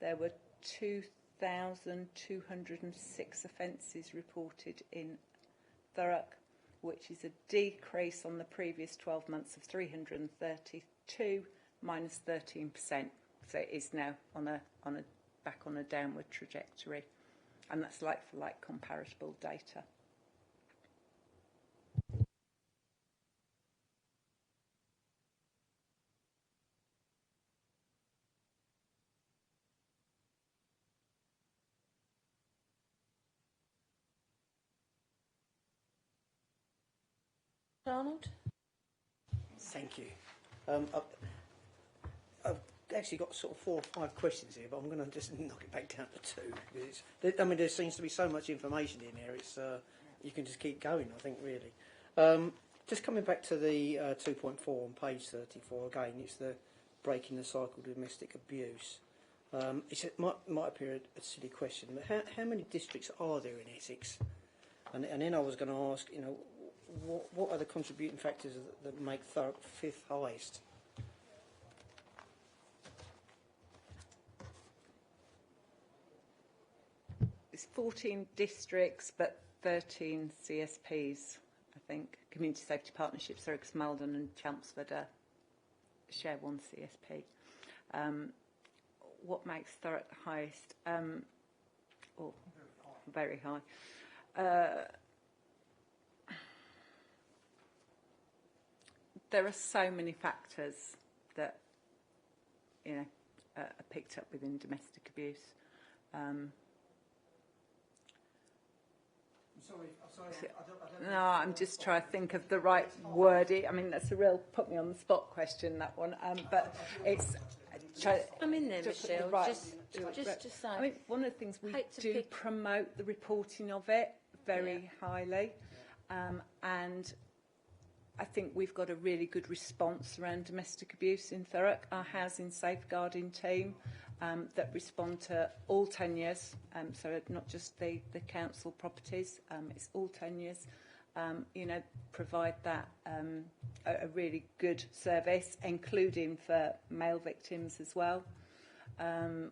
there were 2,206 offences reported in Thurrock, which is a decrease on the previous 12 months of 332, minus 13%. So it is now back on a downward trajectory, and that's like for like comparable data.
Arnold?
Thank you. I've actually got sort of 4 or 5 questions here, but I'm going to just knock it back down to 2. Because there seems to be so much information in here. It's you can just keep going, I think, really. Just coming back to the 2.4 on page 34 again, it's the breaking the cycle of domestic abuse. It might appear a silly question, but how many districts are there in Essex? And then I was going to ask, what are the contributing factors that make Thurrock 5th highest?
It's 14 districts, but 13 CSPs, I think. Community Safety Partnerships, Essex, Maldon and Chelmsford share one CSP. What makes Thurrock the highest? Very high. There are so many factors that are picked up within domestic abuse.
I'm sorry. I don't
I'm just trying to think of the right word. I mean, that's a real put me on the spot question, that one. But it's.
I'm in there, Michelle.
Right.
Just to say.
I mean, one of the things we do promote the reporting of it very highly, and I think we've got a really good response around domestic abuse in Thurrock. Our housing safeguarding team that respond to all tenures, so not just the council properties, it's all tenures, provide that a really good service, including for male victims as well. So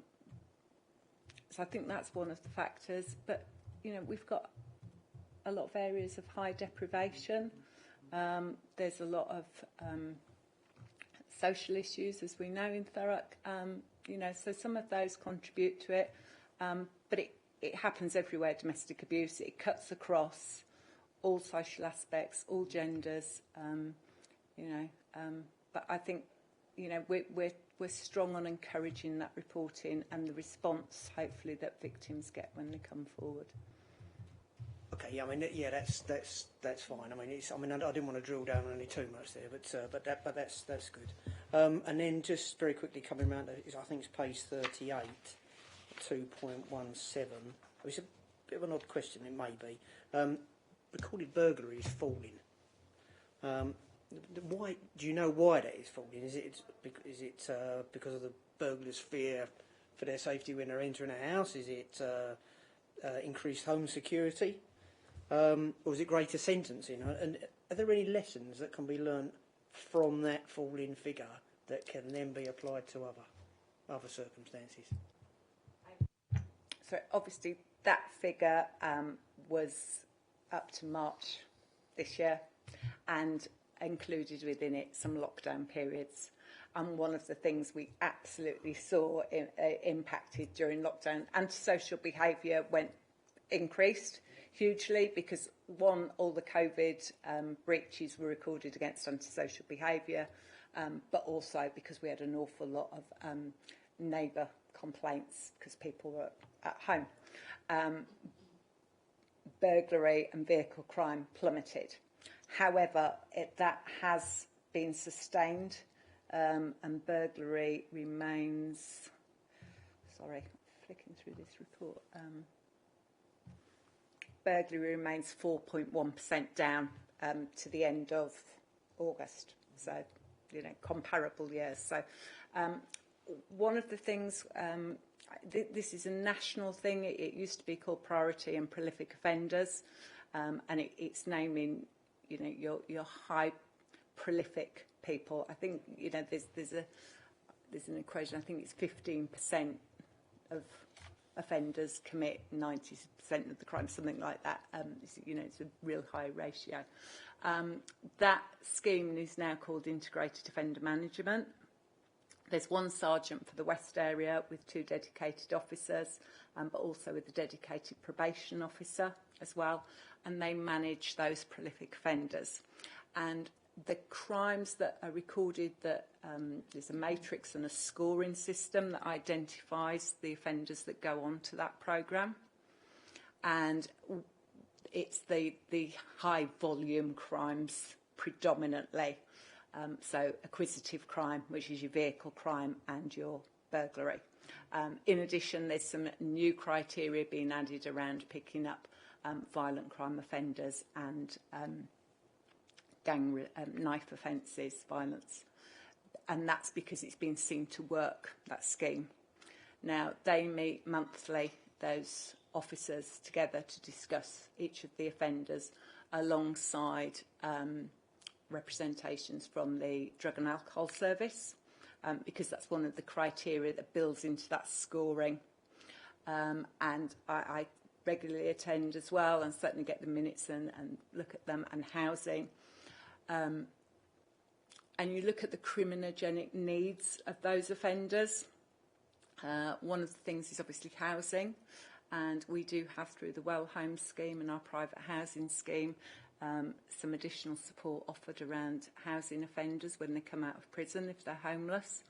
I think that's one of the factors. But, we've got a lot of areas of high deprivation. There's a lot of social issues, as we know, in Thurrock. So some of those contribute to it. But it happens everywhere, domestic abuse. It cuts across all social aspects, all genders, But I think, we're strong on encouraging that reporting and the response, hopefully, that victims get when they come forward.
Okay, yeah, that's fine. I didn't want to drill down on any too much there, but that's good. And then just very quickly coming around, I think it's page 38, 2.17. It's a bit of an odd question, it may be. Recorded burglary is falling. Why? Do you know why that is falling? Is it because of the burglars' fear for their safety when they're entering a house? Is it increased home security? Or is it greater sentencing? And are there any lessons that can be learnt from that falling figure that can then be applied to other circumstances?
So obviously that figure was up to March this year and included within it some lockdown periods. And one of the things we absolutely saw impacted during lockdown, antisocial behaviour increased hugely because, one, all the COVID breaches were recorded against antisocial behaviour, but also because we had an awful lot of neighbour complaints because people were at home. Burglary and vehicle crime plummeted. However, that has been sustained, and burglary remains... Sorry, flicking through this report. Burglary remains 4.1% down to the end of August. So, comparable years. So, one of the things... this is a national thing. It used to be called Priority and Prolific Offenders, and it's naming, your high prolific people. I think there's an equation. I think it's 15% of offenders commit 90% of the crime, something like that. It's a real high ratio. That scheme is now called Integrated Offender Management. There's one sergeant for the West area with 2 dedicated officers, but also with a dedicated probation officer as well, and they manage those prolific offenders. And the crimes that are recorded, there's a matrix and a scoring system that identifies the offenders that go on to that programme. And it's the high volume crimes predominantly. So acquisitive crime, which is your vehicle crime and your burglary. In addition, there's some new criteria being added around picking up violent crime offenders and gang knife offences, violence. And that's because it's been seen to work, that scheme. Now, they meet monthly, those officers, together to discuss each of the offenders alongside representations from the Drug and Alcohol Service, because that's one of the criteria that builds into that scoring. And I regularly attend as well and certainly get the minutes and look at them, and housing. And you look at the criminogenic needs of those offenders. One of the things is obviously housing, and we do have, through the Well Home scheme and our private housing scheme, some additional support offered around housing offenders when they come out of prison if they're homeless,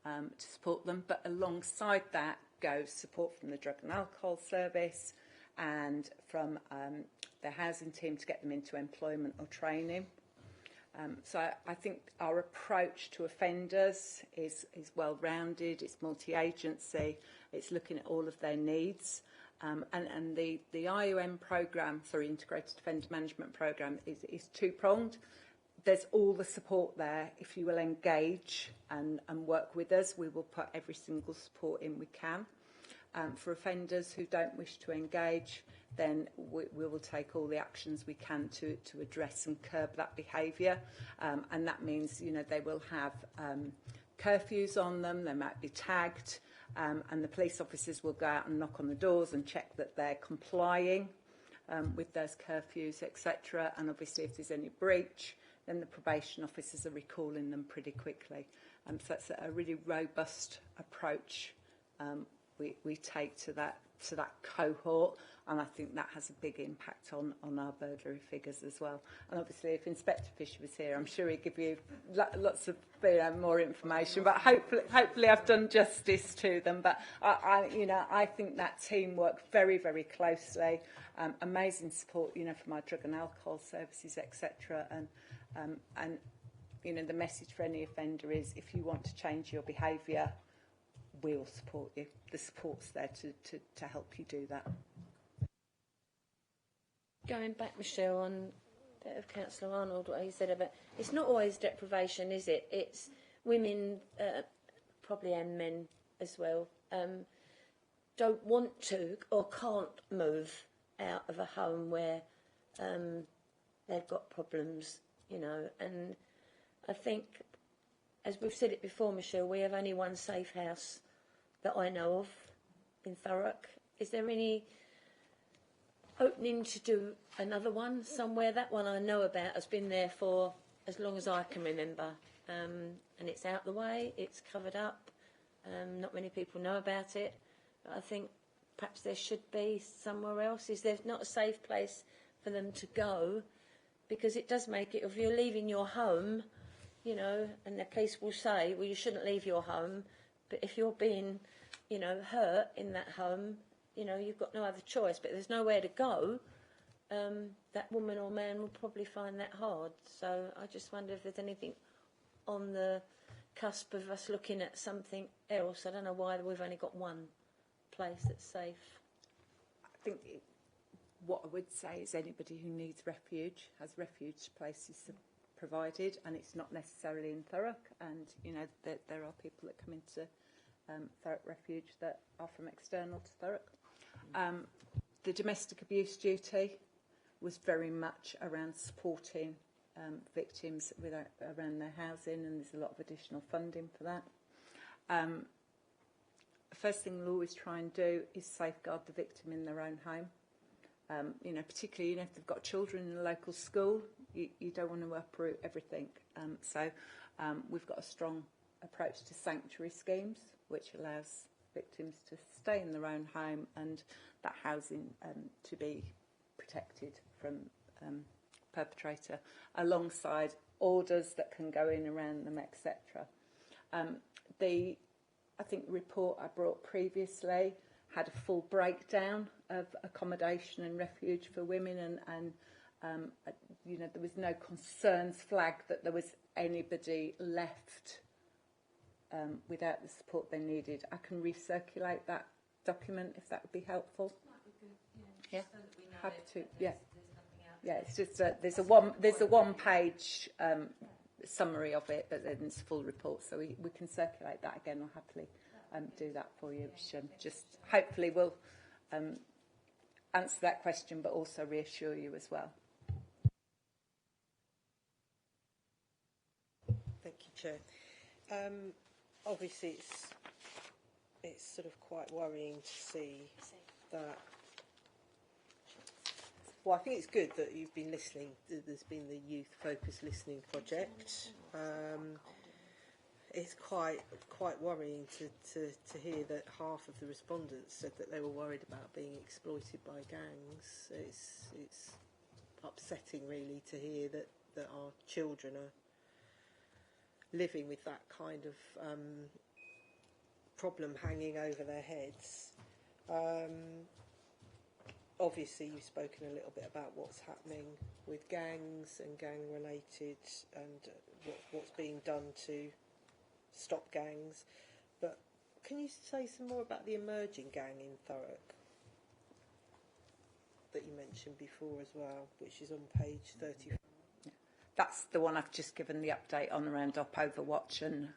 to support them. But alongside that goes support from the Drug and Alcohol Service and from the housing team to get them into employment or training. So I think our approach to offenders is well-rounded, it's multi-agency, it's looking at all of their needs. And the IOM programme, Integrated Offender Management Programme, is two-pronged. there's all the support there. If you will engage and work with us, we will put every single support in we can. For offenders who don't wish to engage, then we will take all the actions we can to address and curb that behaviour. And that means, you know, they will have curfews on them, they might be tagged, and the police officers will go out and knock on the doors and check that they're complying with those curfews, etc. And obviously if there's any breach, then the probation officers are recalling them pretty quickly. So it's a really robust approach we take to that cohort, and I think that has a big impact on our burglary figures as well. And obviously, if Inspector Fisher was here, I'm sure he'd give you lots of more information. But hopefully, I've done justice to them. But I think that team work very, very closely. Amazing support, you know, from our drug and alcohol services, etc. And you know, the message for any offender is, if you want to change your behaviour, we'll support you. The support's there to help you do that.
Going back, Michelle, on that of Councillor Arnold, what he said about, it's not always deprivation, is it? It's women, probably, and men as well, don't want to or can't move out of a home where they've got problems, you know. And I think, as we've said it before, Michelle, we have only one safe house that I know of in Thurrock. Is there any opening to do another one somewhere? That one I know about has been there for as long as I can remember, and it's out the way, it's covered up, not many people know about it, but I think perhaps there should be somewhere else. Is there not a safe place for them to go? Because it does make it, if you're leaving your home, you know, and the police will say, well, you shouldn't leave your home, but if you're being, you know, hurt in that home, you know, you've got no other choice, but there's nowhere to go, that woman or man will probably find that hard. So I just wonder if there's anything on the cusp of us looking at something else. I don't know why we've only got one place that's safe.
I think what I would say is anybody who needs refuge has refuge places provided, and it's not necessarily in Thurrock. And you know, there are people that come into Thurrock Refuge that are from external to Thurrock. The domestic abuse duty was very much around supporting victims around their housing, and there's a lot of additional funding for that. The first thing we'll always try and do is safeguard the victim in their own home. You know, particularly, you know, if they've got children in a local school, you don't want to uproot everything. So we've got a strong approach to sanctuary schemes, which allows victims to stay in their own home and that housing to be protected from perpetrator, alongside orders that can go in around them, etc. I think the report I brought previously had a full breakdown of accommodation and refuge for women, and you know, there was no concerns flagged that there was anybody left without the support they needed. I can recirculate that document if that would be helpful.
Might be good,
yeah.
So that we know
Happy
that
to.
there's
Yeah, it's just there's a one-page summary of it, but then it's a full report, so we can circulate that again. I'll happily do that for you, which just hopefully will answer that question, but also reassure you as well.
Thank you, Chair. Obviously, it's sort of quite worrying to see that. Well, I think it's good that you've been listening. There's been the youth-focused listening project. It's quite worrying to hear that half of the respondents said that they were worried about being exploited by gangs. It's upsetting, really, to hear that our children are living with that kind of problem hanging over their heads. Obviously, you've spoken a little bit about what's happening with gangs and gang-related, and what's being done to stop gangs. But can you say some more about the emerging gang in Thurrock that you mentioned before as well, which is on page 34?
that's the one I've just given the update on around Op Overwatch and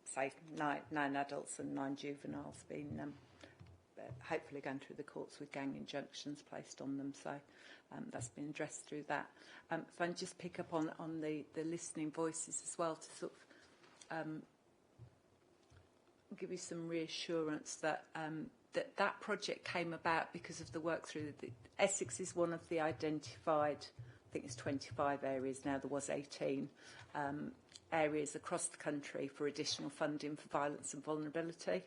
say 9 adults and 9 juveniles being hopefully going through the courts with gang injunctions placed on them. So that's been addressed through that. If I can just pick up on the listening voices as well to sort of give you some reassurance that that project came about because of the work through Essex is one of the identified, I think it's 25 areas now, there was 18 areas across the country for additional funding for violence and vulnerability.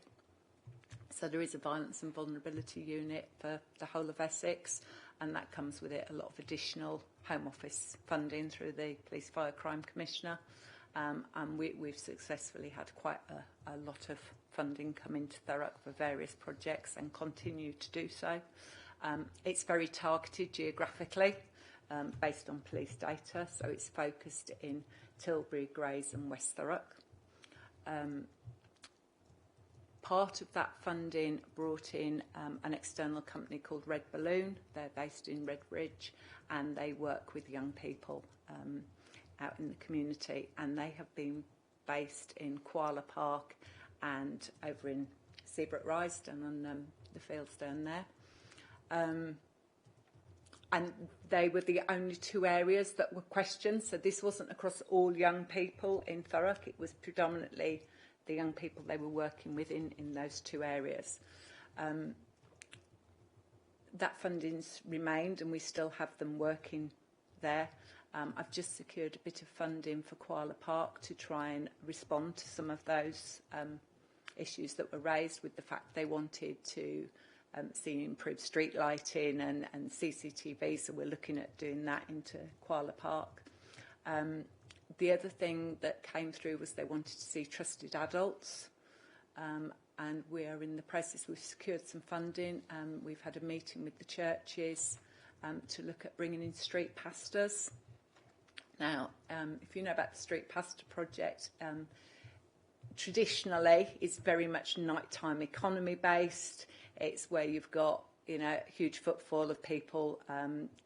So there is a violence and vulnerability unit for the whole of Essex, and that comes with it a lot of additional Home Office funding through the Police Fire Crime Commissioner. And we've successfully had quite a lot of funding come into Thurrock for various projects and continue to do so. It's very targeted geographically based on police data, so it's focused in Tilbury, Grays and West Thurrock. Part of that funding brought in an external company called Red Balloon. They're based in Redbridge and they work with young people out in the community, and they have been based in Koala Park and over in Seabrook Rise down on the fields down there. And they were the only 2 areas that were questioned, so this wasn't across all young people in Thurrock, it was predominantly the young people they were working with in those 2 areas. That funding's remained and we still have them working there. I've just secured a bit of funding for Koala Park to try and respond to some of those issues that were raised with the fact they wanted to see improved street lighting and CCTV, so we're looking at doing that into Koala Park. The other thing that came through was they wanted to see trusted adults, and we are in the process. We've secured some funding. We've had a meeting with the churches to look at bringing in street pastors. Now, if you know about the Street Pastor Project, traditionally it's very much nighttime economy based. It's where you've got, a huge footfall of people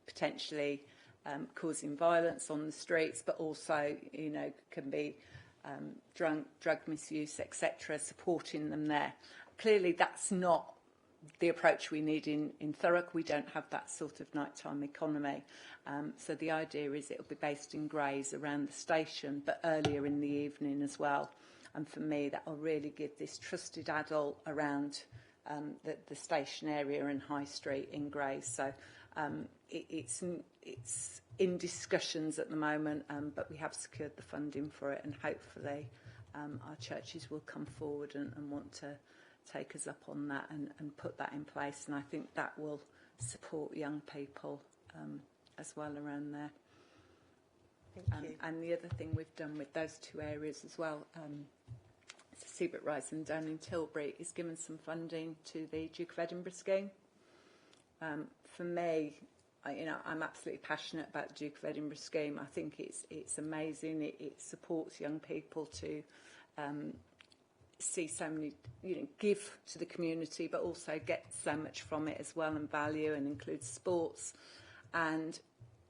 potentially causing violence on the streets, but also, can be drug misuse, etc., supporting them there. Clearly, that's not the approach we need in Thurrock. We don't have that sort of nighttime economy. So the idea is it'll be based in Grays around the station, but earlier in the evening as well. And for me, that will really give this trusted adult around the station area and High Street in Grays. So it's in discussions at the moment, but we have secured the funding for it, and hopefully our churches will come forward and want to take us up on that and put that in place. And I think that will support young people as well around there.
Thank you.
And the other thing we've done with those 2 areas as well, Seabrook Rise and down in Tilbury, is given some funding to the Duke of Edinburgh scheme. For me, I'm absolutely passionate about the Duke of Edinburgh scheme. I think it's amazing. It supports young people to see so many, give to the community, but also get so much from it as well, and value, and includes sports. And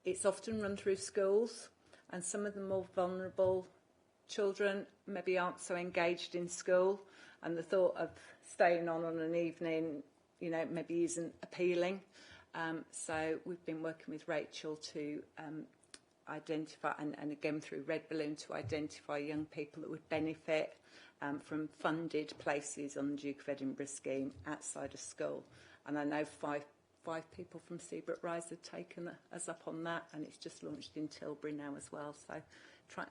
it's often run through schools, and some of the more vulnerable children maybe aren't so engaged in school, and the thought of staying on an evening, maybe isn't appealing. So we've been working with Rachel to identify, and again through Red Balloon, to identify young people that would benefit from funded places on the Duke of Edinburgh scheme outside of school. And I know five people from Seabrook Rise have taken us up on that, and it's just launched in Tilbury now as well. So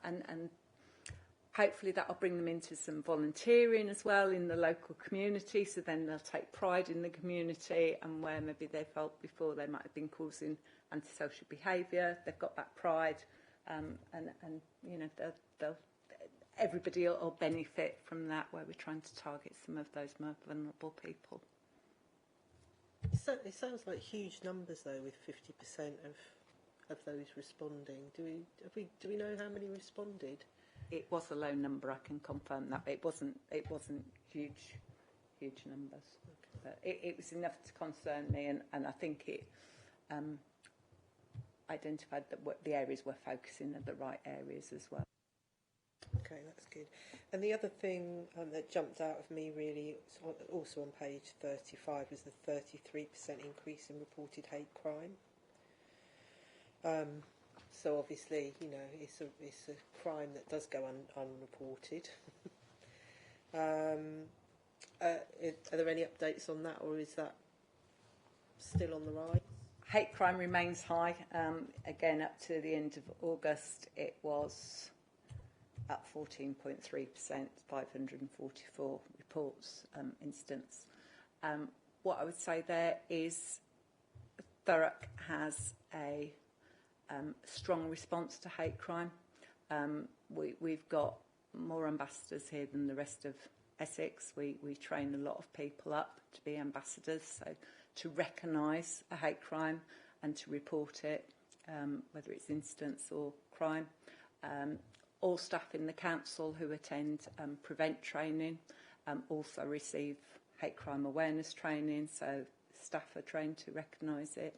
and hopefully that will bring them into some volunteering as well in the local community, so then they'll take pride in the community, and where maybe they felt before they might have been causing antisocial behaviour, they've got that pride, and they'll everybody will benefit from that, where we're trying to target some of those more vulnerable people.
So it sounds like huge numbers though, with 50% of those responding. Do we know how many responded?
It was a low number, I can confirm that, but it wasn't huge numbers. Okay. But it was enough to concern me, and I think identified that the areas we're focusing are the right areas as well.
Okay, that's good. And the other thing that jumped out of me really, also on page 35, was the 33% increase in reported hate crime. So obviously, you know, it's a crime that does go unreported. Are there any updates on that, or is that still on the rise?
Hate crime remains high. Again, up to the end of August, it was at 14.3%, 544 reports, incidents. What I would say there is Thurrock has a strong response to hate crime. We've got more ambassadors here than the rest of Essex. We train a lot of people up to be ambassadors, so to recognise a hate crime and to report it, whether it's incidents or crime. All staff in the council who attend prevent training also receive hate crime awareness training, so staff are trained to recognise it.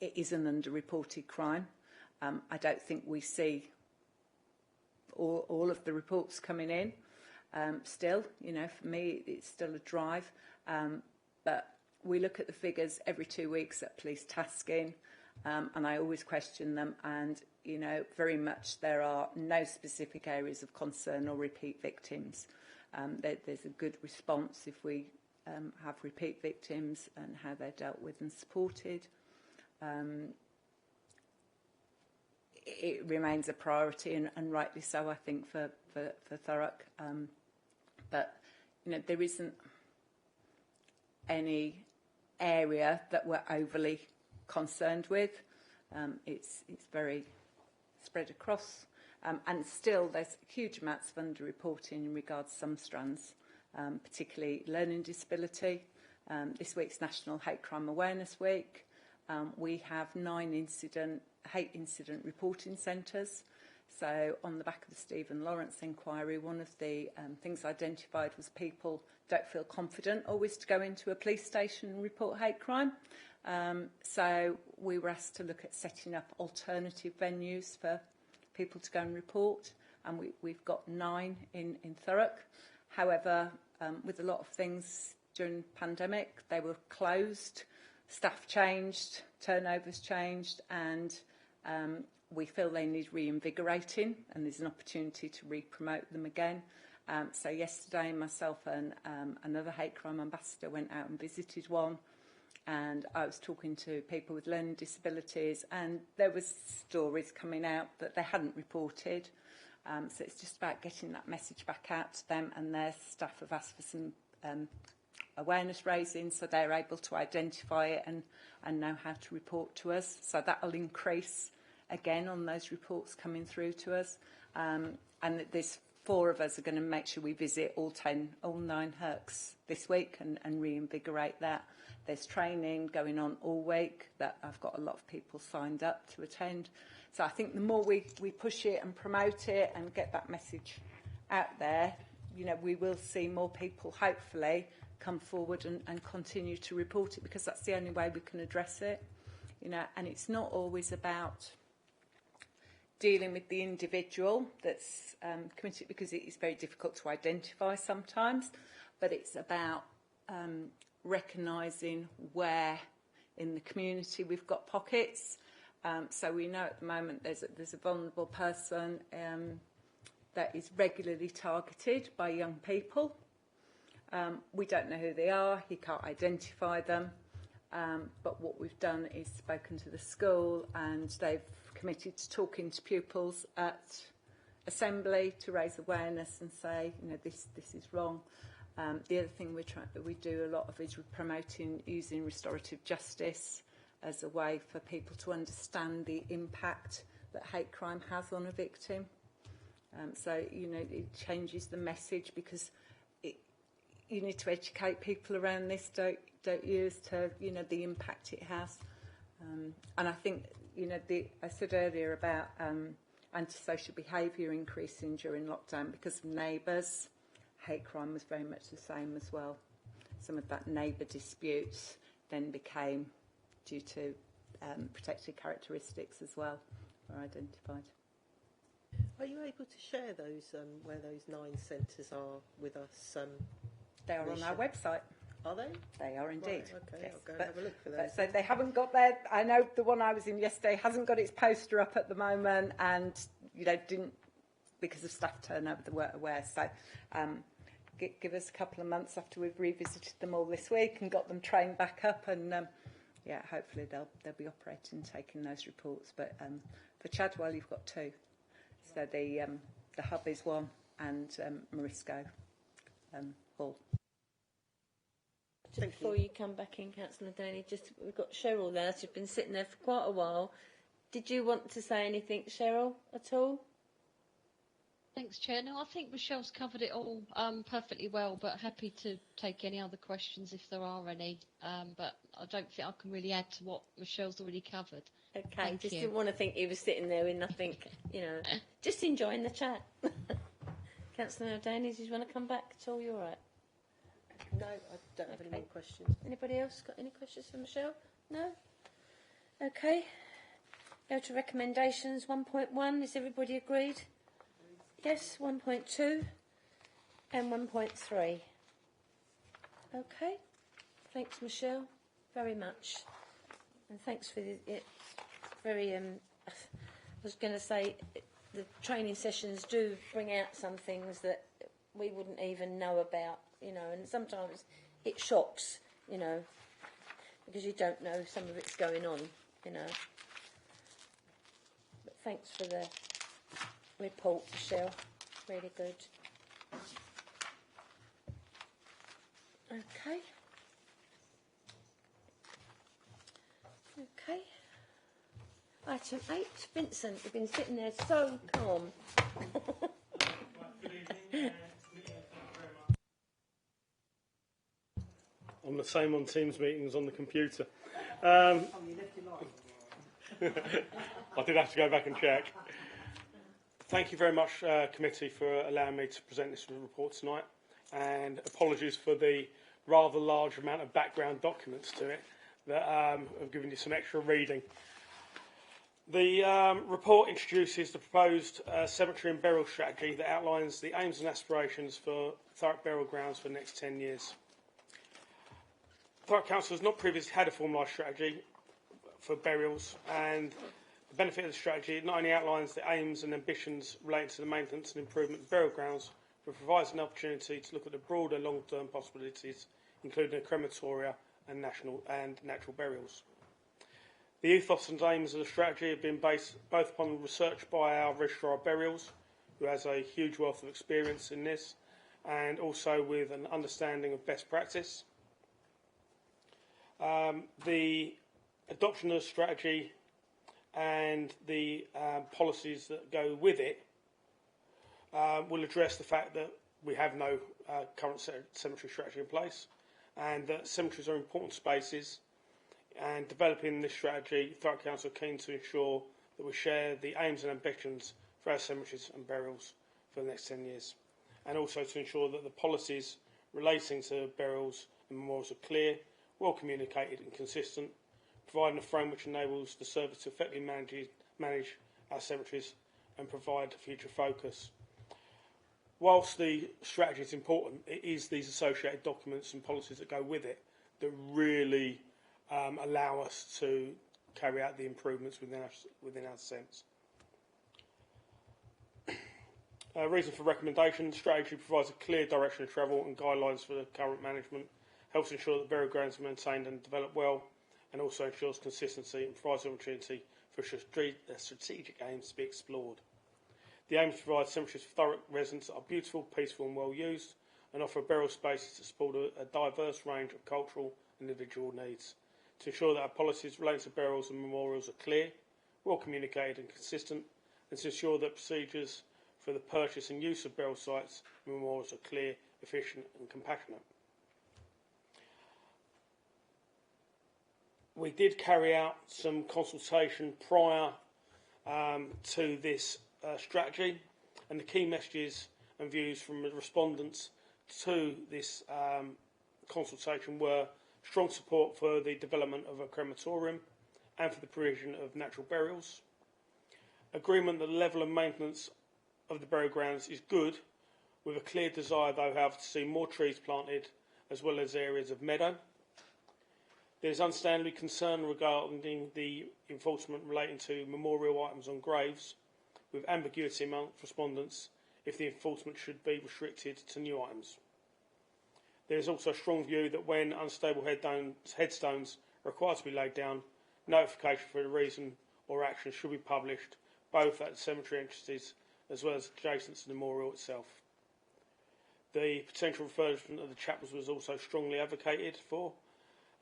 It is an underreported crime. I don't think we see all of the reports coming in. Still, you know, for me, it's still a drive. But we look at the figures every 2 weeks at police tasking, and I always question them. And, you know, very much there are no specific areas of concern or repeat victims. There's a good response if we have repeat victims and how they're dealt with and supported. It remains a priority, and rightly so, I think, for Thurrock. But, you know, there isn't any area that we're overly concerned with. It's very spread across. And still, there's huge amounts of underreporting in regards to some strands, particularly learning disability. This week's National Hate Crime Awareness Week. We have 9 hate incident reporting centres. So on the back of the Stephen Lawrence inquiry, one of the things identified was people don't feel confident always to go into a police station and report hate crime. So we were asked to look at setting up alternative venues for people to go and report, and we've got 9 in Thurrock. However, with a lot of things during the pandemic, they were closed, staff changed, turnovers changed, and we feel they need reinvigorating, and there's an opportunity to re-promote them again. So yesterday, myself and another hate crime ambassador went out and visited one, and I was talking to people with learning disabilities, and there was stories coming out that they hadn't reported. So it's just about getting that message back out to them, and their staff have asked for some awareness raising so they're able to identify it and know how to report to us. So that will increase again on those reports coming through to us. And there's 4 of us are going to make sure we visit all 9 Hercs this week and reinvigorate that. There's training going on all week that I've got a lot of people signed up to attend. So I think the more we push it and promote it and get that message out there, you know, we will see more people hopefully come forward and continue to report it, because that's the only way we can address it. You know, and it's not always about dealing with the individual that's committed, because it is very difficult to identify sometimes, but it's about recognising where in the community we've got pockets. So we know at the moment there's a vulnerable person that is regularly targeted by young people. We don't know who they are, he can't identify them, but what we've done is spoken to the school, and they've committed to talking to pupils at assembly to raise awareness and say, you know, this is wrong. The other thing we do a lot of is promoting using restorative justice as a way for people to understand the impact that hate crime has on a victim. So, you know, it changes the message, because you need to educate people around this, don't you, as to, you know, the impact it has. And I think, you know, I said earlier about antisocial behaviour increasing during lockdown because of neighbours. Hate crime was very much the same as well. Some of that neighbour disputes then became due to protected characteristics as well are identified.
Are you able to share those where those 9 centres are with us?
They are on our website.
Are they?
They are indeed.
Right, okay,
yes.
I'll go and have a look for those.
So they haven't got their. I know the one I was in yesterday hasn't got its poster up at the moment, and didn't because of staff turnover. They weren't aware. So give us a couple of months after we've revisited them all this week and got them trained back up, and hopefully they'll be operating and taking those reports. But for Chadwell, you've got 2. So the hub is one, and Morisco Hall.
Before you come back in, Councillor Daney, we've got Cheryl there. She's been sitting there for quite a while. Did you want to say anything, Cheryl, at all?
Thanks, Chair. No, I think Michelle's covered it all perfectly well, but happy to take any other questions if there are any. But I don't think I can really add to what Michelle's already covered.
Okay, didn't want to think he was sitting there with nothing, just enjoying the chat. Councillor Daney, did you want to come back at all? You're all right.
No, I don't have any more questions.
Anybody else got any questions for Michelle? No? Okay. Go to recommendations. 1.1, is everybody agreed? Yes, 1.2 and 1.3. Okay. Thanks, Michelle, very much. And thanks for the very, I was going to say, the training sessions do bring out some things that we wouldn't even know about, and sometimes it shocks, because you don't know some of it's going on, But thanks for the report, Michelle. Really good. Okay. Okay. Item 8, Vincent, you've been sitting there so calm.
I'm the same on Teams meetings on the computer. I did have to go back and check. Thank you very much, committee, for allowing me to present this report tonight, and apologies for the rather large amount of background documents to it that have given you some extra reading. The report introduces the proposed cemetery and burial strategy that outlines the aims and aspirations for Thurrock Burial Grounds for the next 10 years. Thurrock Council has not previously had a formalised strategy for burials, and the benefit of the strategy not only outlines the aims and ambitions related to the maintenance and improvement of burial grounds, but provides an opportunity to look at the broader long-term possibilities, including crematoria and natural burials. The ethos and aims of the strategy have been based both upon research by our Registrar of Burials, who has a huge wealth of experience in this, and also with an understanding of best practice. The adoption of the strategy and the policies that go with it will address the fact that we have no current cemetery strategy in place, and that cemeteries are important spaces, and developing this strategy, Thurrock Council are keen to ensure that we share the aims and ambitions for our cemeteries and burials for the next 10 years, and also to ensure that the policies relating to burials and memorials are clear, well communicated and consistent, providing a frame which enables the service to effectively manage our cemeteries and provide future focus. Whilst the strategy is important, it is these associated documents and policies that go with it that really allow us to carry out the improvements within our sense. Reason for recommendation: strategy provides a clear direction of travel and guidelines for the current management, helps ensure that burial grounds are maintained and developed well, and also ensures consistency and provides the opportunity for strategic aims to be explored. The aim is to provide cemeteries for Thurrock residents that are beautiful, peaceful and well used, and offer burial spaces to support a diverse range of cultural and individual needs. To ensure that our policies relating to burials and memorials are clear, well communicated and consistent, and to ensure that procedures for the purchase and use of burial sites and memorials are clear, efficient and compassionate. We did carry out some consultation prior to this strategy, and the key messages and views from the respondents to this consultation were strong support for the development of a crematorium and for the provision of natural burials. Agreement that the level of maintenance of the burial grounds is good, with a clear desire, though, however, to see more trees planted as well as areas of meadow. There is understandably concern regarding the enforcement relating to memorial items on graves, with ambiguity amongst respondents if the enforcement should be restricted to new items. There is also a strong view that when unstable headstones are required to be laid down, notification for the reason or action should be published, both at the cemetery entrances as well as adjacent to the memorial itself. The potential refurbishment of the chapels was also strongly advocated for,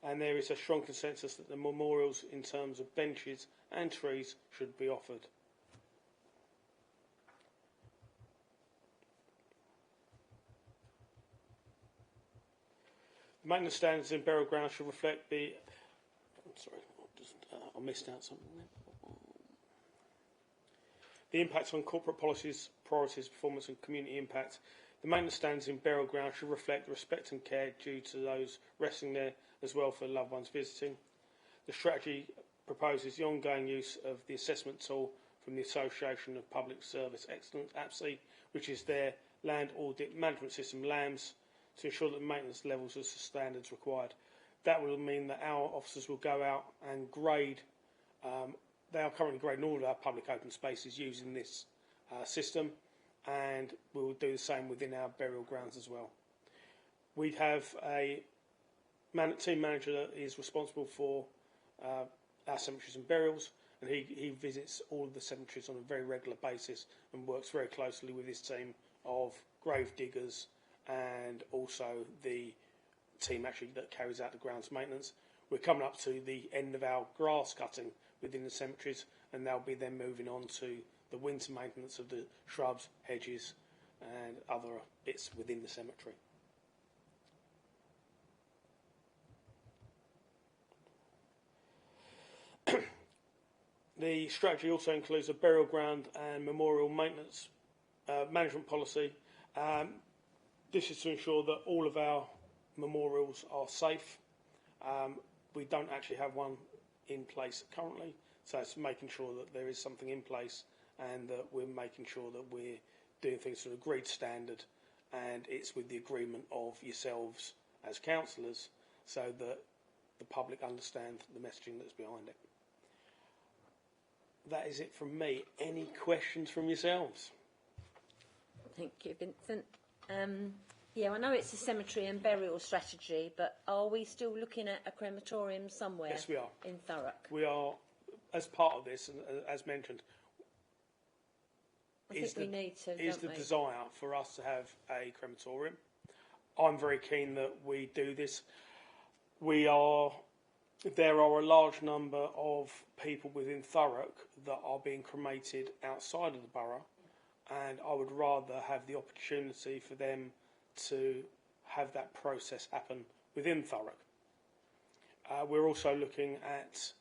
and there is a strong consensus that the memorials in terms of benches and trees should be offered. The maintenance standards in burial grounds should reflect the... I missed out something there. The impact on corporate policies, priorities, performance and community impact. The maintenance standards in burial grounds should reflect the respect and care due to those resting there, as well for loved ones visiting. The strategy proposes the ongoing use of the assessment tool from the Association of Public Service Excellence, APSI, which is their Land Audit Management System, LAMS, to ensure that the maintenance levels are the standards required. That will mean that our officers will go out and grade. They are currently grading all of our public open spaces using this system, and we will do the same within our burial grounds as well. We have a team manager that is responsible for our cemeteries and burials, and he visits all of the cemeteries on a very regular basis and works very closely with his team of grave diggers and also the team actually that carries out the grounds maintenance. We're coming up to the end of our grass cutting within the cemeteries, and they'll be then moving on to the winter maintenance of the shrubs, hedges and other bits within the cemetery. The strategy also includes a burial ground and memorial maintenance management policy. This is to ensure that all of our memorials are safe. We don't actually have one in place currently, so it's making sure that there is something in place and that we're making sure that we're doing things to an agreed standard, and it's with the agreement of yourselves as councillors so that the public understand the messaging that's behind it. That is it from me. Any questions from yourselves?
Thank you, Vincent. Yeah, I know it's a cemetery and burial strategy, but are we still looking at a crematorium somewhere?
Yes, we are.
In Thurrock?
We are, as part of this, and as mentioned,
I think we need to,
is the desire for us to have a crematorium. I'm very keen that we do this. There are a large number of people within Thurrock that are being cremated outside of the borough, and I would rather have the opportunity for them to have that process happen within Thurrock. We're also looking at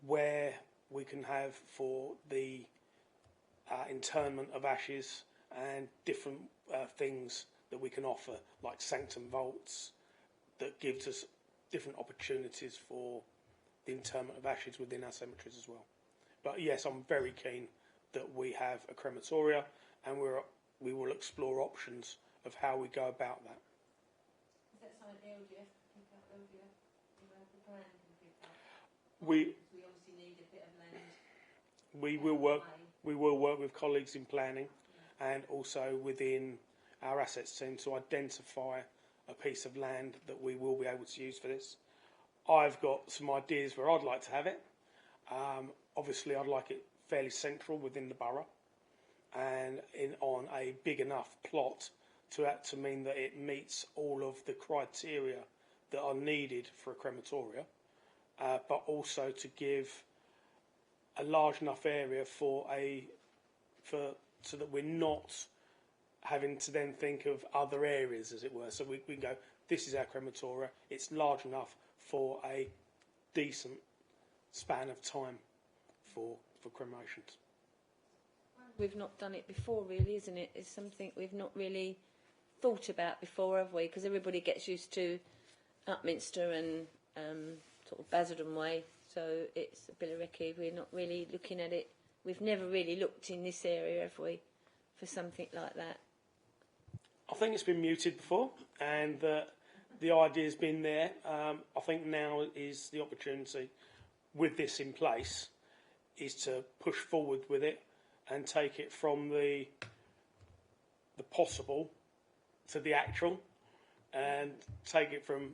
where we can have for the internment of ashes and different things that we can offer, like sanctum vaults, that gives us different opportunities for the internment of ashes within our cemeteries as well. But yes, I'm very keen that we have a crematoria, and we will explore options of how we go about that.
Is that something LGF can pick up? LGF, the plan can pick up?
We
obviously need a bit of land.
We will work with colleagues in planning, and also within our assets team to identify a piece of land that we will be able to use for this. I've got some ideas where I'd like to have it. Obviously, I'd like it fairly central within the borough, and on a big enough plot to mean that it meets all of the criteria that are needed for a crematoria, but also to give a large enough area so that we're not having to then think of other areas, as it were. So we can go, this is our crematoria, it's large enough for a decent span of time for cremations.
We've not done it before, really, isn't it? It's something we've not really thought about before, have we? Because everybody gets used to Upminster and sort of Basildon Way, So it's a billericay. We're not really looking at it. We've never really looked in this area, have we, for something like that?
I think it's been muted before, and the idea's been there. I think now is the opportunity, with this in place, is to push forward with it and take it from the possible to the actual, and take it from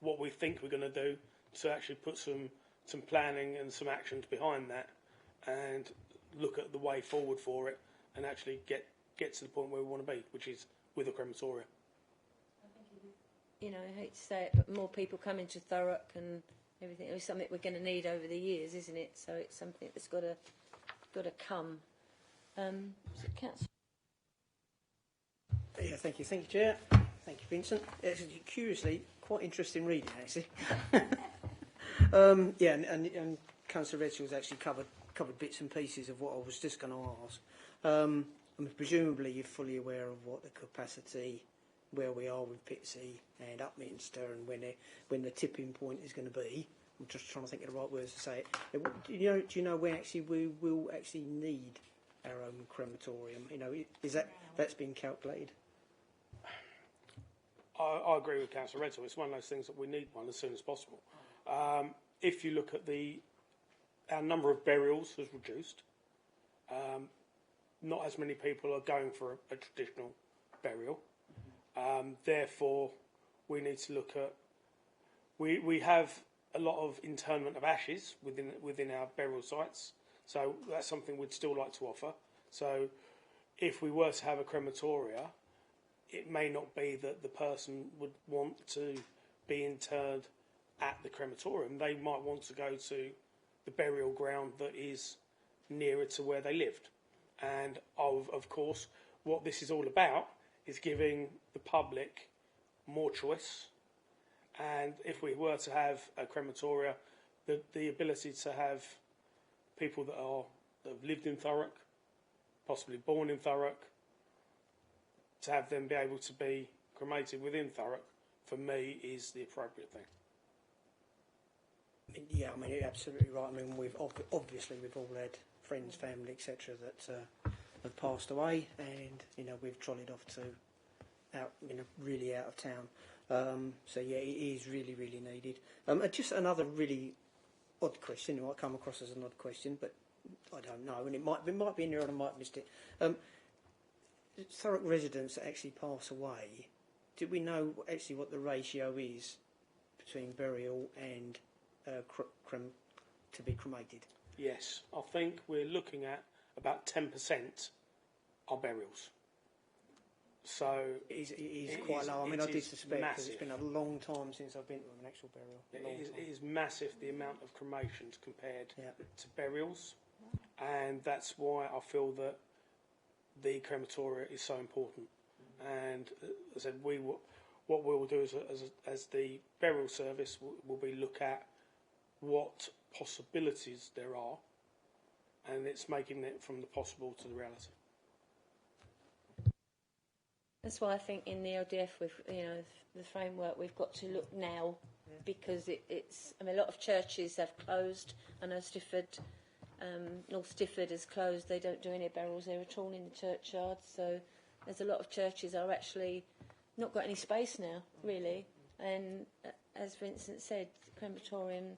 what we think we're going to do to actually put some planning and some actions behind that, and look at the way forward for it, and actually get to the point where we want to be, which is with a crematorium.
You know, I hate to say it, but more people coming to Thurrock and everything. It's something we're going to need over the years, isn't it? So it's something that's got to come. Is it Councillor?
Yeah, thank you, Chair. Thank you, Vincent. It's curiously quite interesting reading, actually. And Councillor Redshaw's actually covered bits and pieces of what I was just going to ask. I mean, presumably you're fully aware of what the capacity, where we are with Pitsea and Upminster, and when the tipping point is going to be. I'm just trying to think of the right words to say it. Do you know when actually we will actually need our own crematorium? You know, is that's been calculated?
I agree with Councillor Redsaw. It's one of those things that we need one as soon as possible. If you look at our number of burials has reduced. Not as many people are going for a traditional burial. Therefore, we need to look at. We have a lot of internment of ashes within our burial sites, so that's something we'd still like to offer. So, if we were to have a crematoria, it may not be that the person would want to be interred at the crematorium. They might want to go to the burial ground that is nearer to where they lived. And of course, what this is all about is giving the public more choice. And if we were to have a crematoria, the ability to have people that have lived in Thurrock, possibly born in Thurrock, to have them be able to be cremated within Thurrock, for me, is the appropriate thing.
Yeah, I mean, you're absolutely right. I mean, we've all had friends, family, etc. that have passed away, and we've trolleyed off to really out of town. So yeah, it is really, really needed. Just another really odd question. It might come across as an odd question, but I don't know, and it might be in there, and I might have missed it. Thurrock residents that actually pass away, do we know actually what the ratio is between burial and to be cremated?
Yes, I think we're looking at about 10% are burials. So
it is quite low. I mean, I did suspect, because it's been a long time since I've been to an actual burial.
It is massive, the amount of cremations compared to burials, and that's why I feel that the crematoria is so important. And as I said, what we will do as the burial service will be look at what possibilities there are, and it's making it from the possible to the reality.
That's why I think in the LDF, with the framework, we've got to look now, because it's. I mean, a lot of churches have closed. I know North Stifford has closed. They don't do any burials there at all in the churchyards. So there's a lot of churches are actually not got any space now, really. And as Vincent said, the crematorium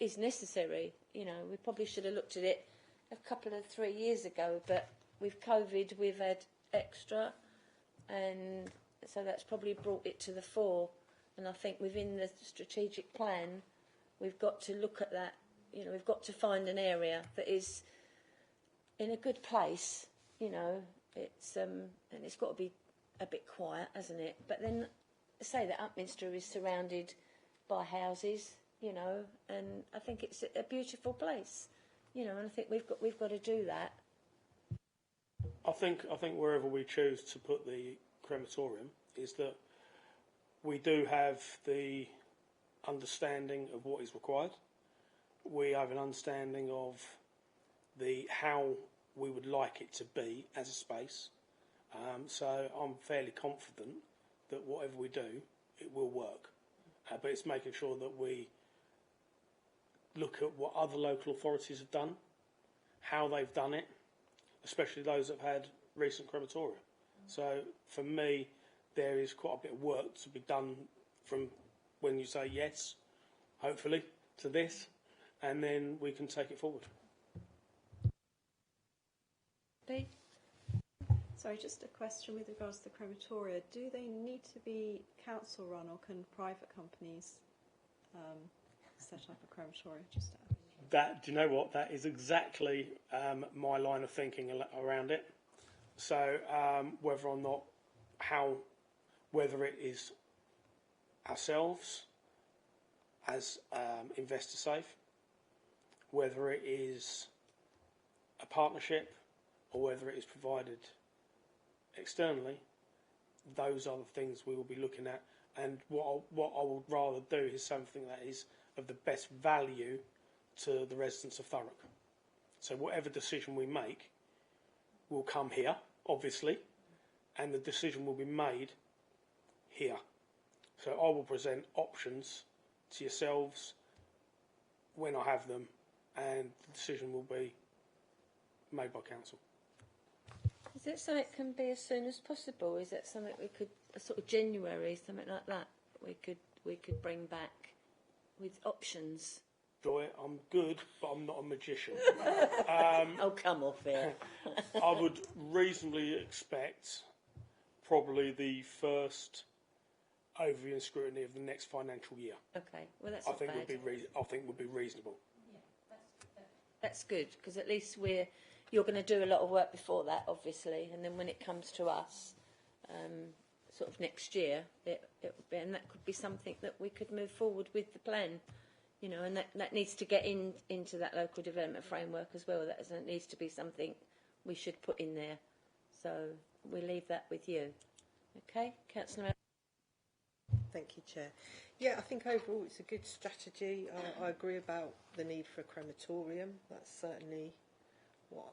is necessary. We probably should have looked at it a couple of 3 years ago, but with COVID, we've had extra. And so that's probably brought it to the fore. And I think within the strategic plan, we've got to look at that. We've got to find an area that is in a good place. It's and it's got to be a bit quiet, hasn't it? But then say that Upminster is surrounded by houses, and I think it's a beautiful place, and I think we've got to do that.
I think wherever we choose to put the crematorium is that we do have the understanding of what is required. We have an understanding of how we would like it to be as a space. So I'm fairly confident that whatever we do, it will work. But it's making sure that look at what other local authorities have done, how they've done it, especially those that have had recent crematoria. So for me, there is quite a bit of work to be done from when you say yes, hopefully, to this, and then we can take it forward.
Lee?
Sorry, just a question with regards to the crematoria. Do they need to be council run, or can private companies set up a crematoria? Just
That, do you know what? That is exactly my line of thinking around it. So whether or not, whether it is ourselves as investor safe, whether it is a partnership, or whether it is provided externally, those are the things we will be looking at. And what I would rather do is something that is of the best value to the residents of Thurrock. So whatever decision we make will come here, obviously, and the decision will be made here. So I will present options to yourselves when I have them, and the decision will be made by council.
Is it something that can be as soon as possible? Is that something we could, a sort of January, something like that, we could bring back with options?
Joy, I'm good, but I'm not a magician.
Oh, come off here.
I would reasonably expect probably the first overview and scrutiny of the next financial year.
Okay, well that's
I
not
think
bad.
would be reasonable.
That's good, because at least you're going to do a lot of work before that, obviously, and then when it comes to us, sort of next year, it would be, and that could be something that we could move forward with the plan, you know, and that needs to get into that local development framework as well. That needs to be something we should put in there. So we'll leave that with you. Okay, Councillor.
Thank you, Chair. Yeah, I think overall it's a good strategy. I agree about the need for a crematorium. That's certainly what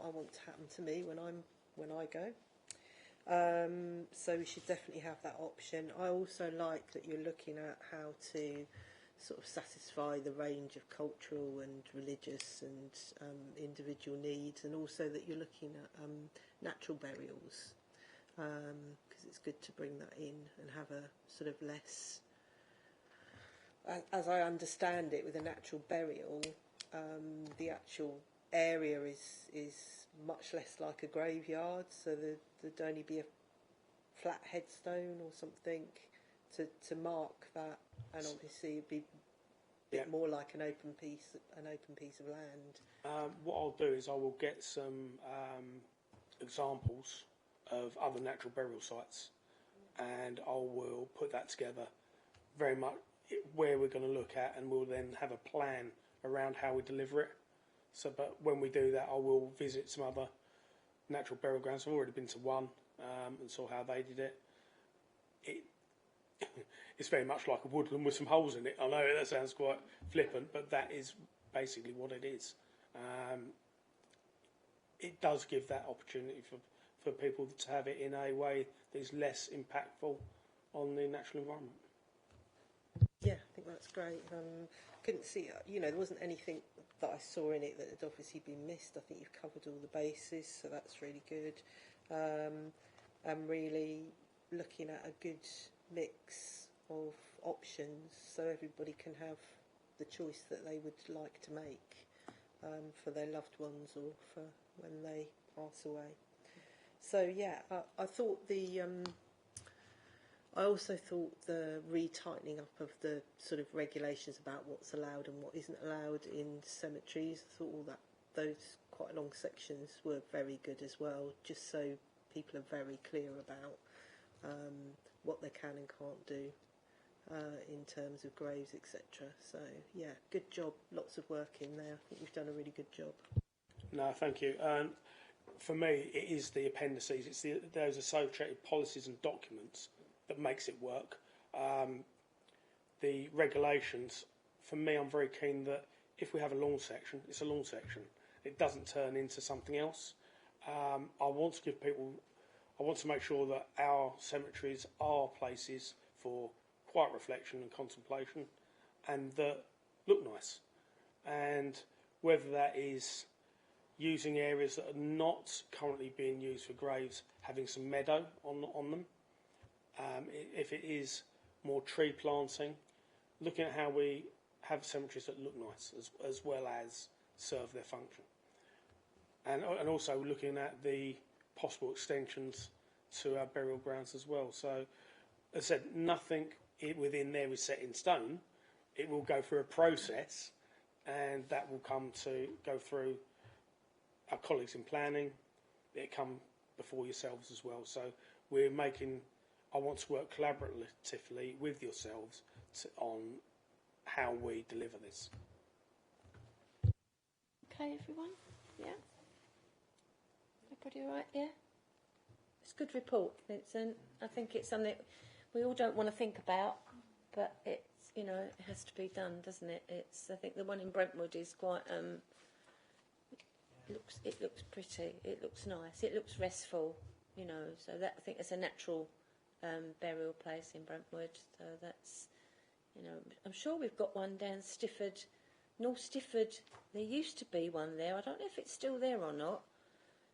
I want to happen to me when I go. So we should definitely have that option. I also like that you're looking at how to sort of satisfy the range of cultural and religious and individual needs, and also that you're looking at natural burials, because it's good to bring that in and have a sort of less, as I understand it, with a natural burial, the actual area is much less like a graveyard, so there'd only be a flat headstone or something to mark that, and obviously it'd be a bit more like an open piece of land.
What I'll do is I will get some examples of other natural burial sites, and I will put that together very much where we're going to look at, and we'll then have a plan around how we deliver it. So, but when we do that, I will visit some other natural burial grounds. I've already been to one and saw how they did it. It's very much like a woodland with some holes in it. I know that sounds quite flippant, but that is basically what it is. It does give that opportunity for people to have it in a way that is less impactful on the natural environment.
Yeah, I think that's great. Couldn't see, there wasn't anything that I saw in it that had obviously been missed. I think you've covered all the bases, so that's really good. I'm really looking at a good mix of options so everybody can have the choice that they would like to make for their loved ones or for when they pass away. So yeah, I also thought the retightening up of the sort of regulations about what's allowed and what isn't allowed in cemeteries, I thought those quite long sections were very good as well, just so people are very clear about what they can and can't do in terms of graves, etc. So yeah, good job, lots of work in there. I think you've done a really good job.
No, thank you. For me, it is the appendices. It's those associated policies and documents that makes it work. The regulations, for me, I'm very keen that if we have a long section, it's a long section. It doesn't turn into something else. I want to make sure that our cemeteries are places for quiet reflection and contemplation, and that look nice. And whether that is using areas that are not currently being used for graves, having some meadow on them. If it is more tree planting, looking at how we have cemeteries that look nice as well as serve their function. And also looking at the possible extensions to our burial grounds as well. So, as I said, nothing within there is set in stone. It will go through a process, and that will go through our colleagues in planning. It come before yourselves as well. So I want to work collaboratively with yourselves on how we deliver this.
Okay, everyone? Yeah? Everybody all right? Yeah? It's a good report, Vincent. I think it's something we all don't want to think about, but it's, it has to be done, doesn't it? I think the one in Brentwood is quite, it looks pretty, it looks nice, it looks restful, so I think it's a natural burial place in Brentwood, so that's, I'm sure we've got one down Stifford, North Stifford. There used to be one there. I don't know if it's still there or not.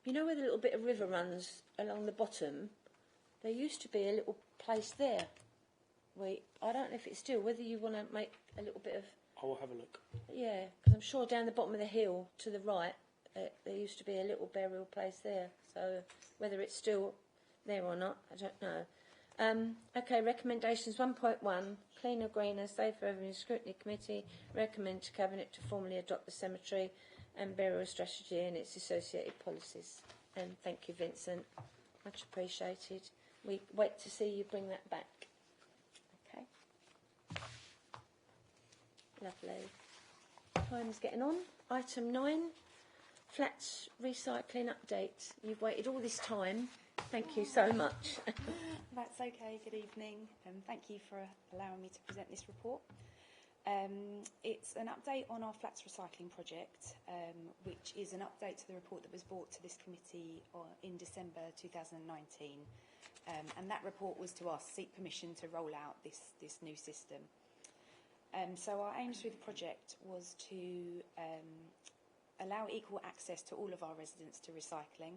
Where the little bit of river runs along the bottom? There used to be a little place there. I don't know if it's still, whether you want to make a little bit of...
I will have a look.
Yeah, because I'm sure down the bottom of the hill to the right, there used to be a little burial place there. So whether it's still there or not, I don't know. Okay, recommendations 1.1, Cleaner, Greener, Safer Avenue Scrutiny Committee recommend to Cabinet to formally adopt the cemetery and burial strategy and its associated policies. And thank you, Vincent. Much appreciated. We wait to see you bring that back. Okay. Lovely. Time's getting on. Item 9, flats recycling update. You've waited all this time. Thank you so much.
That's okay. Good evening. Thank you for allowing me to present this report. It's an update on our flats recycling project, which is an update to the report that was brought to this committee in December 2019. And that report was to seek permission to roll out this new system. So our aims with the project was to allow equal access to all of our residents to recycling,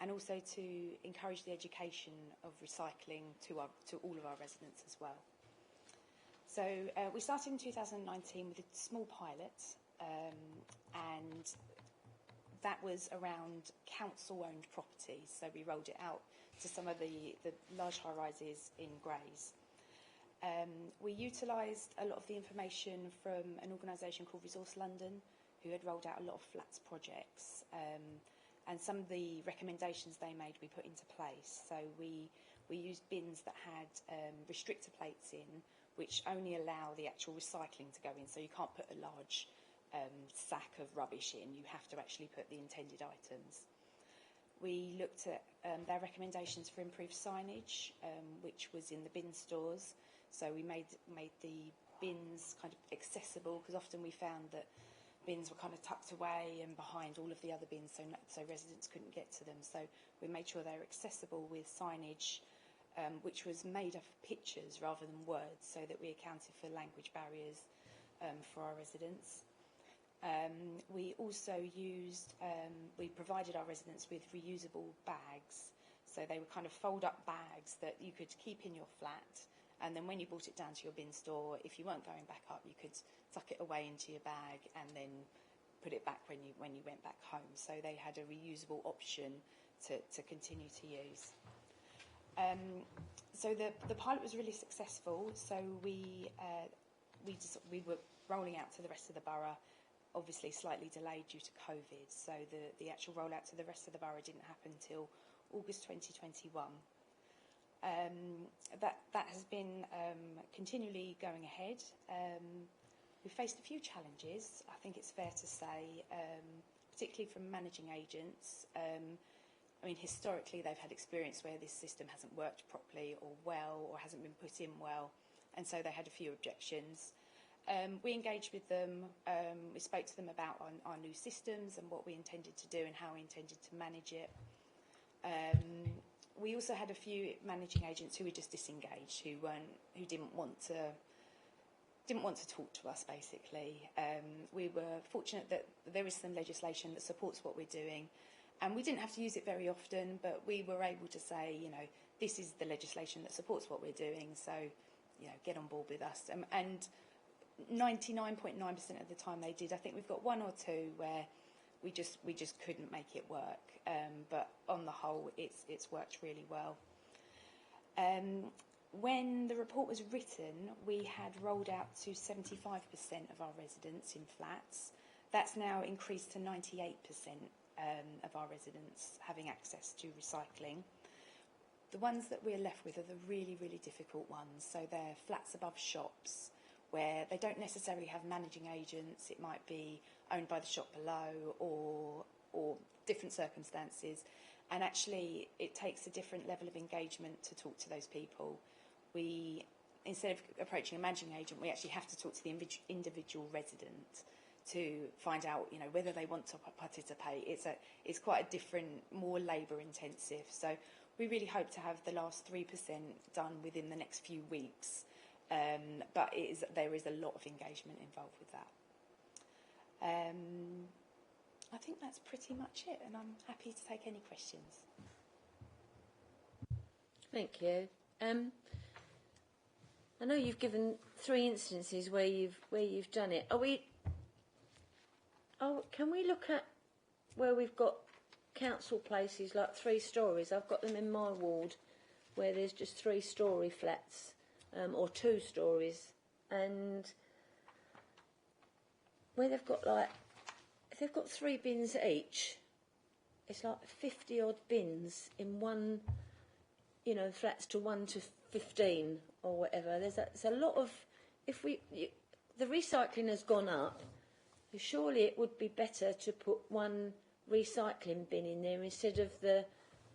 and also to encourage the education of recycling to all of our residents as well. So we started in 2019 with a small pilot, and that was around council-owned properties. So we rolled it out to some of the large high-rises in Grays. We utilised a lot of the information from an organisation called Resource London, who had rolled out a lot of flats projects. And some of the recommendations they made we put into place. So we used bins that had restrictor plates in, which only allow the actual recycling to go in. So you can't put a large sack of rubbish in. You have to actually put the intended items. We looked at their recommendations for improved signage, which was in the bin stores. So we made the bins kind of accessible, because often we found that bins were kind of tucked away and behind all of the other bins, so residents couldn't get to them. So we made sure they were accessible with signage, which was made of pictures rather than words, so that we accounted for language barriers for our residents. We also we provided our residents with reusable bags. So they were kind of fold-up bags that you could keep in your flat, and then when you brought it down to your bin store, if you weren't going back up, you could tuck it away into your bag and then put it back when you went back home. So they had a reusable option to continue to use. So the pilot was really successful. So we were rolling out to the rest of the borough, obviously slightly delayed due to COVID. So the actual rollout to the rest of the borough didn't happen until August 2021. That has been continually going ahead. We faced a few challenges, I think it's fair to say, particularly from managing agents. I mean, historically, they've had experience where this system hasn't worked properly or well, or hasn't been put in well, and so they had a few objections. We engaged with them, we spoke to them about our new systems and what we intended to do and how we intended to manage it. We also had a few managing agents who were just disengaged, who didn't want to didn't want to talk to us, basically. We were fortunate that there is some legislation that supports what we're doing, and we didn't have to use it very often, but we were able to say, you know, this is the legislation that supports what we're doing, so, you know, get on board with us. And 99.9% of the time they did. I think we've got one or two where we just couldn't make it work, but on the whole, it's worked really well. When the report was written, we had rolled out to 75% of our residents in flats. That's now increased to 98% of our residents having access to recycling. The ones that we're left with are the really, really difficult ones. So they're flats above shops where they don't necessarily have managing agents. It might be owned by the shop below or different circumstances. And actually, it takes a different level of engagement to talk to those people. We, instead of approaching a managing agent, we actually have to talk to the individual resident to find out, you know, whether they want to participate. It's quite a different, more labour intensive. So we really hope to have the last 3% done within the next few weeks. But there is a lot of engagement involved with that. I think that's pretty much it, and I'm happy to take any questions.
Thank you. I know you've given 3 instances where you've done it. Can we look at where we've got council places like 3 stories? I've got them in my ward where there's just 3-storey flats, or 2 stories, and where they've got if they've got 3 bins each, it's like 50 odd bins in one, you know, flats to 1 to 15 or whatever. There's a lot of, the recycling has gone up, surely it would be better to put 1 recycling bin in there instead of the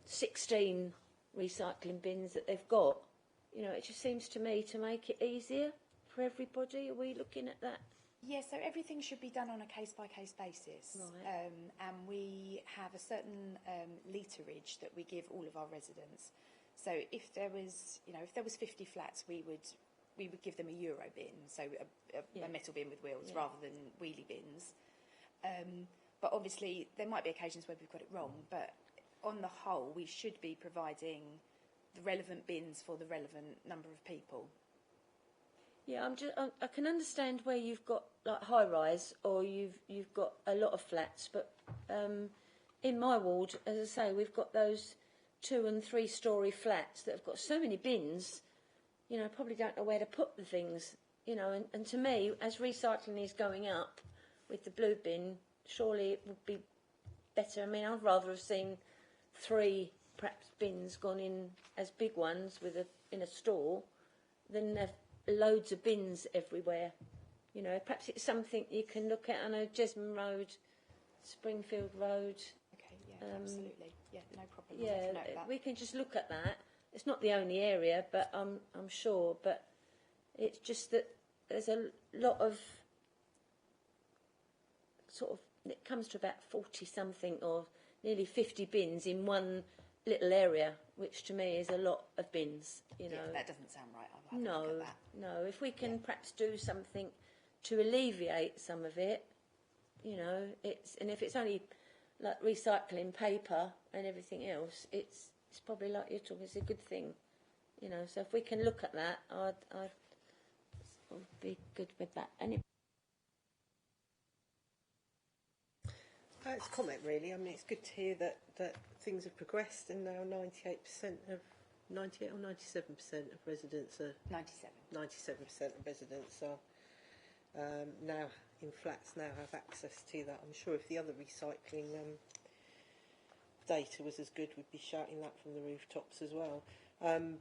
16 recycling bins that they've got. You know, it just seems to me to make it easier for everybody. Are we looking at that?
Yeah, so everything should be done on a case-by-case basis.
Right.
And we have a certain literage that we give all of our residents. So if there was, you know, if there was 50 flats, we would give them a Euro bin, so a metal bin with wheels rather than wheelie bins. But obviously there might be occasions where we've got it wrong, but on the whole we should be providing the relevant bins for the relevant number of people.
Yeah, I can understand where you've got like high rise or you've got a lot of flats, but in my ward, as I say, we've got those 2 and 3 story flats that have got so many bins. You know, probably don't know where to put the things. You know, and to me, as recycling is going up with the blue bin, surely it would be better. I mean, I'd rather have seen 3 perhaps bins gone in as big ones in a store than have loads of bins everywhere. You know, perhaps it's something you can look at. I know Jesmond Road, Springfield Road.
Okay, yeah, absolutely. Yeah, no problem.
Yeah, we can just look at that. It's not the only area, but I'm sure. But it's just that there's a lot of sort of, it comes to about 40-something or nearly 50 bins in one little area, which to me is a lot of bins. You know,
yeah, that doesn't sound right. I'll have a look at that.
No. If we can perhaps do something to alleviate some of it, you know, and if it's only like recycling paper and everything else, it's probably like you're talking. It's a good thing, you know. So if we can look at that, I'd be good with that.
It's a comment, really. I mean, it's good to hear that things have progressed, and now 98% of 98 or 97% of residents are 97% of residents are now in flats. Now have access to that. I'm sure if the other recycling data was as good, we'd be shouting that from the rooftops as well.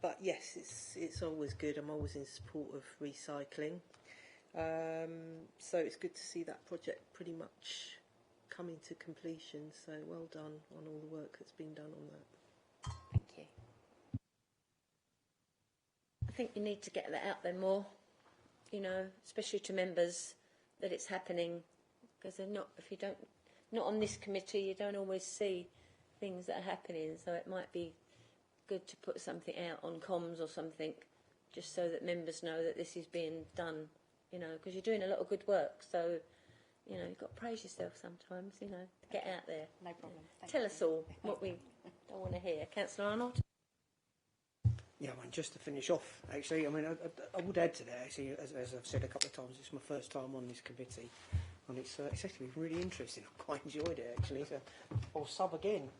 But yes, it's always good. I'm always in support of recycling. So it's good to see that project pretty much coming to completion, so well done on all the work that's been done on that.
Thank you.
I think you need to get that out there more, you know, especially to members, that it's happening, because they're not, if you don't, not on this committee, you don't always see things that are happening, so it might be good to put something out on comms or something, just so that members know that this is being done, you know, because you're doing a lot of good work. So, you know, you've got to praise yourself sometimes, you know, to get out there.
No problem.
Tell us all what we don't want to hear. Councillor Arnold?
Yeah, I mean, just to finish off, actually, I mean, I would add to that, actually, as I've said a couple of times, it's my first time on this committee, and it's actually been really interesting. I've quite enjoyed it, actually, so I'll sub again.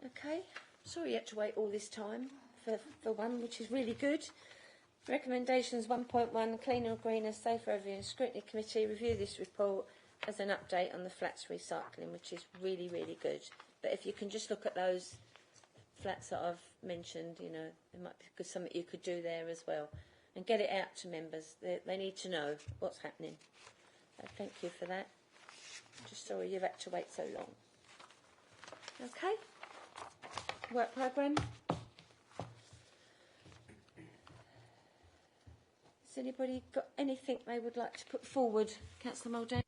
Okay. Sorry you had to wait all this time for one, which is really good. Recommendations 1.1, Cleaner, Greener, Safer Review and Scrutiny Committee review this report as an update on the flats recycling, which is really, really good. But if you can just look at those flats that I've mentioned, you know, there might be something you could do there as well. And get it out to members. They need to know what's happening. So thank you for that. Just sorry you've had to wait so long. Okay. Work programme. Has anybody got anything they would like to put forward? Councillor Muldoon?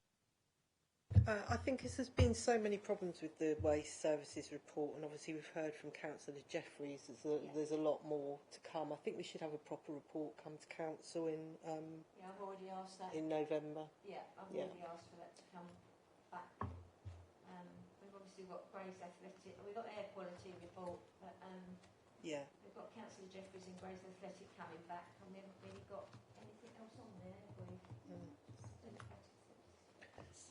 I think there's been so many problems with the Waste Services report, and obviously we've heard from Councillor Jeffreys there's a lot more to come. I think we should have a proper report come to Council in
Yeah, I've already asked that.
in November.
Yeah, I've already asked for that to come back. We've obviously got Grace Athletic, we've got air quality report, but
Yeah.
we've got Councillor Jeffreys and Grace Athletic coming back, and we haven't really got anything else on there, have we?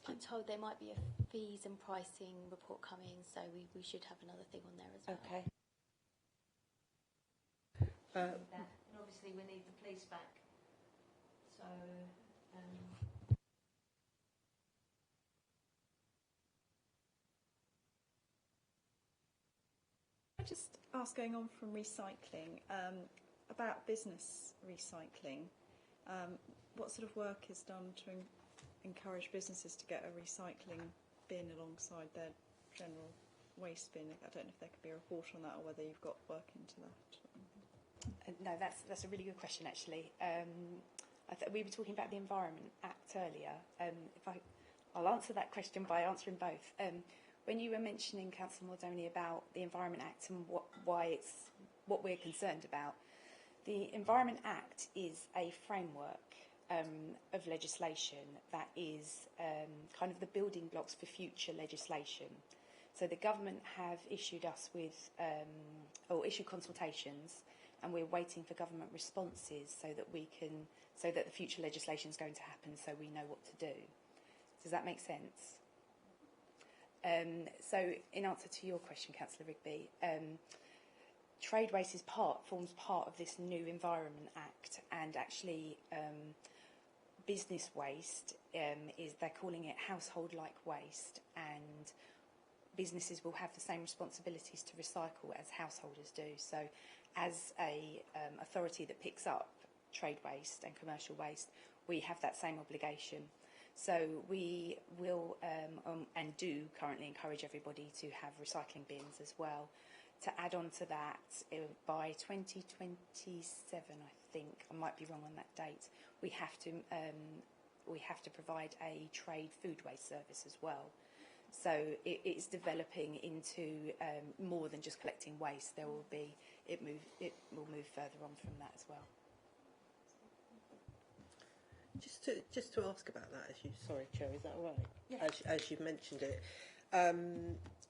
I'm told there might be a fees and pricing report coming, so we should have another thing on there as well.
Okay. And obviously we need the police back. So,
I just ask, going on from recycling, about business recycling. What sort of work is done to encourage businesses to get a recycling bin alongside their general waste bin? I don't know if there could be a report on that, or whether you've got work into that.
No, that's a really good question, actually. We were talking about the Environment Act earlier. I'll answer that question by answering both. When you were mentioning, Councillor Maldoni, about the Environment Act and what we're concerned about, the Environment Act is a framework of legislation that is kind of the building blocks for future legislation. So the government have issued us with, or issued consultations, and we're waiting for government responses so that the future legislation is going to happen, so we know what to do. Does that make sense? So in answer to your question, Councillor Rigby, trade waste forms part of this new Environment Act, and actually business waste they're calling it household-like waste, and businesses will have the same responsibilities to recycle as householders do. So as a authority that picks up trade waste and commercial waste, we have that same obligation. So we will and do currently encourage everybody to have recycling bins as well. To add on to that, by 2027, I think, I might be wrong on that date, we have to provide a trade food waste service as well. So it's developing into more than just collecting waste. It will move further on from that as well.
Just to ask about that, sorry, Chair, is that all right?
Yes.
As you've mentioned it,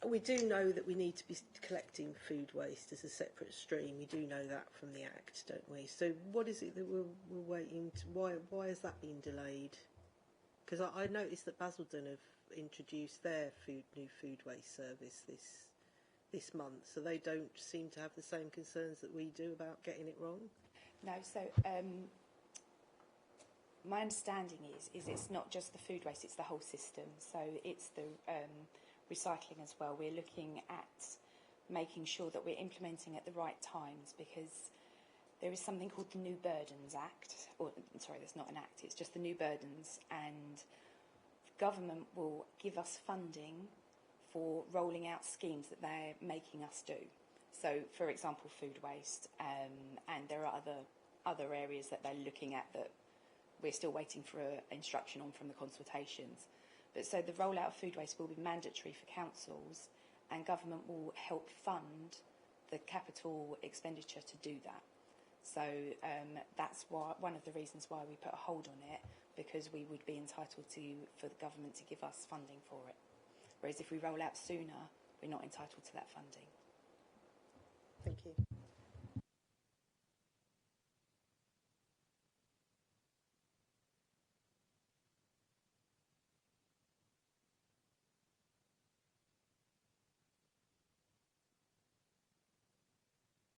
we do know that we need to be collecting food waste as a separate stream. We do know that from the Act, don't we? So what is it that we're waiting to? Why has that been delayed? Because I noticed that Basildon have introduced their new food waste service this month, so they don't seem to have the same concerns that we do about getting it wrong.
No, so my understanding is it's not just the food waste, it's the whole system. So it's the recycling as well. We're looking at making sure that we're implementing at the right times, because there is something called the New Burdens Act, there's not an act, it's just the New Burdens, and government will give us funding for rolling out schemes that they're making us do. So, for example, food waste, and there are other areas that they're looking at that we're still waiting for instruction on from the consultations. But so the rollout of food waste will be mandatory for councils, and government will help fund the capital expenditure to do that. So that's why, one of the reasons why we put a hold on it, because we would be entitled for the government to give us funding for it. Whereas if we roll out sooner, we're not entitled to that funding.
Thank you.